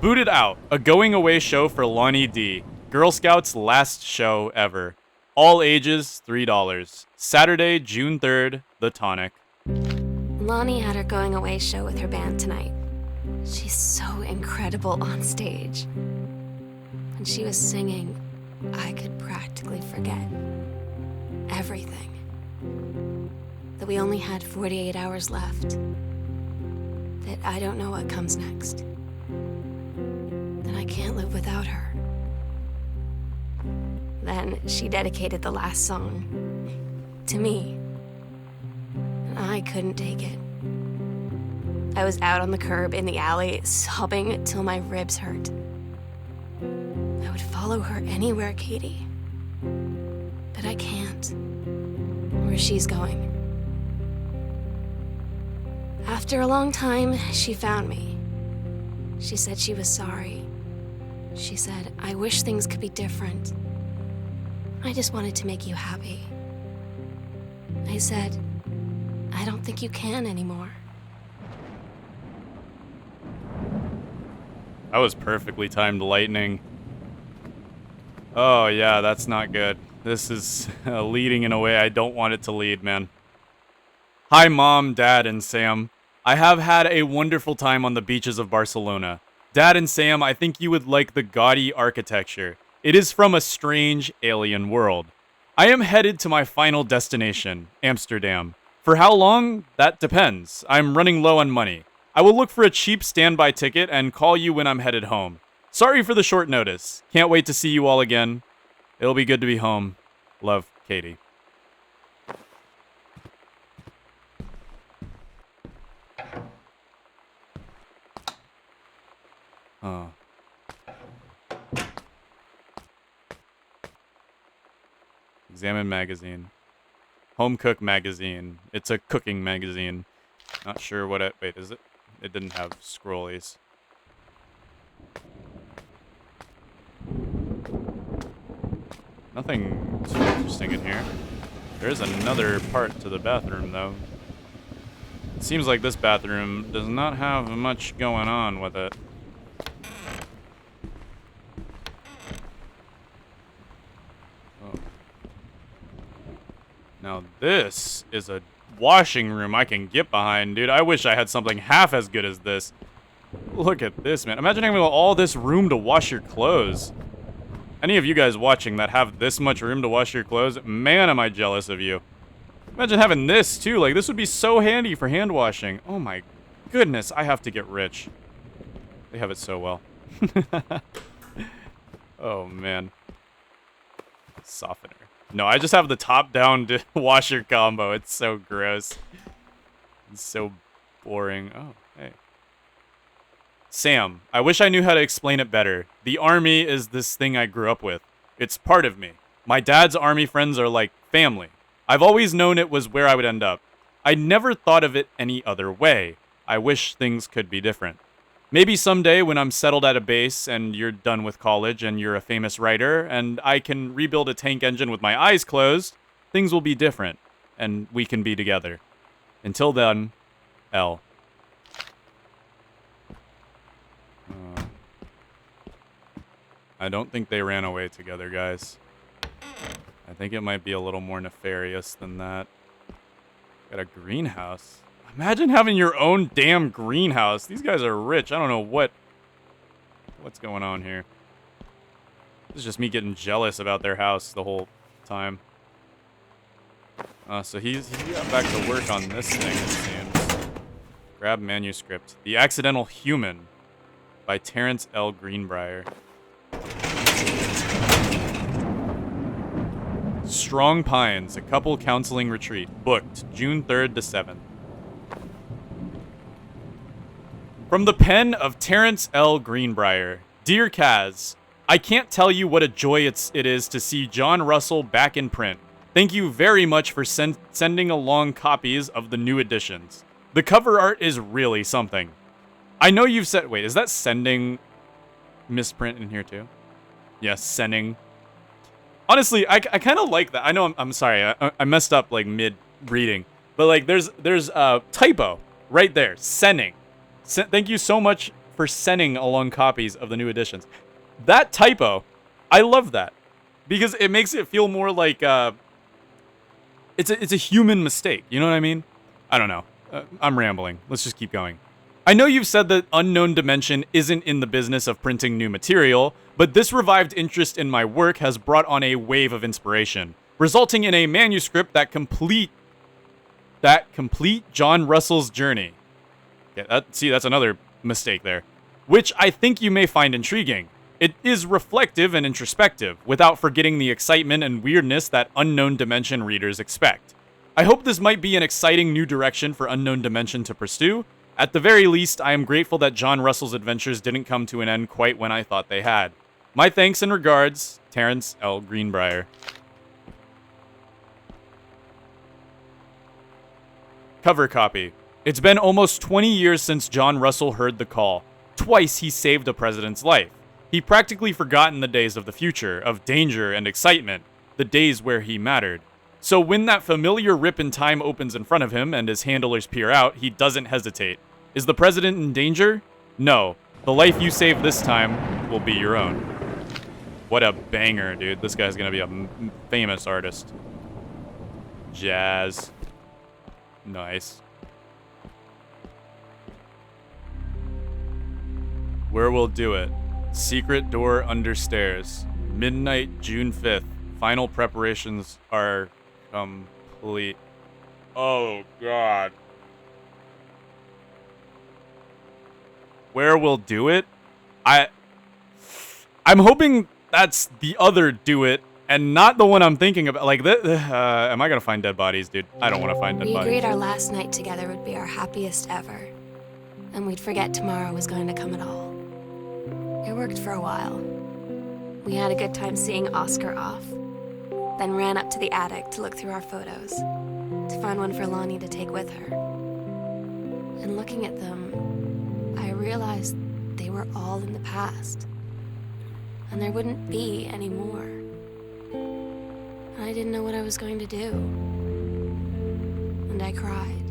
Booted Out, a going away show for Lonnie D. Girl Scouts' last show ever. All ages, $3. Saturday, June 3rd, The Tonic. Lonnie had her going away show with her band tonight. She's so incredible on stage. When she was singing, I could practically forget everything. That we only had 48 hours left. That I don't know what comes next. That I can't live without her. Then she dedicated the last song to me. And I couldn't take it. I was out on the curb in the alley, sobbing till my ribs hurt. I would follow her anywhere, Katie. But I can't. Where she's going. After a long time, she found me. She said she was sorry. She said, I wish things could be different. I just wanted to make you happy. I said, I don't think you can anymore. That was perfectly timed lightning. Oh yeah, that's not good. This is leading in a way I don't want it to lead, man. Hi, Mom, Dad, and Sam. I have had a wonderful time on the beaches of Barcelona. Dad and Sam, I think you would like the gaudy architecture. It is from a strange alien world. I am headed to my final destination, Amsterdam. For how long? That depends. I'm running low on money. I will look for a cheap standby ticket and call you when I'm headed home. Sorry for the short notice. Can't wait to see you all again. It'll be good to be home. Love, Katie. Oh. Examine magazine. Home Cook magazine. It's a cooking magazine. Not sure what it... Wait, is it? It didn't have scrollies. Nothing too interesting in here. There is another part to the bathroom, though. It seems like this bathroom does not have much going on with it. Oh. Now this is a washing room I can get behind, dude. I wish I had something half as good as this. Look at this, man. Imagine having all this room to wash your clothes. Any of you guys watching that have this much room to wash your clothes, man, am I jealous of you. Imagine having this, too. Like, this would be so handy for hand washing. Oh, my goodness. I have to get rich. They have it so well. Oh, man. Softener. No, I just have the top-down washer combo. It's so gross. It's so boring. Oh, hey. Sam, I wish I knew how to explain it better. The army is this thing I grew up with. It's part of me. My dad's army friends are like family. I've always known it was where I would end up. I never thought of it any other way. I wish things could be different. Maybe someday when I'm settled at a base and you're done with college and you're a famous writer and I can rebuild a tank engine with my eyes closed, things will be different and we can be together. Until then, L. I don't think they ran away together, guys. I think it might be a little more nefarious than that. Got a greenhouse. Imagine having your own damn greenhouse. These guys are rich. I don't know what's going on here. This is just me getting jealous about their house the whole time. So he got back to work on this thing, it seems. Grab manuscript. The Accidental Human by Terrence L. Greenbriar. Strong Pines, a couple counseling retreat. Booked, June 3rd to 7th. From the pen of Terrence L. Greenbriar. Dear Kaz, I can't tell you what a joy it is to see John Russell back in print. Thank you very much for sending along copies of the new editions. The cover art is really something. I know you've said... Wait, is that sending misprint in here too? Yes, sending. Honestly, I kind of like that. I know I'm sorry. I messed up like mid-reading. But like there's a typo right there. Sending. Thank you so much for sending along copies of the new editions. That typo, I love that. Because it makes it feel more like it's a human mistake. You know what I mean? I don't know. I'm rambling. Let's just keep going. I know you've said that Unknown Dimension isn't in the business of printing new material, but this revived interest in my work has brought on a wave of inspiration, resulting in a manuscript that complete John Russell's journey. Yeah, that's another mistake there, which I think you may find intriguing. It is reflective and introspective, without forgetting the excitement and weirdness that Unknown Dimension readers expect. I hope this might be an exciting new direction for Unknown Dimension to pursue. At the very least, I am grateful that John Russell's adventures didn't come to an end quite when I thought they had. My thanks and regards, Terrence L. Greenbriar. Cover copy. It's been almost 20 years since John Russell heard the call. Twice he saved a president's life. He practically forgotten the days of the future, of danger and excitement. the days where he mattered. So when that familiar rip in time opens in front of him and his handlers peer out, he doesn't hesitate. Is the president in danger? No. The life you save this time will be your own. What a banger, dude. This guy's gonna be a famous artist. Jazz. Nice. Where we'll do it. Secret door under stairs. Midnight, June 5th. Final preparations are complete. Oh, God. Where we'll do it? I'm hoping that's the other do it and not the one I'm thinking about. Like, am I gonna find dead bodies, dude? I don't want to find dead We bodies. agreed our last night together would be our happiest ever, and we'd forget tomorrow was going to come at all. It worked for a while. We had a good time seeing Oscar off, then ran up to the attic to look through our photos, to find one for Lonnie to take with her. And looking at them, I realized they were all in the past, and there wouldn't be any more. And I didn't know what I was going to do. And I cried,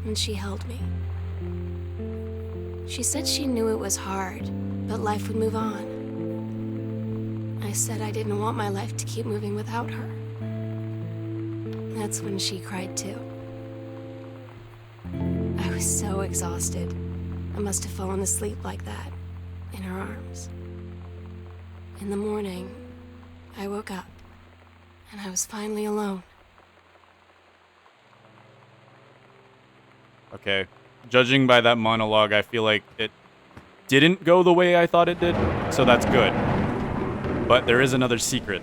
and she held me. She said she knew it was hard, but life would move on. I said I didn't want my life to keep moving without her. That's when she cried too. I was so exhausted. I must have fallen asleep like that, in her arms. In the morning, I woke up, and I was finally alone. Okay. Judging by that monologue, I feel like it didn't go the way I thought it did, so that's good. But there is another secret.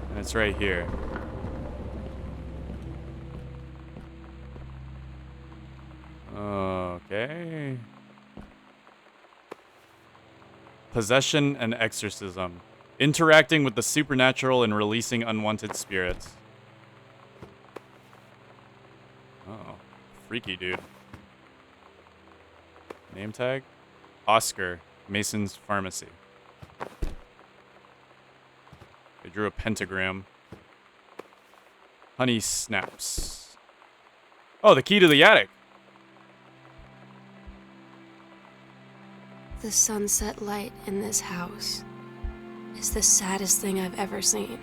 And it's right here. Okay. Possession and exorcism. Interacting with the supernatural and releasing unwanted spirits. Oh, freaky dude. Name tag? Oscar, Mason's Pharmacy. They drew a pentagram. Honey snaps. Oh, the key to the attic. The sunset light in this house is the saddest thing I've ever seen.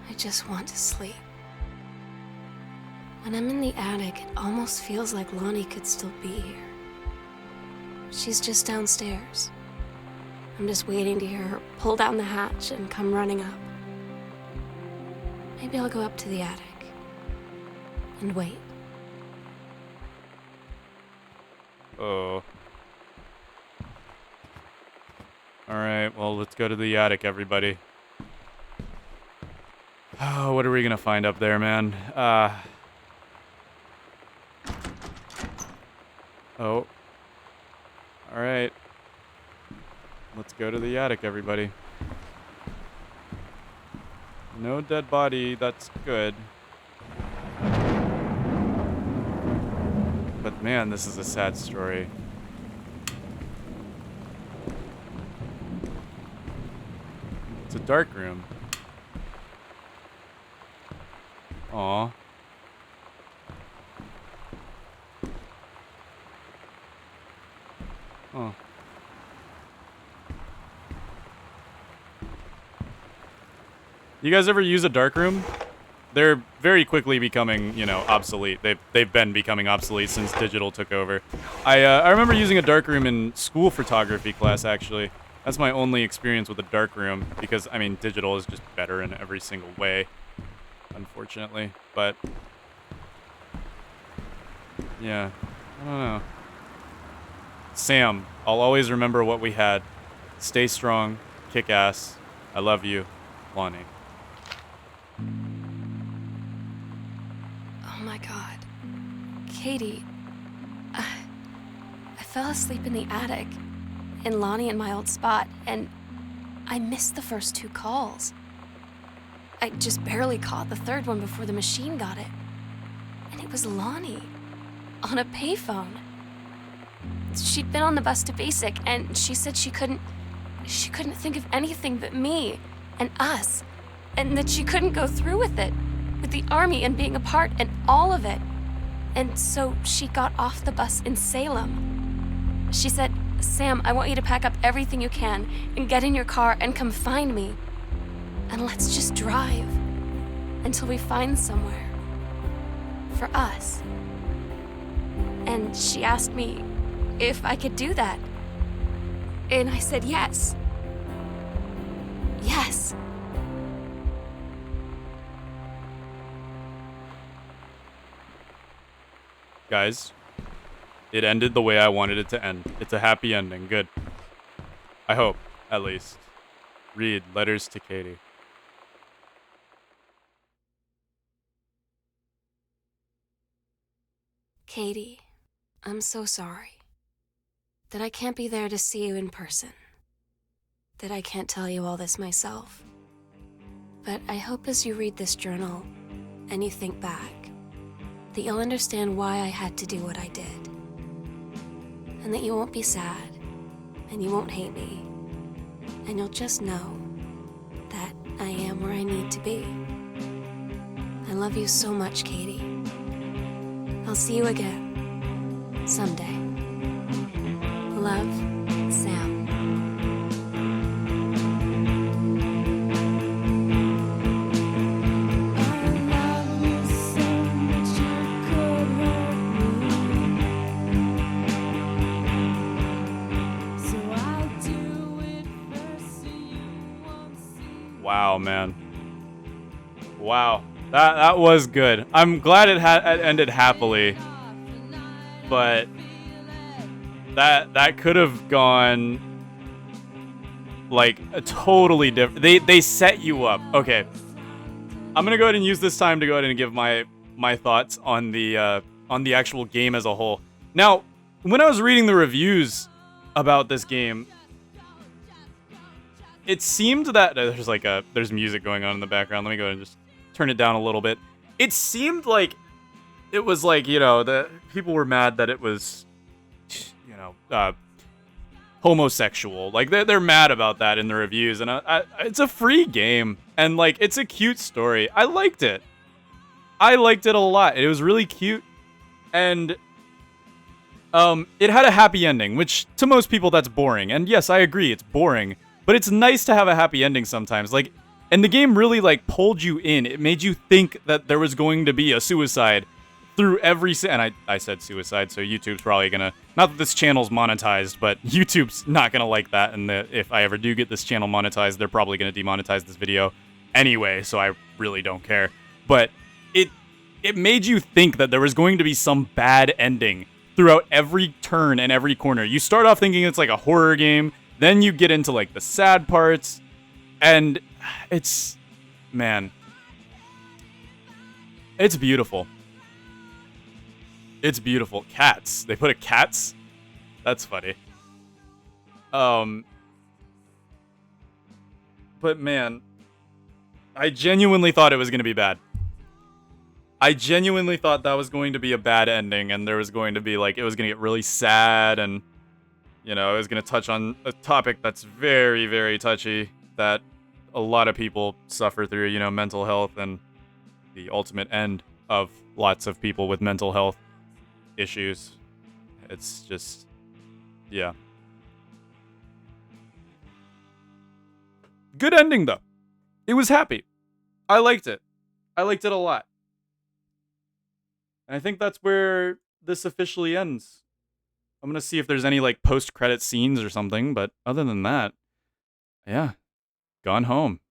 I just want to sleep. When I'm in the attic, it almost feels like Lonnie could still be here. She's just downstairs. I'm just waiting to hear her pull down the hatch and come running up. Maybe I'll go up to the attic and wait. Oh. Alright, well, let's go to the attic, everybody. Oh, what are we gonna find up there, man? Oh. Alright. Let's go to the attic, everybody. No dead body, that's good. But man, this is a sad story. It's a dark room. Aw. Oh. You guys ever use a dark room? They're very quickly becoming, obsolete. They've been becoming obsolete since digital took over. I remember using a dark room in school photography class, actually. That's my only experience with a dark room, because, digital is just better in every single way, unfortunately. But, yeah, I don't know. Sam, I'll always remember what we had. Stay strong, kick ass. I love you, Lonnie. Oh my God. Katie, I fell asleep in the attic, in Lonnie and my old spot, and I missed the first 2 calls. I just barely caught the third one before the machine got it. And it was Lonnie, on a payphone. She'd been on the bus to Basic, and she said she couldn't she couldn't think of anything but me and us, and that she couldn't go through with it, with the army and being apart and all of it. And so she got off the bus in Salem. She said, "Sam, I want you to pack up everything you can and get in your car and come find me. And let's just drive until we find somewhere for us." And she asked me if I could do that. And I said yes. Yes. Guys, it ended the way I wanted it to end. It's a happy ending. Good. I hope, at least. Read Letters to Katie. Katie, I'm so sorry that I can't be there to see you in person, that I can't tell you all this myself. But I hope as you read this journal and you think back, that you'll understand why I had to do what I did. And that you won't be sad, and you won't hate me, and you'll just know that I am where I need to be. I love you so much, Katie. I'll see you again, someday. Love, Sam. Wow, man. Wow. That was good. I'm glad it ended happily. But that could have gone like a totally different. They set you up. Okay. I'm going to go ahead and use this time to go ahead and give my thoughts on the actual game as a whole. Now, when I was reading the reviews about this game, it seemed that there's music going on in the background. Let me go ahead and just turn it down a little bit. It seemed like it was like, the people were mad that it was, homosexual. Like they're mad about that in the reviews, and it's a free game, and like it's a cute story. I liked it. I liked it a lot. It was really cute, and it had a happy ending, which to most people that's boring. And yes, I agree, it's boring. But it's nice to have a happy ending sometimes. Like, and the game really like pulled you in. It made you think that there was going to be a suicide through every and I said suicide, so YouTube's probably gonna, not that this channel's monetized, but YouTube's not gonna like that. And if I ever do get this channel monetized, they're probably gonna demonetize this video anyway. So I really don't care. But it made you think that there was going to be some bad ending throughout every turn and every corner. You start off thinking it's like a horror game. Then you get into, like, the sad parts, and it's, man, it's beautiful. It's beautiful. Cats. They put a cats? That's funny. But, man, I genuinely thought it was going to be bad. I genuinely thought that was going to be a bad ending, and there was going to be, like, it was going to get really sad, and it was going to touch on a topic that's very, very touchy that a lot of people suffer through, mental health and the ultimate end of lots of people with mental health issues. It's just, yeah. Good ending, though. It was happy. I liked it. I liked it a lot. And I think that's where this officially ends. I'm going to see if there's any, like, post-credit scenes or something, but other than that, yeah, Gone Home.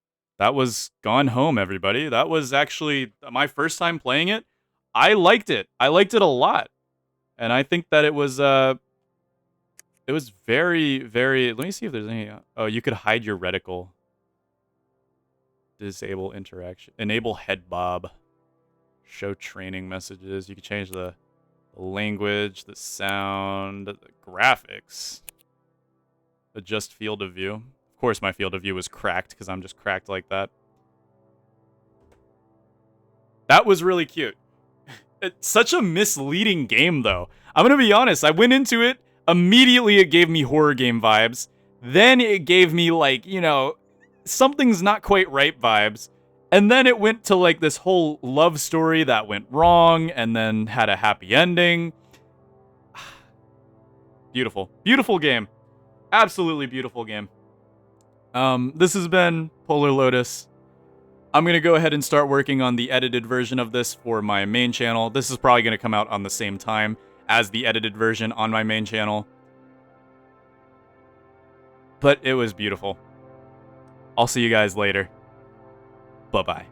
That was Gone Home, everybody. That was actually my first time playing it. I liked it. I liked it a lot. And I think that it was very, very, let me see if there's any, oh, you could hide your reticle. Disable interaction. Enable head bob. Show training messages. You can change the language, the sound, the graphics. Adjust field of view. Of course my field of view was cracked because I'm just cracked like that. That was really cute. It's such a misleading game, though. I'm going to be honest. I went into it. Immediately it gave me horror game vibes. Then it gave me like, you know, something's not quite right vibes. And then it went to like this whole love story that went wrong and then had a happy ending. Beautiful. Beautiful game. Absolutely beautiful game. This has been Polarlotus. I'm going to go ahead and start working on the edited version of this for my main channel. This is probably going to come out on the same time as the edited version on my main channel. But it was beautiful. I'll see you guys later. Bye-bye.